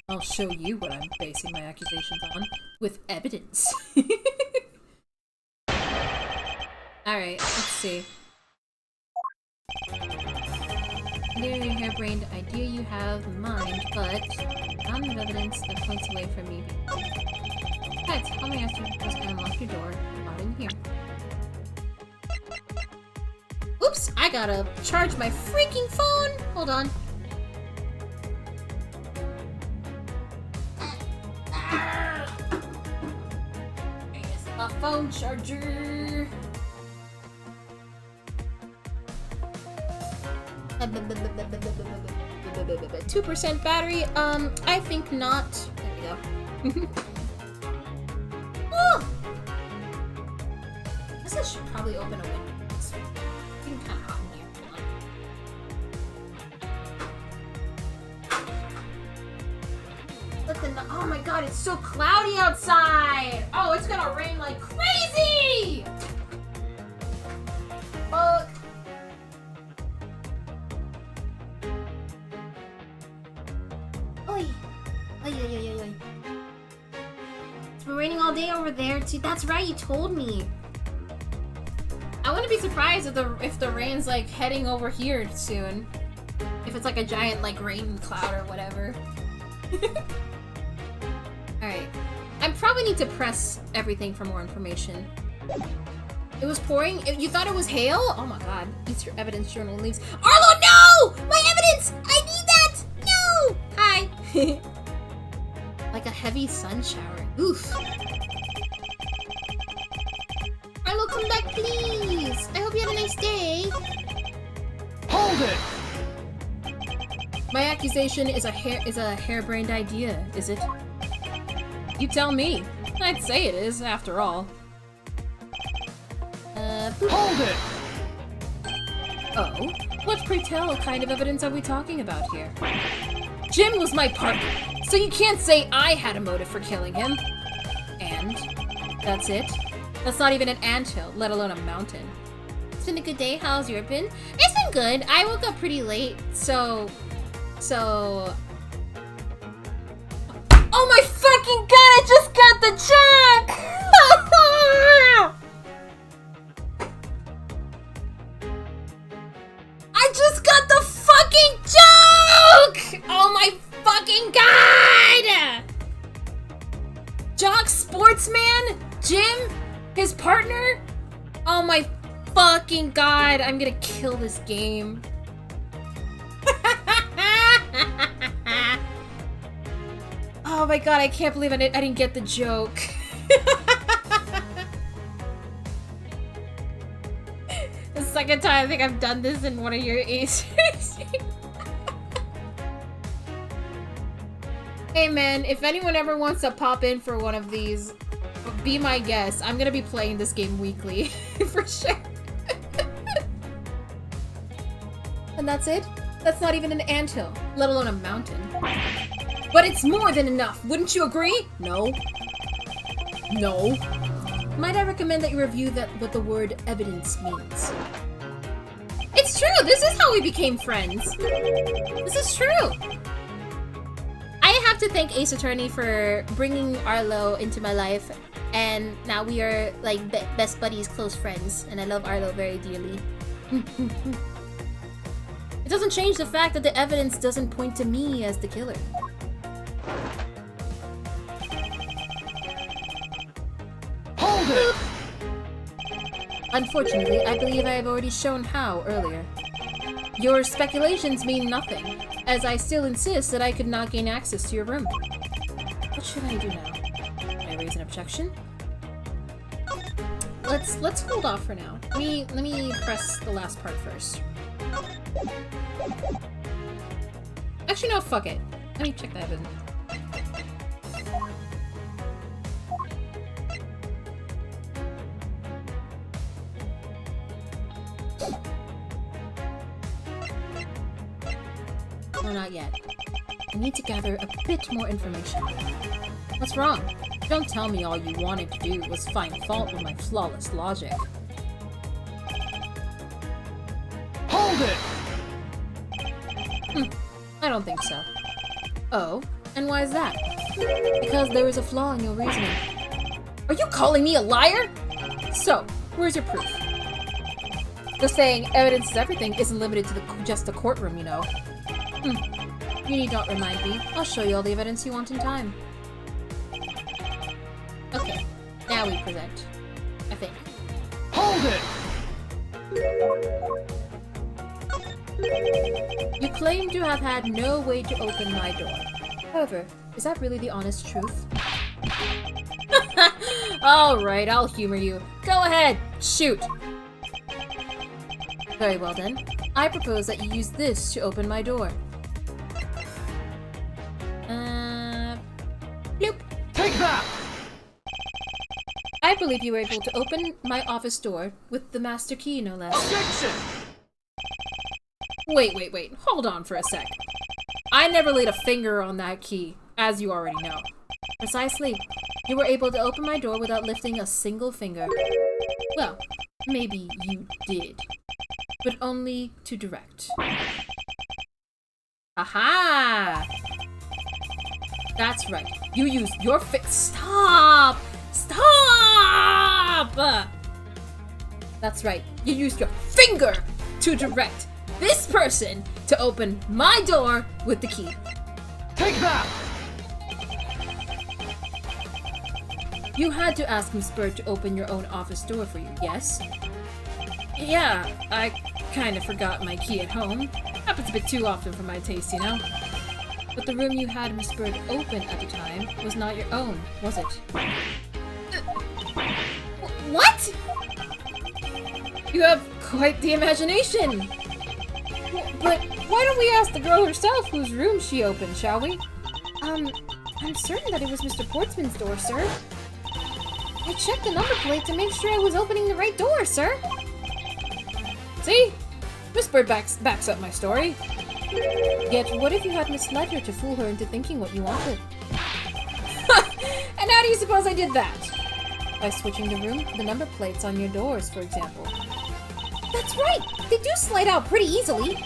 I'll show you what I'm basing my accusations on, with evidence. Alright, let's see. Nearly a harebrained idea you have in mind, but none of evidence that points away from me. Besides, how many after was gonna unlock your door? Not in here. Oops! I gotta charge my freaking phone! Hold on. Here's my phone charger! 2% battery, I think not. There we go. Oh! I guess I should probably open a window. It's getting kind of hot in here. Hold on. Oh my god, it's so cloudy outside! Oh, it's gonna rain like crazy! Fuck. Oi! Oi, oi, oi, oi, oi. It's been raining all day over there, too. That's right, you told me. I wouldn't be surprised if the rain's like heading over here soon. If it's like a giant like rain cloud or whatever. Alright. I probably need to press everything for more information. It was pouring? You thought it was hail? Oh my god. Eats your evidence journal leaves. Arlo, no! My evidence! I need that! No! Hi. Like a heavy sun shower. Oof. Arlo, come back, please! I hope you had a nice day. Hold it! My accusation is a harebrained idea, is it? You tell me. I'd say it is, after all. Hold it! Oh? What, pray tell, kind of evidence are we talking about here? Jim was my partner, so you can't say I had a motive for killing him. And? That's it? That's not even an anthill, let alone a mountain. It's been a good day. How's your been? It's been good. I woke up pretty late, so... Oh my fucking god, I just got the check! I just got the fucking joke! Oh my fucking god! Jock Sportsman? Jim? His partner? Oh my fucking god, I'm gonna kill this game. Oh my god, I can't believe I didn't get the joke. The second time I think I've done this in one of your Acers. Hey man, if anyone ever wants to pop in for one of these, be my guest. I'm gonna be playing this game weekly, for sure. And that's it? That's not even an anthill, let alone a mountain. But it's more than enough, wouldn't you agree? No. No. Might I recommend that you review what the word evidence means? It's true! This is how we became friends! This is true! I have to thank Ace Attorney for bringing Arlo into my life, and now we are, like, best buddies, close friends, and I love Arlo very dearly. It doesn't change the fact that the evidence doesn't point to me as the killer. Hold it! Unfortunately, I believe I have already shown how earlier. Your speculations mean nothing, as I still insist that I could not gain access to your room. What should I do now? Can I raise an objection? Let's hold off for now. Let me press the last part first. Actually, no, fuck it. Let me check the evidence. No, not yet. I need to gather a bit more information. What's wrong? Don't tell me all you wanted to do was find fault with my flawless logic. Hold it! I don't think so. Oh, and why is that? Because there is a flaw in your reasoning. Are you calling me a liar? So, where's your proof? Just saying evidence is everything isn't limited to just the courtroom, you know. You need not remind me. I'll show you all the evidence you want in time. Okay, now we present. I think. Hold it! You claim to have had no way to open my door. However, is that really the honest truth? Alright, I'll humor you. Go ahead, shoot! Very well then. I propose that you use this to open my door. Bloop. Take that! I believe you were able to open my office door with the master key, no less. Objection! Wait. Hold on for a sec. I never laid a finger on that key, as you already know. Precisely. You were able to open my door without lifting a single finger. Well, maybe you did. But only to direct. Aha! That's right. You used your Stop! That's right. You used your finger to direct this person to open my door with the key. Take that! You had to ask Miss Bird to open your own office door for you, yes? Yeah, I kind of forgot my key at home. Happens a bit too often for my taste, you know? But the room you had Miss Bird open at the time was not your own, was it? What? You have quite the imagination! But why don't we ask the girl herself whose room she opened, shall we? I'm certain that it was Mr. Portsman's door, sir. I checked the number plate to make sure I was opening the right door, sir. See? Miss Bird backs up my story. Yet, what if you had misled her to fool her into thinking what you wanted? And how do you suppose I did that? By switching the number plates on your doors, for example. That's right! They do slide out pretty easily!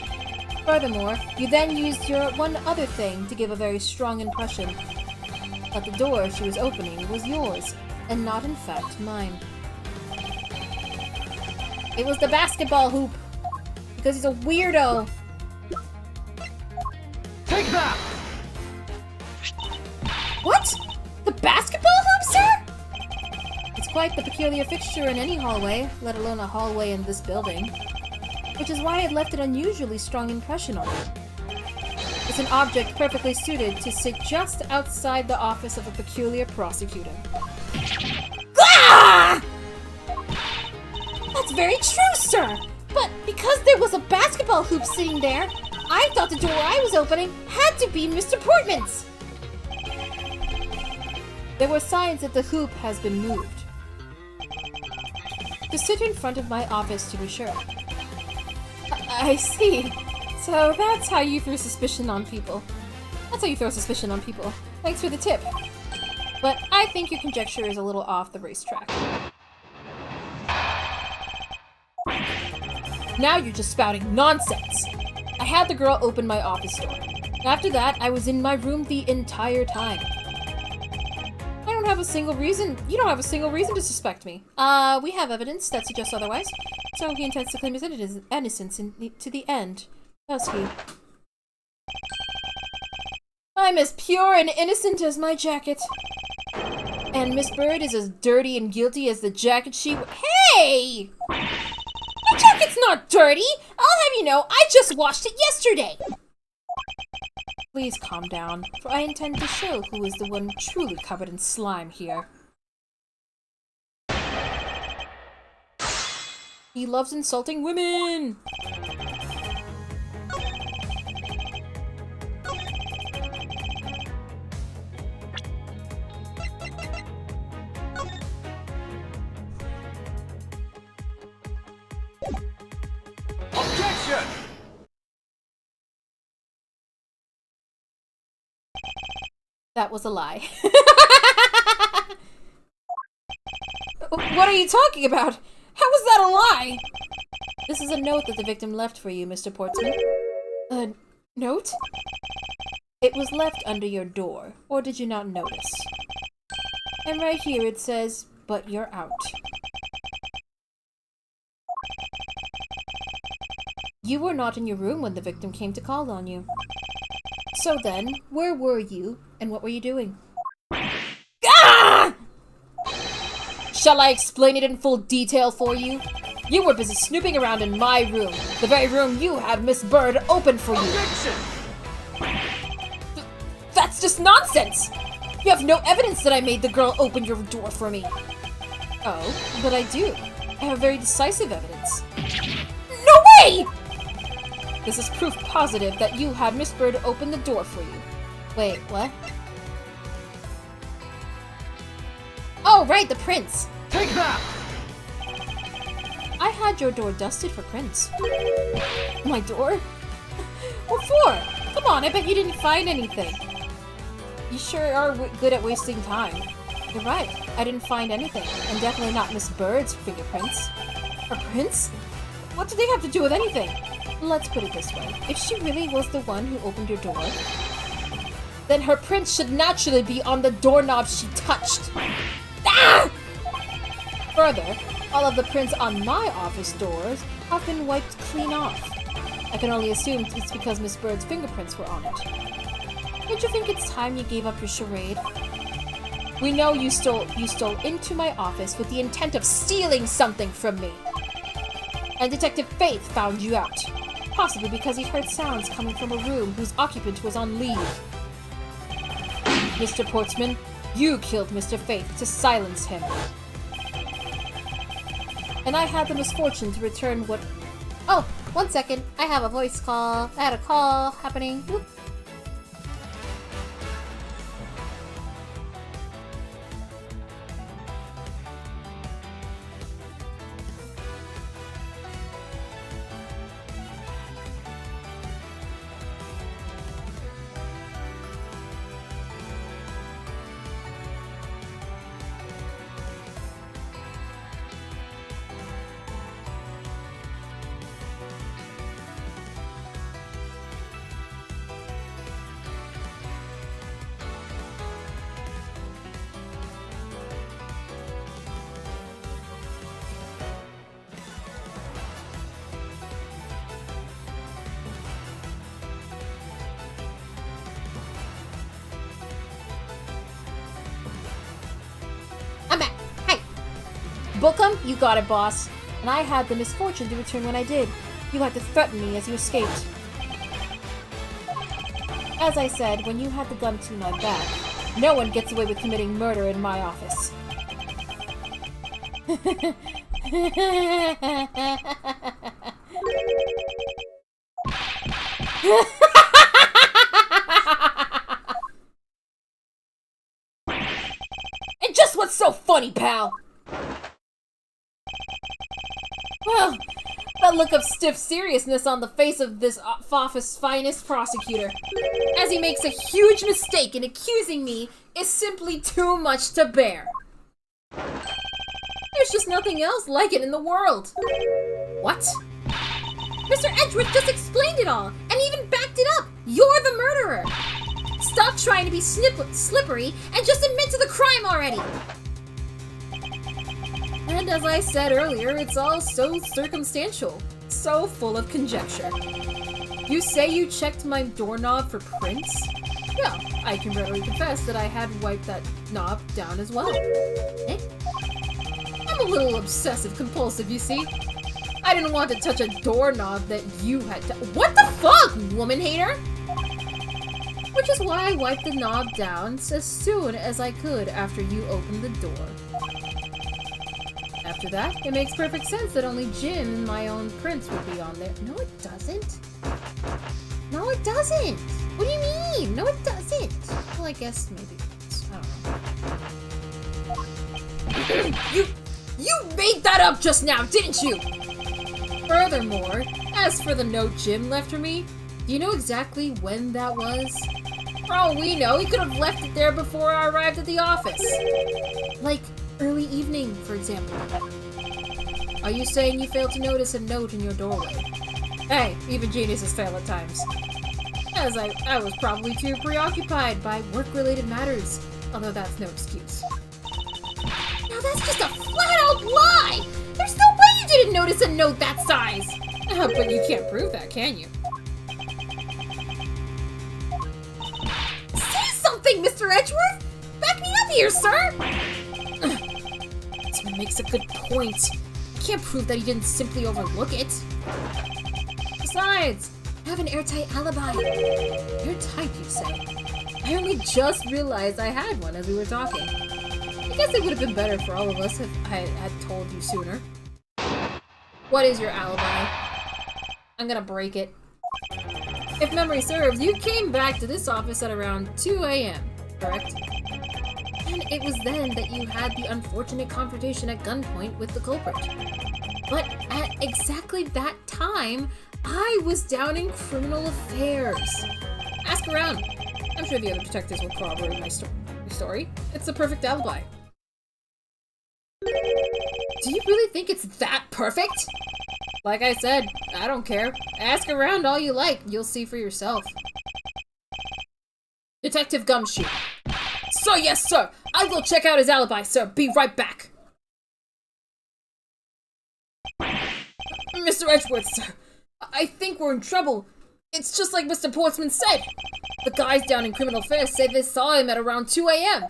Furthermore, you then used your one other thing to give a very strong impression that the door she was opening was yours, and not in fact mine. It was the basketball hoop! Because he's a weirdo! Take that! What? The basketball hoop, sir? It's quite the peculiar fixture in any hallway, let alone a hallway in this building. Which is why it left an unusually strong impression on you. It's an object perfectly suited to sit just outside the office of a peculiar prosecutor. Ah! That's very true, sir! But because there was a basketball hoop sitting there, I thought the door I was opening had to be Mr. Portman's! There were signs that the hoop has been moved. To sit in front of my office, to be sure. I see. So that's how you throw suspicion on people. Thanks for the tip. But I think your conjecture is a little off the racetrack. Now you're just spouting nonsense. I had the girl open my office door. After that, I was in my room the entire time. I don't have a single reason. You don't have a single reason to suspect me. We have evidence that suggests otherwise. So he intends to claim his innocence to the end. Does he? I'm as pure and innocent as my jacket. And Miss Bird is as dirty and guilty as the jacket she... Hey! My jacket's not dirty! I'll have you know, I just washed it yesterday! Please calm down, for I intend to show who is the one truly covered in slime here. He loves insulting women! Objection! That was a lie. What are you talking about? How was that a lie? This is a note that the victim left for you, Mr. Portsman. A note? It was left under your door, or did you not notice? And right here it says, "But you're out." You were not in your room when the victim came to call on you. So then, where were you, and what were you doing? Ah! Shall I explain it in full detail for you? You were busy snooping around in my room, the very room you had Miss Bird open for you. Objection! That's just nonsense! You have no evidence that I made the girl open your door for me. Oh, but I do. I have very decisive evidence. No way! This is proof positive that you had Miss Bird open the door for you. Wait, what? Oh, right, the prints. Take that! I had your door dusted for prints. My door? What for? Come on, I bet you didn't find anything. You sure are good at wasting time. You're right, I didn't find anything, and definitely not Miss Bird's fingerprints. Her prints? What do they have to do with anything? Let's put it this way. If she really was the one who opened your door, then her prints should naturally be on the doorknob she touched. Ah! Further, all of the prints on my office doors have been wiped clean off. I can only assume it's because Miss Bird's fingerprints were on it. Don't you think it's time you gave up your charade? We know you stole into my office with the intent of stealing something from me. And Detective Faith found you out. Possibly because he heard sounds coming from a room whose occupant was on leave. Mr. Portsman, you killed Mr. Faith to silence him. And I had the misfortune to return what... Oh, 1 second. I have a voice call. I had a call happening. Whoop. I'm back. Hey. Bookham, you got it, boss. And I had the misfortune to return when I did. You had to threaten me as you escaped. As I said, when you had the gun to my back, no one gets away with committing murder in my office. And just what's so funny, pal? Well, that look of stiff seriousness on the face of this office's finest prosecutor, as he makes a huge mistake in accusing me, is simply too much to bear. There's just nothing else like it in the world. What? Mr. Edgeworth just explained it all, and even backed it up. You're the murderer. Stop trying to be slippery and just admit to the crime already. And as I said earlier, it's all so circumstantial, so full of conjecture. You say you checked my doorknob for prints? Yeah, I can readily confess that I had wiped that knob down as well. Eh? I'm a little obsessive-compulsive, you see. I didn't want to touch a doorknob that you had What the fuck, woman hater? Which is why I wiped the knob down as soon as I could after you opened the door. After that, it makes perfect sense that only Jim and my own prints would be on there. No, it doesn't. No, it doesn't. What do you mean? No, it doesn't. Well, I guess maybe. I don't know. You made that up just now, didn't you? Furthermore, as for the note Jim left for me, do you know exactly when that was? For all we know, he could have left it there before I arrived at the office. Like, early evening, for example. Are you saying you failed to notice a note in your doorway? Hey, even geniuses fail at times. As I was probably too preoccupied by work-related matters, although that's no excuse. Now that's just a flat-out lie! There's no way you didn't notice a note that size! But you can't prove that, can you? Say something, Mr. Edgeworth! Back me up here, sir! This one makes a good point. I can't prove that he didn't simply overlook it. Besides, I have an airtight alibi. Airtight, you say? I only just realized I had one as we were talking. I guess it would have been better for all of us if I had told you sooner. What is your alibi? I'm gonna break it. If memory serves, you came back to this office at around 2 a.m., correct? And it was then that you had the unfortunate confrontation at gunpoint with the culprit. But at exactly that time, I was down in criminal affairs. Ask around. I'm sure the other detectives will corroborate my story. It's a perfect alibi. Do you really think it's that perfect? Like I said, I don't care. Ask around all you like. You'll see for yourself. Detective Gumshoe. Sir, yes, sir. I will check out his alibi, sir. Be right back. Mr. Edgeworth, sir. I think we're in trouble. It's just like Mr. Portsman said. The guys down in criminal affairs said they saw him at around 2 a.m.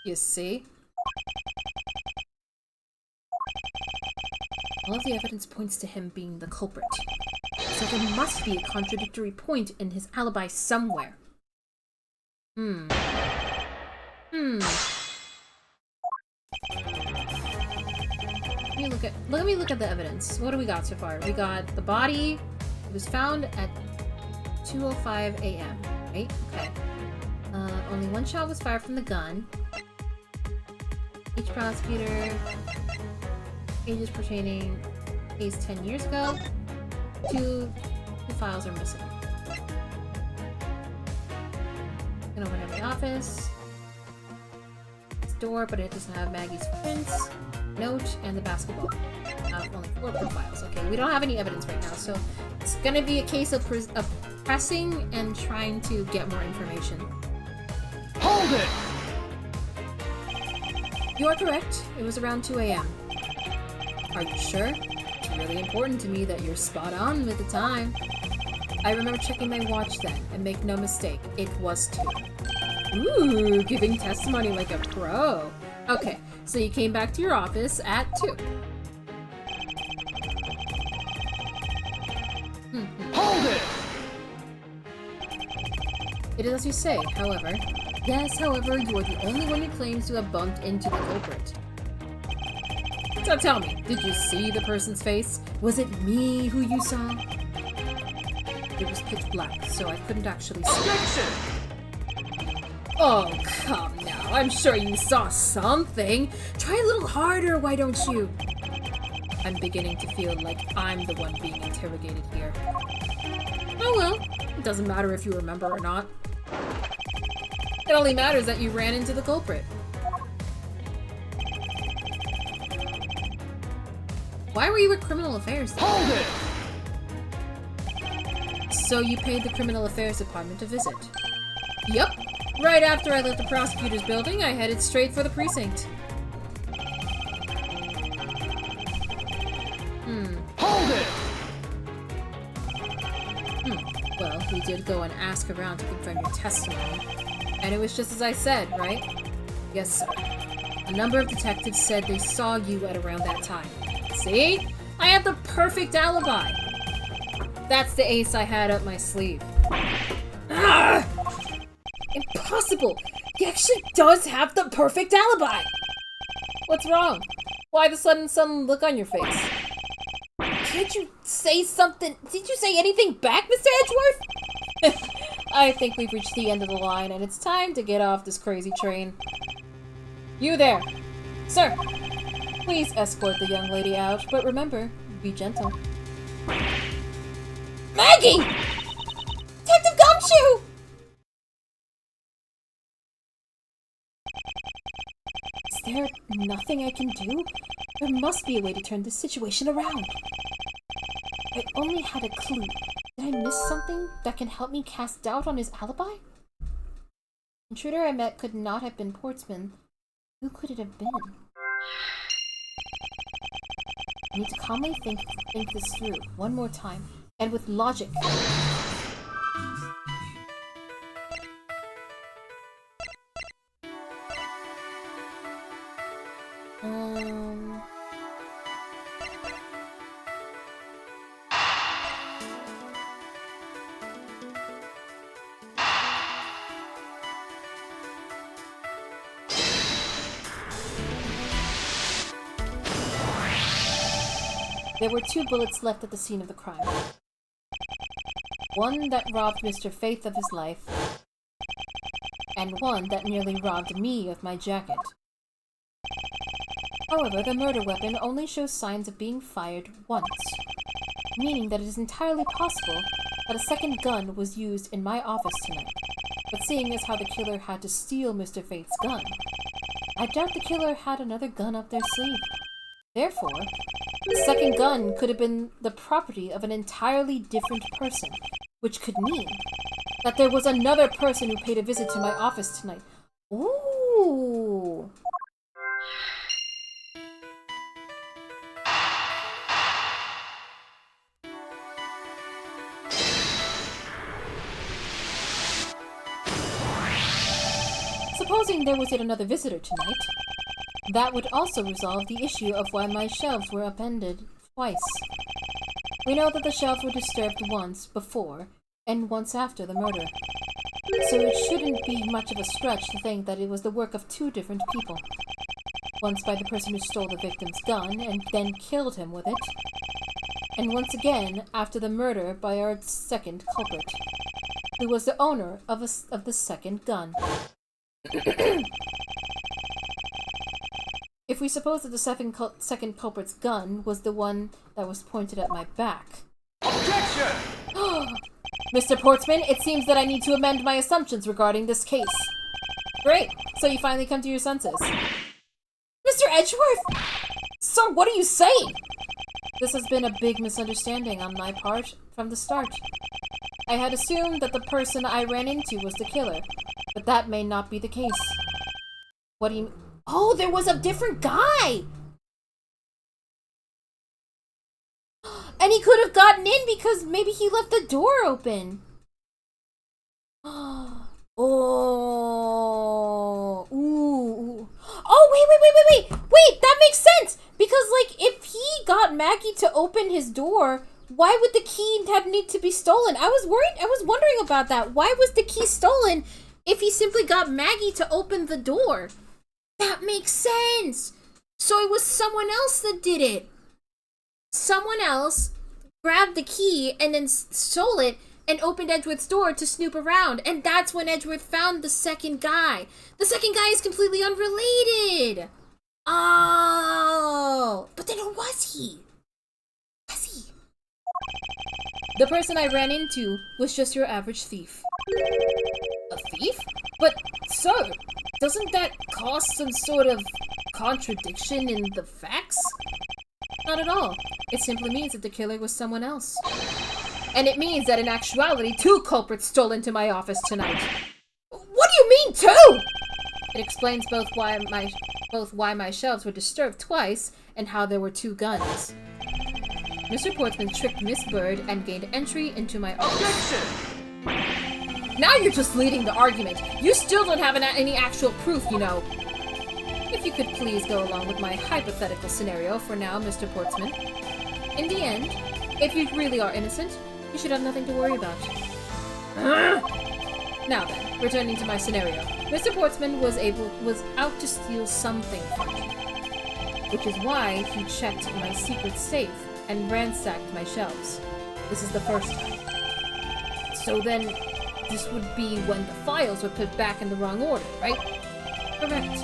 You see? All of the evidence points to him being the culprit. So there must be a contradictory point in his alibi somewhere. Let me look at the evidence. What do we got so far? We got the body. It was found at 2:05 a.m. Right? Okay. Only one shot was fired from the gun. Each prosecutor. Pages pertaining case 10 years ago. Two files are missing. Gonna open every office. It's door, but it doesn't have Maggie's prints, note, and the basketball. Only 4 profiles. Okay, we don't have any evidence right now, so it's gonna be a case of pressing and trying to get more information. Hold it! You are correct. It was around 2 a.m. Are you sure? It's really important to me that you're spot on with the time. I remember checking my watch then, and make no mistake, it was 2. Ooh, giving testimony like a pro. Okay, so you came back to your office at 2. Hold it! It is as you say, however. Yes, however, you are the only one who claims to have bumped into the culprit. So tell me, did you see the person's face? Was it me who you saw? It was pitch black, so I couldn't actually see. Objection! Oh, come now. I'm sure you saw something. Try a little harder, why don't you? I'm beginning to feel like I'm the one being interrogated here. Oh well, it doesn't matter if you remember or not. It only matters that you ran into the culprit. Why were you at Criminal Affairs then? Hold it! So you paid the Criminal Affairs Department a visit? Yup. Right after I left the prosecutor's building, I headed straight for the precinct. Hold it! Well, we did go and ask around to confirm your testimony. And it was just as I said, right? Yes, sir. A number of detectives said they saw you at around that time. See? I have the perfect alibi! That's the ace I had up my sleeve. Ah! Impossible! He actually does have the perfect alibi! What's wrong? Why the sudden look on your face? Can't you say something? Did you say anything back, Mr. Edgeworth? I think we've reached the end of the line, and it's time to get off this crazy train. You there! Sir! Please escort the young lady out, but remember, be gentle. Maggie! Detective Gumshoe! there nothing I can do? There must be a way to turn this situation around. I only had a clue. Did I miss something that can help me cast doubt on his alibi? The intruder I met could not have been Portsman. Who could it have been? I need to calmly think this through one more time, and with logic. There were 2 bullets left at the scene of the crime. One that robbed Mr. Faith of his life, and one that nearly robbed me of my jacket. However, the murder weapon only shows signs of being fired once, meaning that it is entirely possible that a second gun was used in my office tonight. But seeing as how the killer had to steal Mr. Faith's gun, I doubt the killer had another gun up their sleeve. Therefore, the second gun could have been the property of an entirely different person, which could mean that there was another person who paid a visit to my office tonight. Ooh! Supposing there was yet another visitor tonight, that would also resolve the issue of why my shelves were upended twice. We know that the shelves were disturbed once before and once after the murder, so it shouldn't be much of a stretch to think that it was the work of 2 different people. Once by the person who stole the victim's gun and then killed him with it, and once again after the murder by our second culprit, who was the owner of the second gun. If we suppose that the second culprit's gun was the one that was pointed at my back. Objection! Mr. Portsman, it seems that I need to amend my assumptions regarding this case. Great, so you finally come to your senses. Mr. Edgeworth! Sir, what are you saying? This has been a big misunderstanding on my part from the start. I had assumed that the person I ran into was the killer, but that may not be the case. What do you mean? Oh, there was a different guy! And he could have gotten in because maybe he left the door open. Oh. Ooh. Oh, wait! That makes sense! Because, like, if he got Maggie to open his door, why would the key need to be stolen? I was wondering about that. Why was the key stolen if he simply got Maggie to open the door? That makes sense! So it was someone else that did it. Someone else grabbed the key and then stole it and opened Edgeworth's door to snoop around. And that's when Edgeworth found the second guy. The second guy is completely unrelated. Oh! But then who was he? The person I ran into was just your average thief. A thief? But, sir, doesn't that cause some sort of contradiction in the facts? Not at all. It simply means that the killer was someone else. And it means that in actuality, 2 culprits stole into my office tonight. What do you mean 2? It explains both why my shelves were disturbed twice and how there were 2 guns. Mr. Portsman tricked Miss Bird and gained entry into my office. Objection! Now you're just leading the argument. You still don't have any actual proof, you know. If you could please go along with my hypothetical scenario for now, Mr. Portsman. In the end, if you really are innocent, you should have nothing to worry about. Now then, returning to my scenario. Mr. Portsman was out to steal something from me, which is why he checked my secret safe and ransacked my shelves. This is the first time. So then, this would be when the files were put back in the wrong order, right? Correct.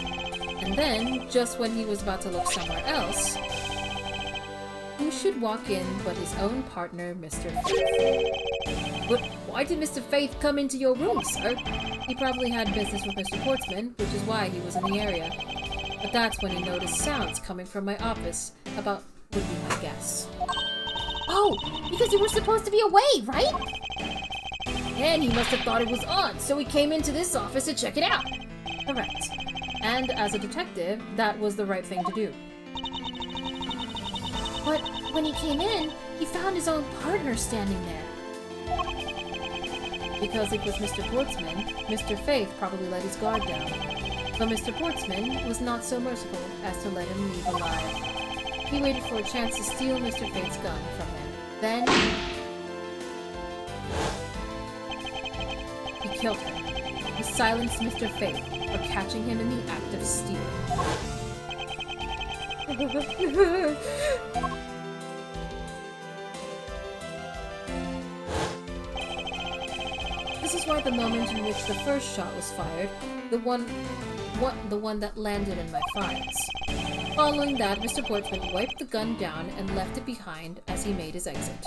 And then, just when he was about to look somewhere else, who should walk in but his own partner, Mr. Faith? But why did Mr. Faith come into your room, sir? He probably had business with Mr. Portsman, which is why he was in the area. But that's when he noticed sounds coming from my office, about would be my guess. Oh, because you were supposed to be away, right? And he must have thought it was on, so he came into this office to check it out. Correct. And as a detective, that was the right thing to do. But when he came in, he found his own partner standing there. Because it was Mr. Portsman, Mr. Faith probably let his guard down. But Mr. Portsman was not so merciful as to let him leave alive. He waited for a chance to steal Mr. Faith's gun from him. Then he killed him. He silenced Mr. Faith for catching him in the act of stealing. This is why the moment in which the first shot was fired, the one that landed in my files. Following that, Mr. Portsman wiped the gun down and left it behind as he made his exit.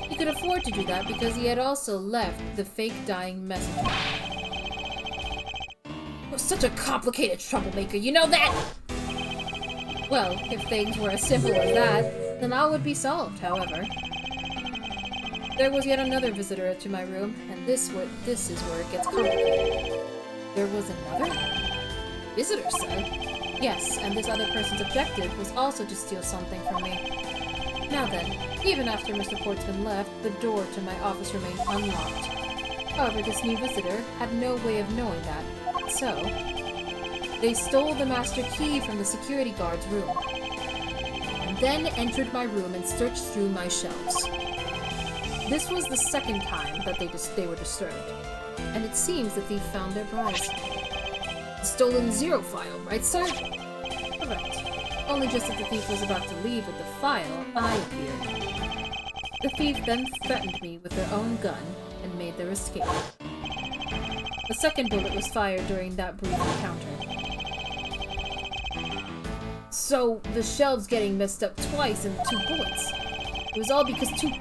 He could afford to do that because he had also left the fake dying messenger. Was such a complicated troublemaker, you know that? Well, if things were as simple as that, then all would be solved, however. There was yet another visitor to my room, and this is where it gets complicated. There was another? Visitor, sir? Yes, and this other person's objective was also to steal something from me. Now then, even after Mr. Portsman left, the door to my office remained unlocked. However, this new visitor had no way of knowing that, so they stole the master key from the security guard's room, and then entered my room and searched through my shelves. This was the second time that they were disturbed, and it seems the thief found their prize. The stolen zero file, right, sir? Correct. Only just as the thief was about to leave with the file, I appeared. The thief then threatened me with their own gun and made their escape. The second bullet was fired during that brief encounter. So, the shelves getting messed up twice in 2 bullets. It was all because two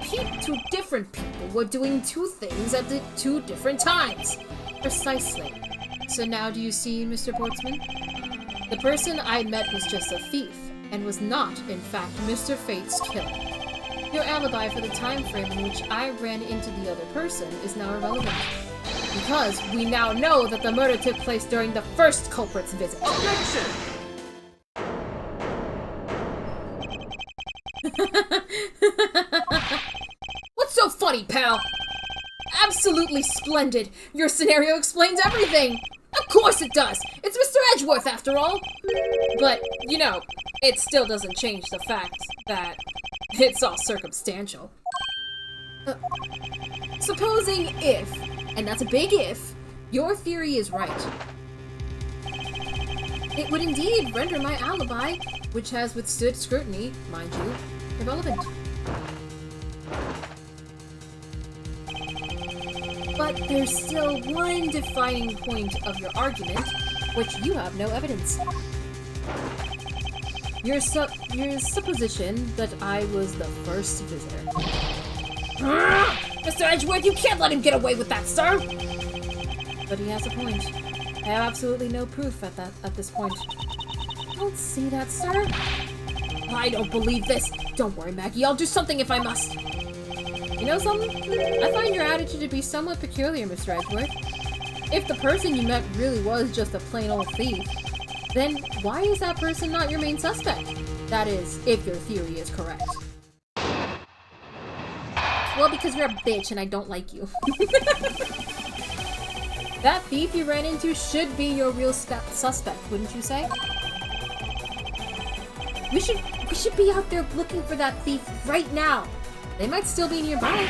different people were doing 2 things at the 2 different times. Precisely. So now do you see, Mr. Portsman? The person I met was just a thief, and was not, in fact, Mr. Fate's killer. Your alibi for the time frame in which I ran into the other person is now irrelevant. Because we now know that the murder took place during the first culprit's visit. Objection! What's so funny, pal? Absolutely splendid! Your scenario explains everything! Of course it does! It's Mr. Edgeworth, after all! But, you know, it still doesn't change the fact that it's all circumstantial. Supposing if, and that's a big if, your theory is right. It would indeed render my alibi, which has withstood scrutiny, mind you, irrelevant. But there's still one defining point of your argument, which you have no evidence. Your supposition that I was the first visitor. Mr. Edgeworth, you can't let him get away with that, sir! But he has a point. I have absolutely no proof at this point. I don't see that, sir. I don't believe this. Don't worry, Maggie. I'll do something if I must. You know something? I find your attitude to be somewhat peculiar, Mr. Edgeworth. If the person you met really was just a plain old thief, then why is that person not your main suspect? That is, if your theory is correct. Well, because you're a bitch and I don't like you. That thief you ran into should be your real suspect, wouldn't you say? We should be out there looking for that thief right now. They might still be nearby.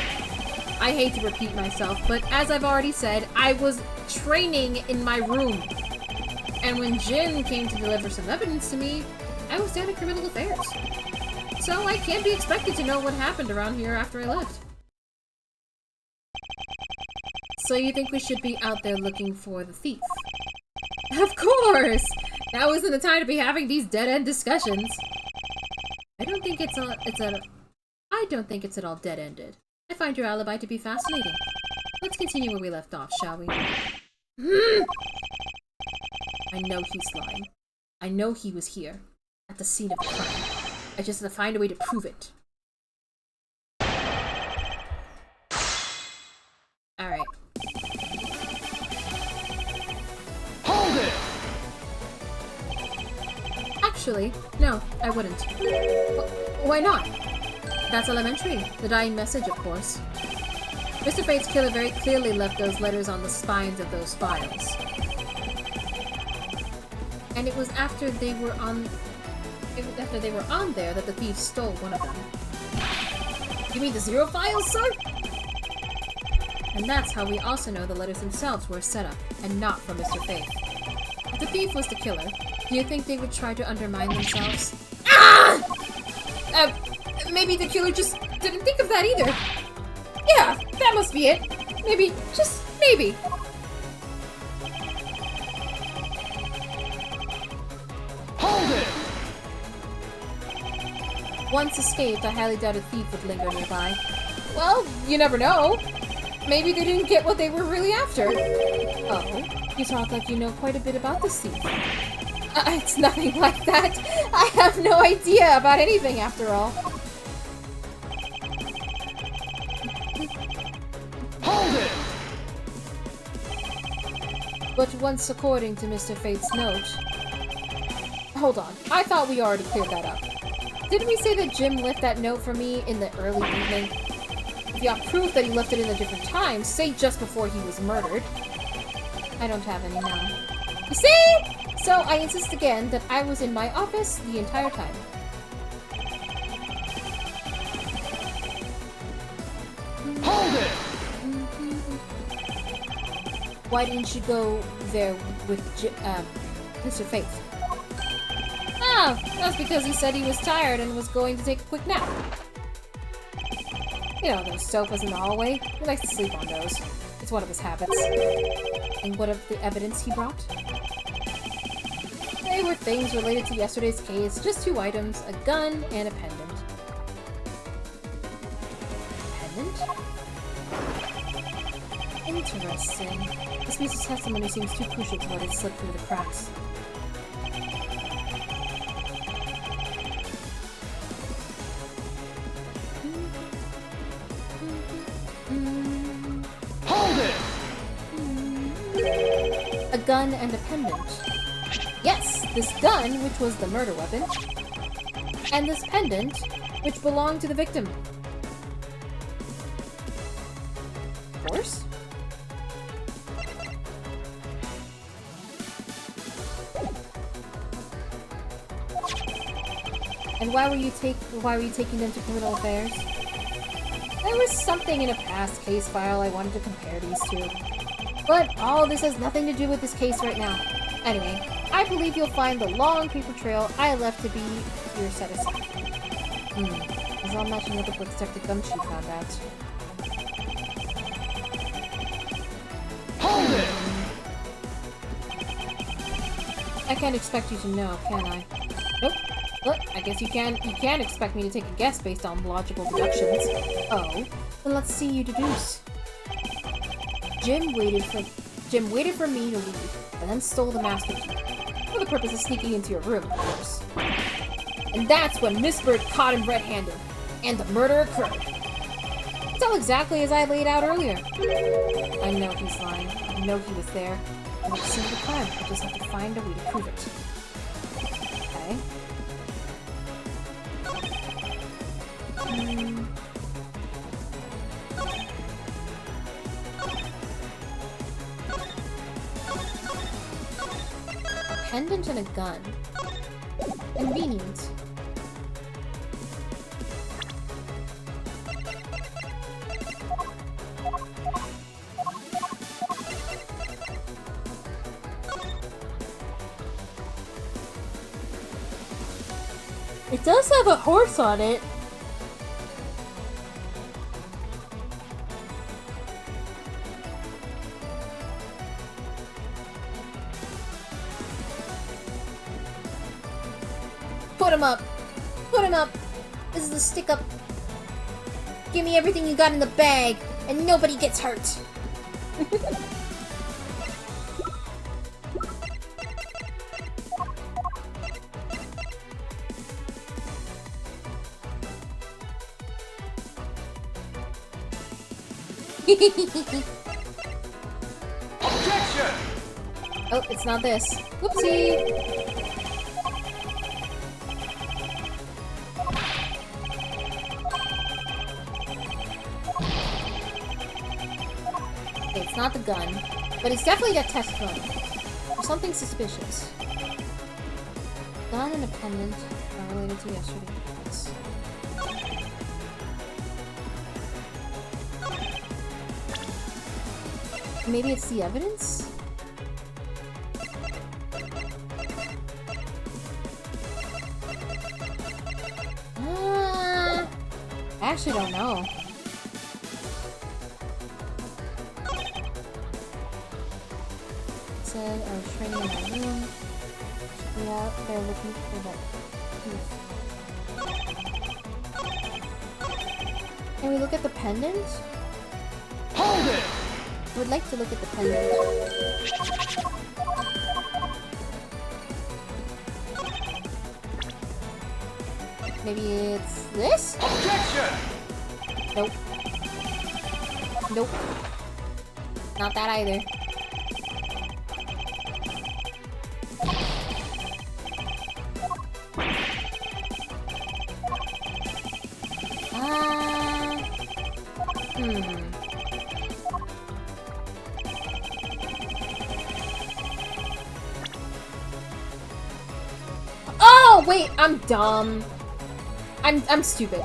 I hate to repeat myself, but as I've already said, I was training in my room. And when Jin came to deliver some evidence to me, I was down in criminal affairs. So I can't be expected to know what happened around here after I left. So you think we should be out there looking for the thief? Of course! Now isn't the time to be having these dead-end discussions. I don't think it's at all dead-ended. I find your alibi to be fascinating. Let's continue where we left off, shall we? I I know he's lying. I know he was here, at the scene of the crime. I just have to find a way to prove it. Alright. Hold it! Actually, no, I wouldn't. Why not? That's elementary. The dying message, of course. Mr. Fate's killer very clearly left those letters on the spines of those files. And it was after they were on there that the thief stole one of them. You mean the 0 files, sir? And that's how we also know the letters themselves were set up, and not from Mr. Fate. If the thief was the killer, do you think they would try to undermine themselves? Ah! Maybe the killer just didn't think of that either. Yeah, that must be it. Maybe, just maybe. Hold it! Once escaped, I highly doubt a thief would linger nearby. Well, you never know. Maybe they didn't get what they were really after. Oh, you talk like you know quite a bit about this thief. It's nothing like that. I have no idea about anything after all. Hold it! But once according to Mr. Fate's note... Hold on, I thought we already cleared that up. Didn't we say that Jim left that note for me in the early evening? If you have proof that he left it in a different time, say just before he was murdered. I don't have any now. You see? So I insist again that I was in my office the entire time. Hold it! Why didn't you go there with Mr. Faith? Oh, that's because he said he was tired and was going to take a quick nap. You know, those sofas in the hallway? He likes to sleep on those. It's one of his habits. And what of the evidence he brought? They were things related to yesterday's case, just 2 items, a gun and a pendant. Pendant? Interesting. This piece of testimony seems too crucial to let it slip through the cracks. Hold it! A gun and a pendant. Yes, this gun, which was the murder weapon, and this pendant, which belonged to the victim. Of course. And why were you taking them to criminal affairs? There was something in a past case file I wanted to compare these two. But all this has nothing to do with this case right now. Anyway, I believe you'll find the long paper trail I left to be your satisfaction. It's all matching with the book Detective Gumshoe found out. Hold it! I can't expect you to know, can I? Nope. Look, I guess you can expect me to take a guess based on logical deductions. Oh, then let's see you deduce. Jim waited for me to leave, and then stole the master key. For the purpose of sneaking into your room, of course. And that's when Miss Bird caught him red-handed, and the murder occurred. It's all exactly as I laid out earlier. I know he's lying. I know he was there. And at the scene of the crime, I just have to find a way to prove it. Okay. A pendant and a gun. Convenient. It does have a horse on it. Put him up! Put him up! This is a stick-up. Give me everything you got in the bag, and nobody gets hurt. Objection! Oh, it's not this. Whoopsie! Okay, it's not the gun, but it's definitely got test phone. There's something suspicious. Gun and a pendant are related to yesterday's. Maybe it's the evidence? I actually don't know. It said I was training in my room. Should be out there looking for that tooth. Can we look at the pendant? Hold it! I would like to look at the pendant. Maybe it's this? Objection! Nope. Nope. Not that either. Oh, wait, I'm dumb. I'm stupid.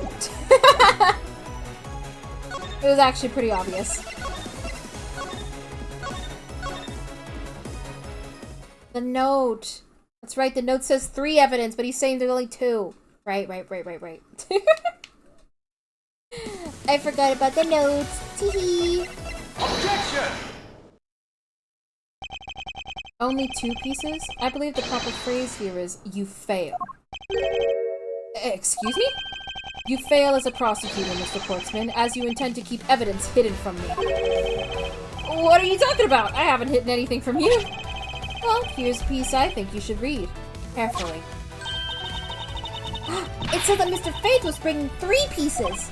It was actually pretty obvious. The note. That's right, the note says 3 evidence, but he's saying there's only 2. Right. I forgot about the notes. Teehee. Objection! Only 2 pieces? I believe the proper phrase here is, you fail. Excuse me? You fail as a prosecutor, Mr. Portsman, as you intend to keep evidence hidden from me. What are you talking about? I haven't hidden anything from you. Well, here's a piece I think you should read. Carefully. It said that Mr. Fate was bringing 3 pieces!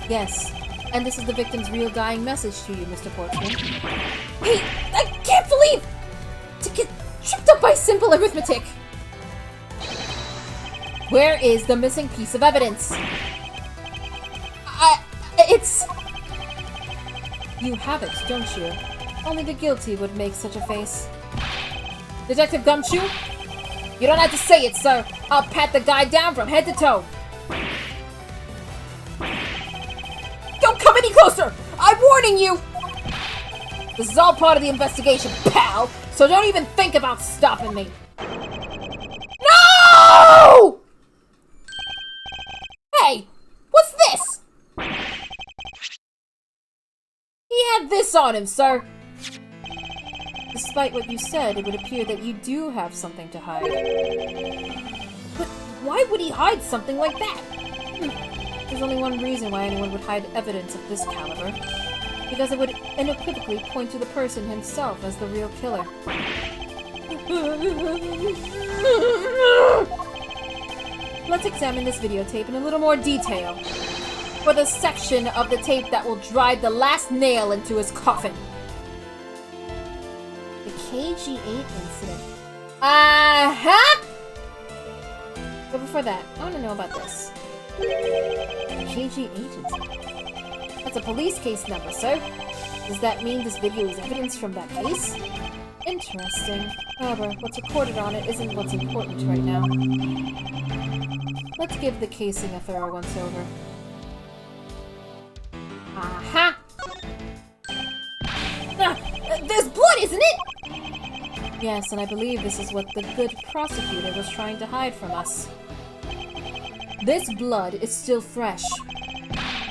Yes, and this is the victim's real dying message to you, Mr. Portsman. Hey, I can't believe! To get tripped up by simple arithmetic! Where is the missing piece of evidence? It's... You have it, don't you? Only the guilty would make such a face. Detective Gumshoe? You don't have to say it, sir. I'll pat the guy down from head to toe. Don't come any closer! I'm warning you! This is all part of the investigation, pal, so don't even think about stopping me. No! Hey, what's this? He had this on him, sir. Despite what you said, it would appear that you do have something to hide. But why would he hide something like that? There's only one reason why anyone would hide evidence of this caliber. Because it would unequivocally point to the person himself as the real killer. Let's examine this videotape in a little more detail. For the section of the tape that will drive the last nail into his coffin. The KG-8 incident. Uh-huh! But before that, I want to know about this. The KG-8 incident. That's a police case number, sir. Does that mean this video is evidence from that case? Interesting. However, what's recorded on it isn't what's important right now. Let's give the casing a thorough once-over. Aha! There's blood, isn't it? Yes, and I believe this is what the good prosecutor was trying to hide from us. This blood is still fresh.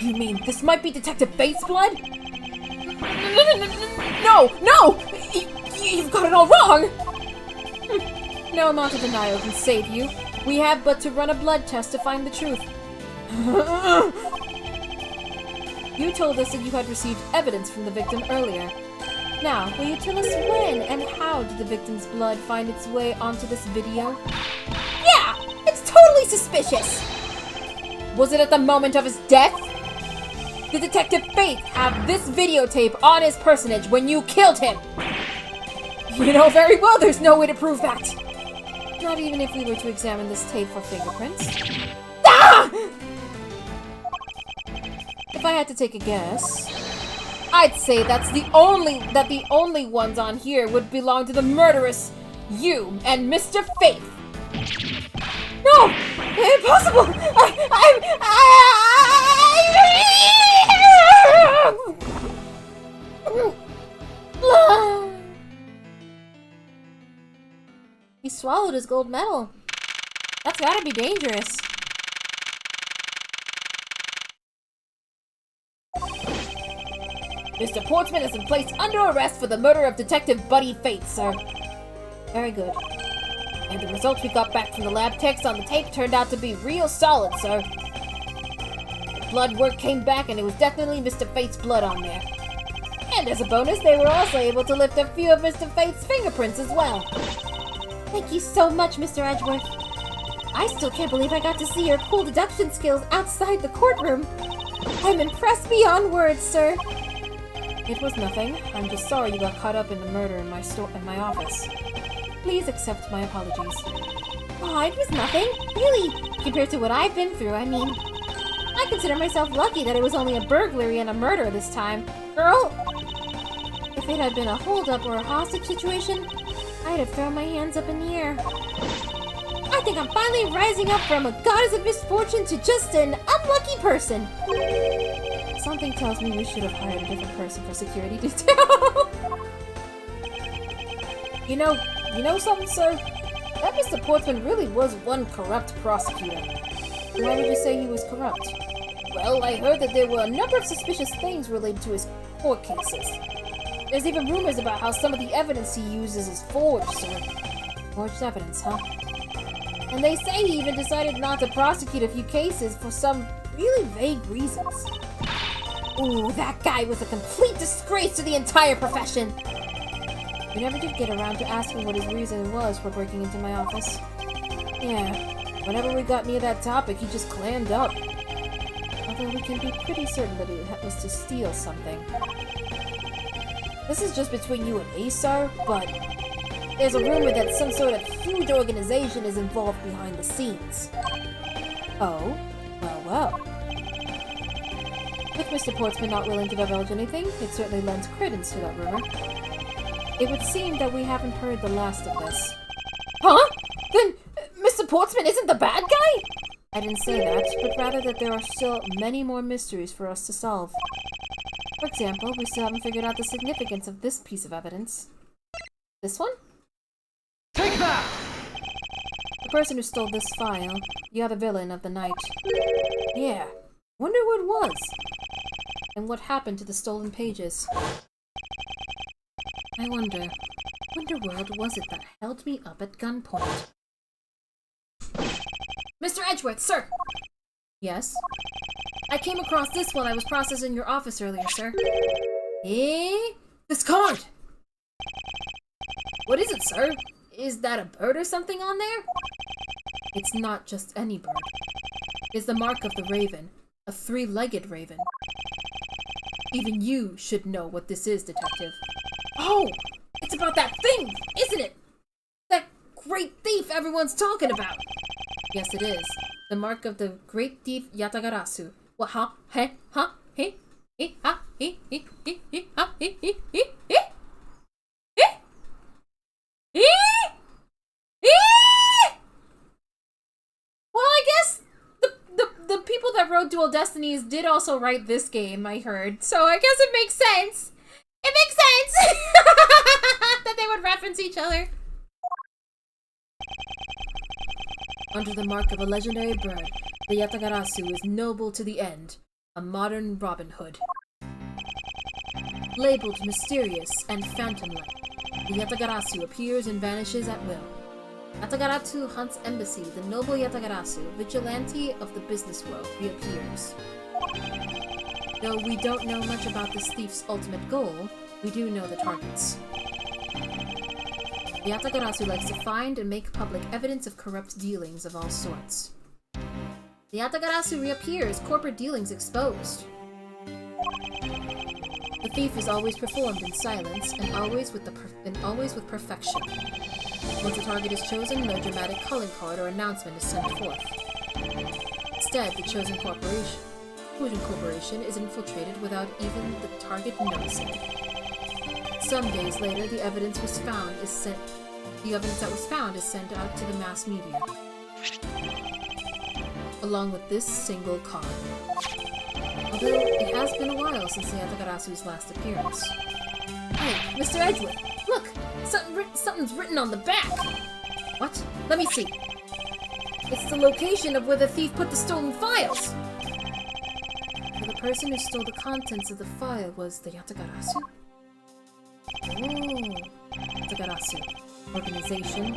You mean this might be Detective Fate's blood? No! No! You've got it all wrong! No amount of denial can save you. We have but to run a blood test to find the truth. You told us that you had received evidence from the victim earlier. Now, will you tell us when and how did the victim's blood find its way onto this video? Yeah! It's totally suspicious! Was it at the moment of his death? Did Detective Faith have this videotape on his personage when you killed him? You know very well there's no way to prove that. Not even if we were to examine this tape for fingerprints. Ah! If I had to take a guess, I'd say that the only ones on here would belong to the murderous you and Mr. Faith. No! Impossible! He swallowed his gold medal. That's gotta be dangerous. Mr. Portsman has been placed under arrest for the murder of Detective Buddy Faith, sir. Very good. And the results we got back from the lab techs on the tape turned out to be real solid, sir. The blood work came back and it was definitely Mr. Faith's blood on there. And as a bonus, they were also able to lift a few of Mr. Faith's fingerprints as well. Thank you so much, Mr. Edgeworth. I still can't believe I got to see your cool deduction skills outside the courtroom. I'm impressed beyond words, sir. It was nothing. I'm just sorry you got caught up in the murder in my office. Please accept my apologies. Oh, it was nothing. Really. Compared to what I've been through, I mean. I consider myself lucky that it was only a burglary and a murder this time. Girl, if it had been a holdup or a hostage situation, I'd have thrown my hands up in the air. I think I'm finally rising up from a goddess of misfortune to just an unlucky person. Something tells me we should have hired a different person for security detail. You know something, sir? That Mr. Portsman really was one corrupt prosecutor. Why would you say he was corrupt? Well, I heard that there were a number of suspicious things related to his court cases. There's even rumors about how some of the evidence he uses is forged, sir. Forged evidence, huh? And they say he even decided not to prosecute a few cases for some really vague reasons. Ooh, that guy was a complete disgrace to the entire profession! We never did get around to asking what his reason was for breaking into my office. Yeah, whenever we got near that topic, he just clammed up. Although we can be pretty certain that it was to steal something. This is just between you and me, sir, but there's a rumor that some sort of huge organization is involved behind the scenes. Oh? Well. With Mr. Portsman not willing to divulge anything, it certainly lends credence to that rumor. It would seem that we haven't heard the last of this. Huh? Then Mr. Portsman isn't the bad guy? I didn't say that, but rather that there are still many more mysteries for us to solve. For example, we still haven't figured out the significance of this piece of evidence. This one? Take that! The person who stole this file, the other villain of the night. Yeah, wonder who it was. And what happened to the stolen pages. I wonder, what world was it that held me up at gunpoint? Mr. Edgeworth, sir! Yes? I came across this while I was processing your office earlier, sir. Eh? This card! What is it, sir? Is that a bird or something on there? It's not just any bird. It's the mark of the raven. A three-legged raven. Even you should know what this is, Detective. Oh! It's about that thing, isn't it? That great thief everyone's talking about! Yes, it is. The mark of the great thief Yatagarasu. What, huh? Hey? Huh? Hey? Hey? Ha? Hey? Hey? Hey? Hey? Ha? Hey? Hey? Hey? Hey? Hey? Hey? Hey? Well, I guess the people that wrote Dual Destinies did also write this game, I heard. So I guess it makes sense. It makes sense! That they would reference each other. Under the mark of a legendary bird, the Yatagarasu is noble to the end, a modern Robin Hood. Labeled mysterious and phantom-like, the Yatagarasu appears and vanishes at will. Yatagarasu hunts embassy, the noble Yatagarasu, vigilante of the business world, reappears. Though we don't know much about this thief's ultimate goal, we do know the targets. The Yatagarasu likes to find and make public evidence of corrupt dealings of all sorts. The Yatagarasu reappears, corporate dealings exposed. The thief is always performed in silence and always with perfection. Once a target is chosen, no dramatic calling card or announcement is sent forth. Instead, the chosen corporation is infiltrated without even the target noticing. Some days later, the evidence that was found is sent out to the mass media, along with this single card. Although it has been a while since the Yatagarasu's last appearance. Hey, Mr. Edgeworth, look! Something's written on the back! What? Let me see. It's the location of where the thief put the stolen files! So the person who stole the contents of the file was the Yatagarasu? Oh, Yatagarasu. Organization.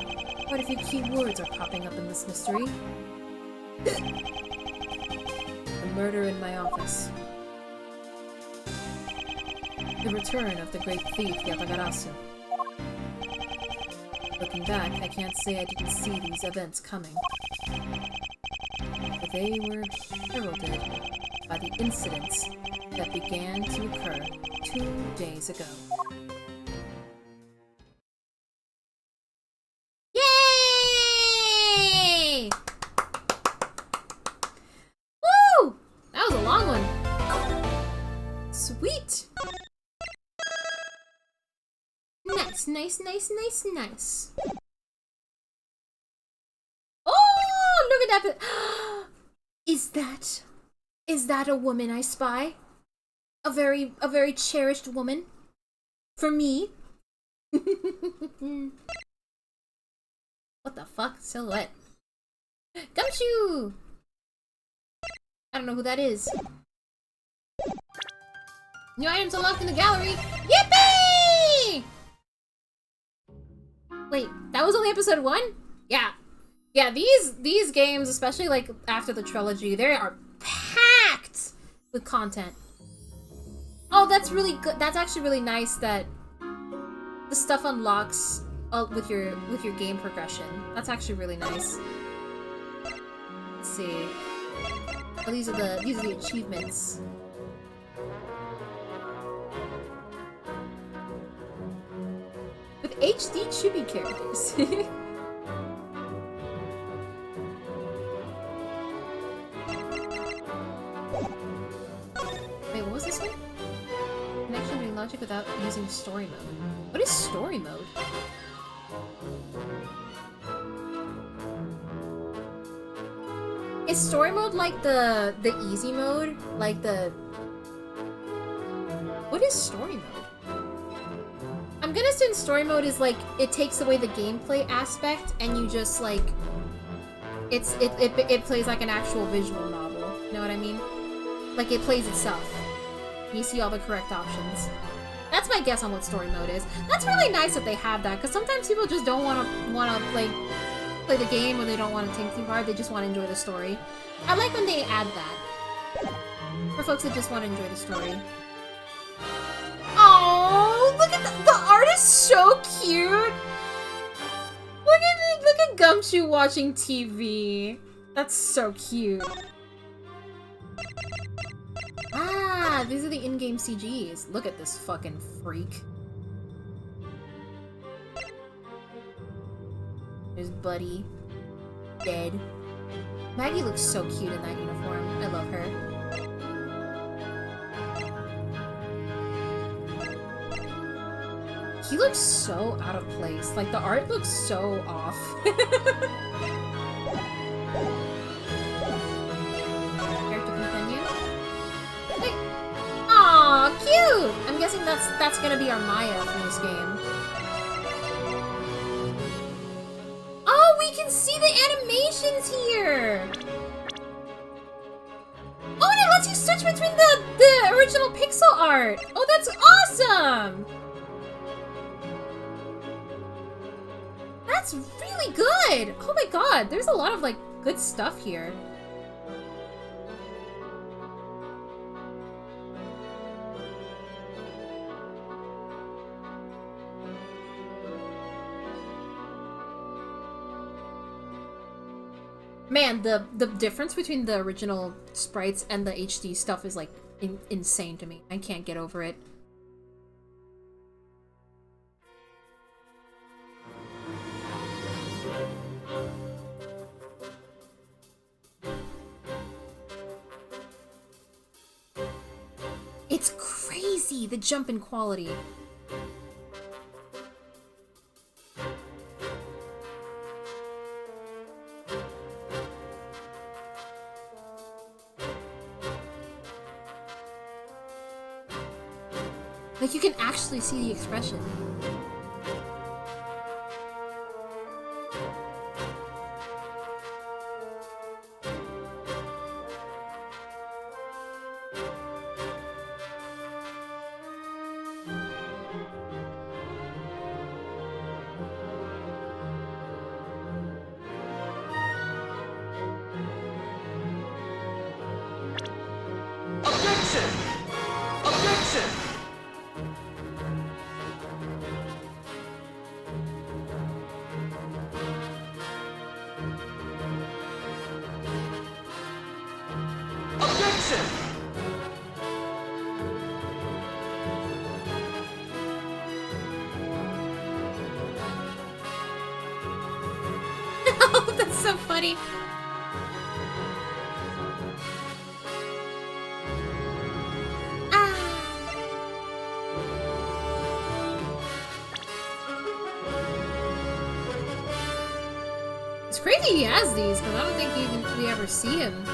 Quite a few key words are popping up in this mystery. The murder in my office. The return of the great thief Yatagarasu. Looking back, I can't say I didn't see these events coming. But they were heralded by the incidents that began to occur 2 days ago. Yay! Woo! That was a long one. Sweet! Nice. Oh, look at that! Is that a woman I spy? A very cherished woman? For me? What the fuck? Silhouette. Gumshoe! I don't know who that is. New items unlocked in the gallery! Yippee! Wait, that was only episode 1? Yeah. Yeah, these games, especially like after the trilogy, they are packed with content. Oh, that's really good. That's actually really nice that the stuff unlocks with your game progression. That's actually really nice. Let's see. Oh, these are the achievements. With HD chibi characters. Wait, what was this one? Connection doing logic without using story mode. What is story mode? Is story mode like the easy mode? Like the... What is story mode? I'm gonna assume story mode is like, it takes away the gameplay aspect and you just like... It plays like an actual visual novel. You know what I mean? Like it plays itself. You see all the correct options. That's my guess on what story mode is. That's really nice that they have that, because sometimes people just don't wanna play the game, or they don't want to think too hard, they just want to enjoy the story. I like when they add that. For folks that just want to enjoy the story. Oh, look at the art is so cute! Look at Gumshoe watching TV. That's so cute. Ah, these are the in-game CGs. Look at this fucking freak. There's Buddy. Dead. Maggie looks so cute in that uniform. I love her. He looks so out of place. Like, the art looks so off. Character companion? Wait. Aw, cute! I'm guessing that's gonna be our Maya from this game. Oh, we can see the animations here! Oh, and it lets you switch between the original pixel art! Oh, that's awesome! That's really good! Oh my god, there's a lot of, like, good stuff here. Man, the difference between the original sprites and the HD stuff is, like, insane to me. I can't get over it. It's crazy, the jump in quality. Like, you can actually see the expression. Objection! Objection! Objection! Oh, that's so funny. It's crazy he has these, because I don't think we ever see him.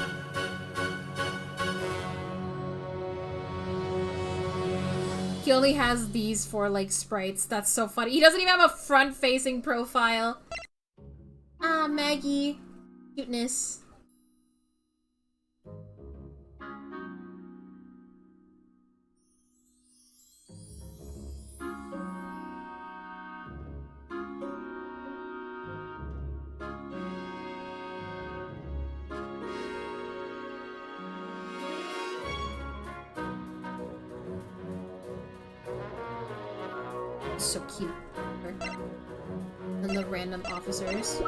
He only has these for, like, sprites. That's so funny. He doesn't even have a front-facing profile. Ah, Maggie. Cuteness. So cute. And the random officers.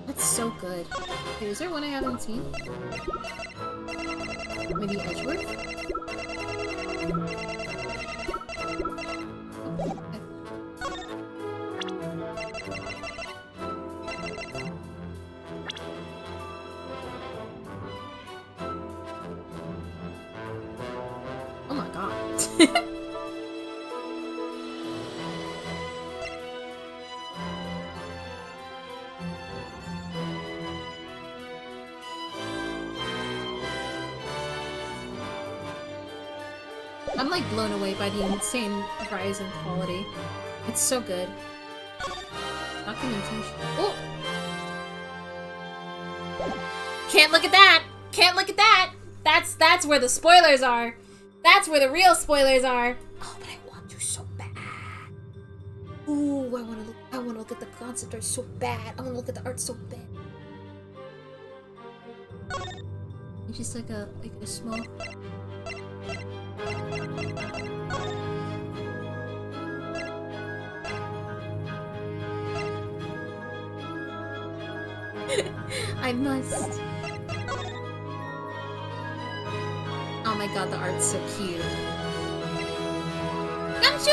That's so good. Wait, is there one I haven't seen? Maybe Edgeworth? Oh my god. I'm like blown away by the insane rise in quality. It's so good. Documentation. Oh! Can't look at that! Can't look at that! That's where the spoilers are! That's where the real spoilers are! Oh, but I want to so bad. Ooh, I wanna look at the concept art so bad. I wanna look at the art so bad. It's just like a small... I must. Oh my god, the art's so cute. Gumshoe!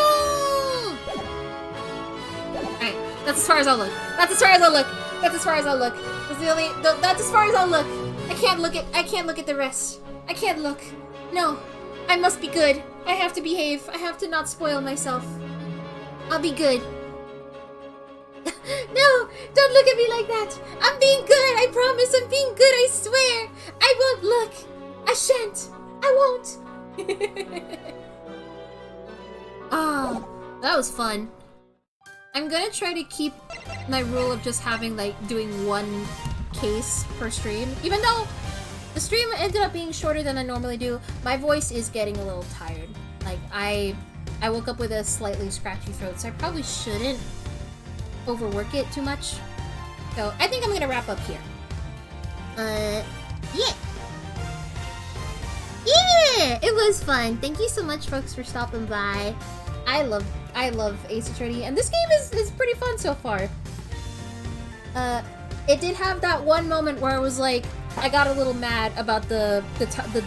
Alright, that's as far as I'll look. That's as far as I'll look. That's as far as I'll look. That's the only. That's as far as I'll look. I can't look at the rest. I can't look. No, I must be good. I have to behave. I have to not spoil myself. I'll be good. No, don't look at me like that. I'm being good. I promise. I'm being good. I swear. I won't look. I shan't. I won't. Oh, that was fun. I'm gonna try to keep my rule of just having, like, doing one case per stream. Even though the stream ended up being shorter than I normally do, my voice is getting a little tired. Like, I woke up with a slightly scratchy throat, so I probably shouldn't overwork it too much. So, I think I'm gonna wrap up here. Yeah! Yeah! Yeah, it was fun. Thank you so much, folks, for stopping by. I love Ace Attorney, and this game is pretty fun so far. It did have that one moment where I was like, I got a little mad about the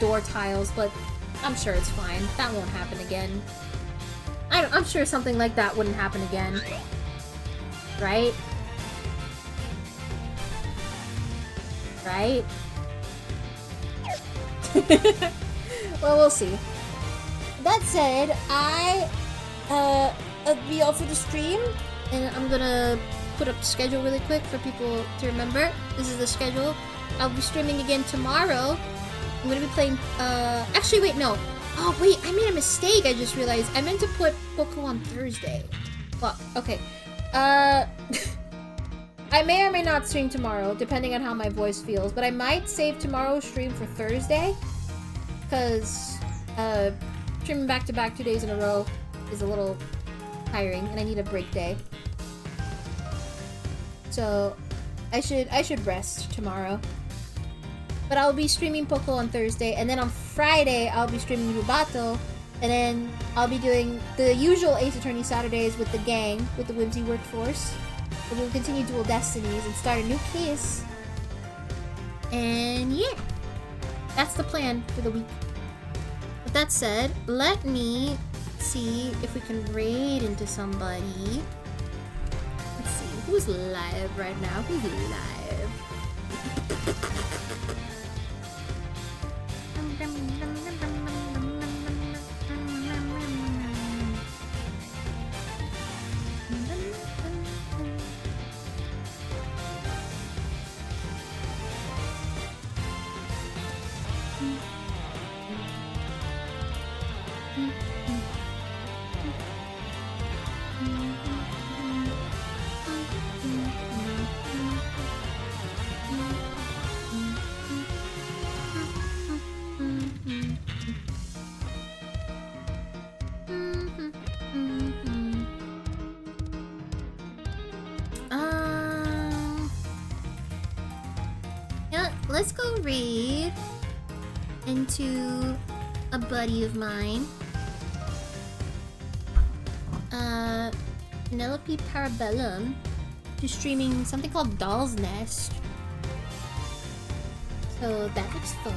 door tiles, but I'm sure it's fine. That won't happen again. I'm sure something like that wouldn't happen again. Right? Right? Well, we'll see. That said, that'll be all for the stream, and I'm gonna put up the schedule really quick for people to remember. This is the schedule. I'll be streaming again tomorrow. I'm gonna be playing, actually wait, no. Oh wait, I made a mistake, I just realized. I meant to put Poco on Thursday. Well, okay. I may or may not stream tomorrow, depending on how my voice feels, but I might save tomorrow's stream for Thursday, because, streaming back-to-back 2 days in a row is a little tiring, and I need a break day. So, I should rest tomorrow. But I'll be streaming Poco on Thursday, and then on Friday, I'll be streaming Rubato, and then I'll be doing the usual Ace Attorney Saturdays with the gang, with the Whimsy Workforce. And we'll continue Dual Destinies and start a new case. And yeah, that's the plan for the week. With that said, let me see if we can raid into somebody. Let's see, who's live right now? Who's live? Let's go raid into a buddy of mine. Penelope Parabellum, who's streaming something called Doll's Nest. So that looks fun.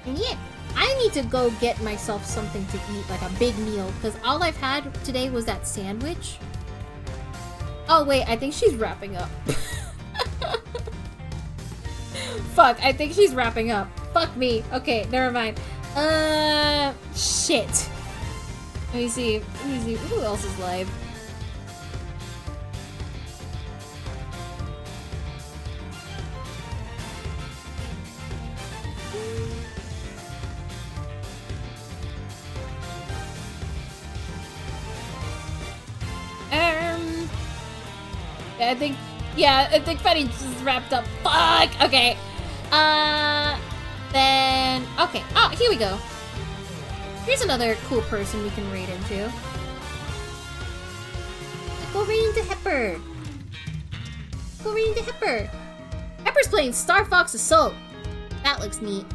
And yeah, I need to go get myself something to eat, like a big meal, because all I've had today was that sandwich. Oh wait, I think she's wrapping up. Fuck, I think she's wrapping up. Fuck me. Okay, never mind. Shit. Let me see. Who else is live? I think Betty just wrapped up. Fuck! Okay. Then... Okay. Oh, here we go. Here's another cool person we can raid into. Go raid into Hepper. Go raid into Hepper. Hepper's playing Star Fox Assault. That looks neat.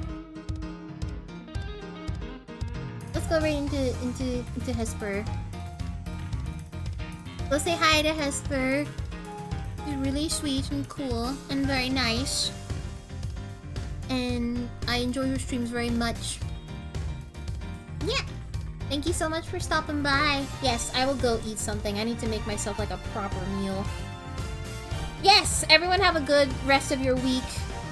Let's go raid into Hesper. Go say hi to Hesper. She's really sweet and cool and very nice. And I enjoy her streams very much. Yeah. Thank you so much for stopping by. Yes, I will go eat something. I need to make myself like a proper meal. Yes, everyone have a good rest of your week.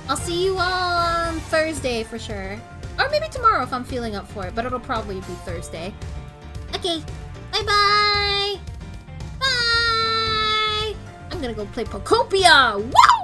I'll see you all on Thursday for sure. Or maybe tomorrow if I'm feeling up for it, but it'll probably be Thursday. Okay. Bye-bye. Bye. I'm gonna go play Pocopia. Woo!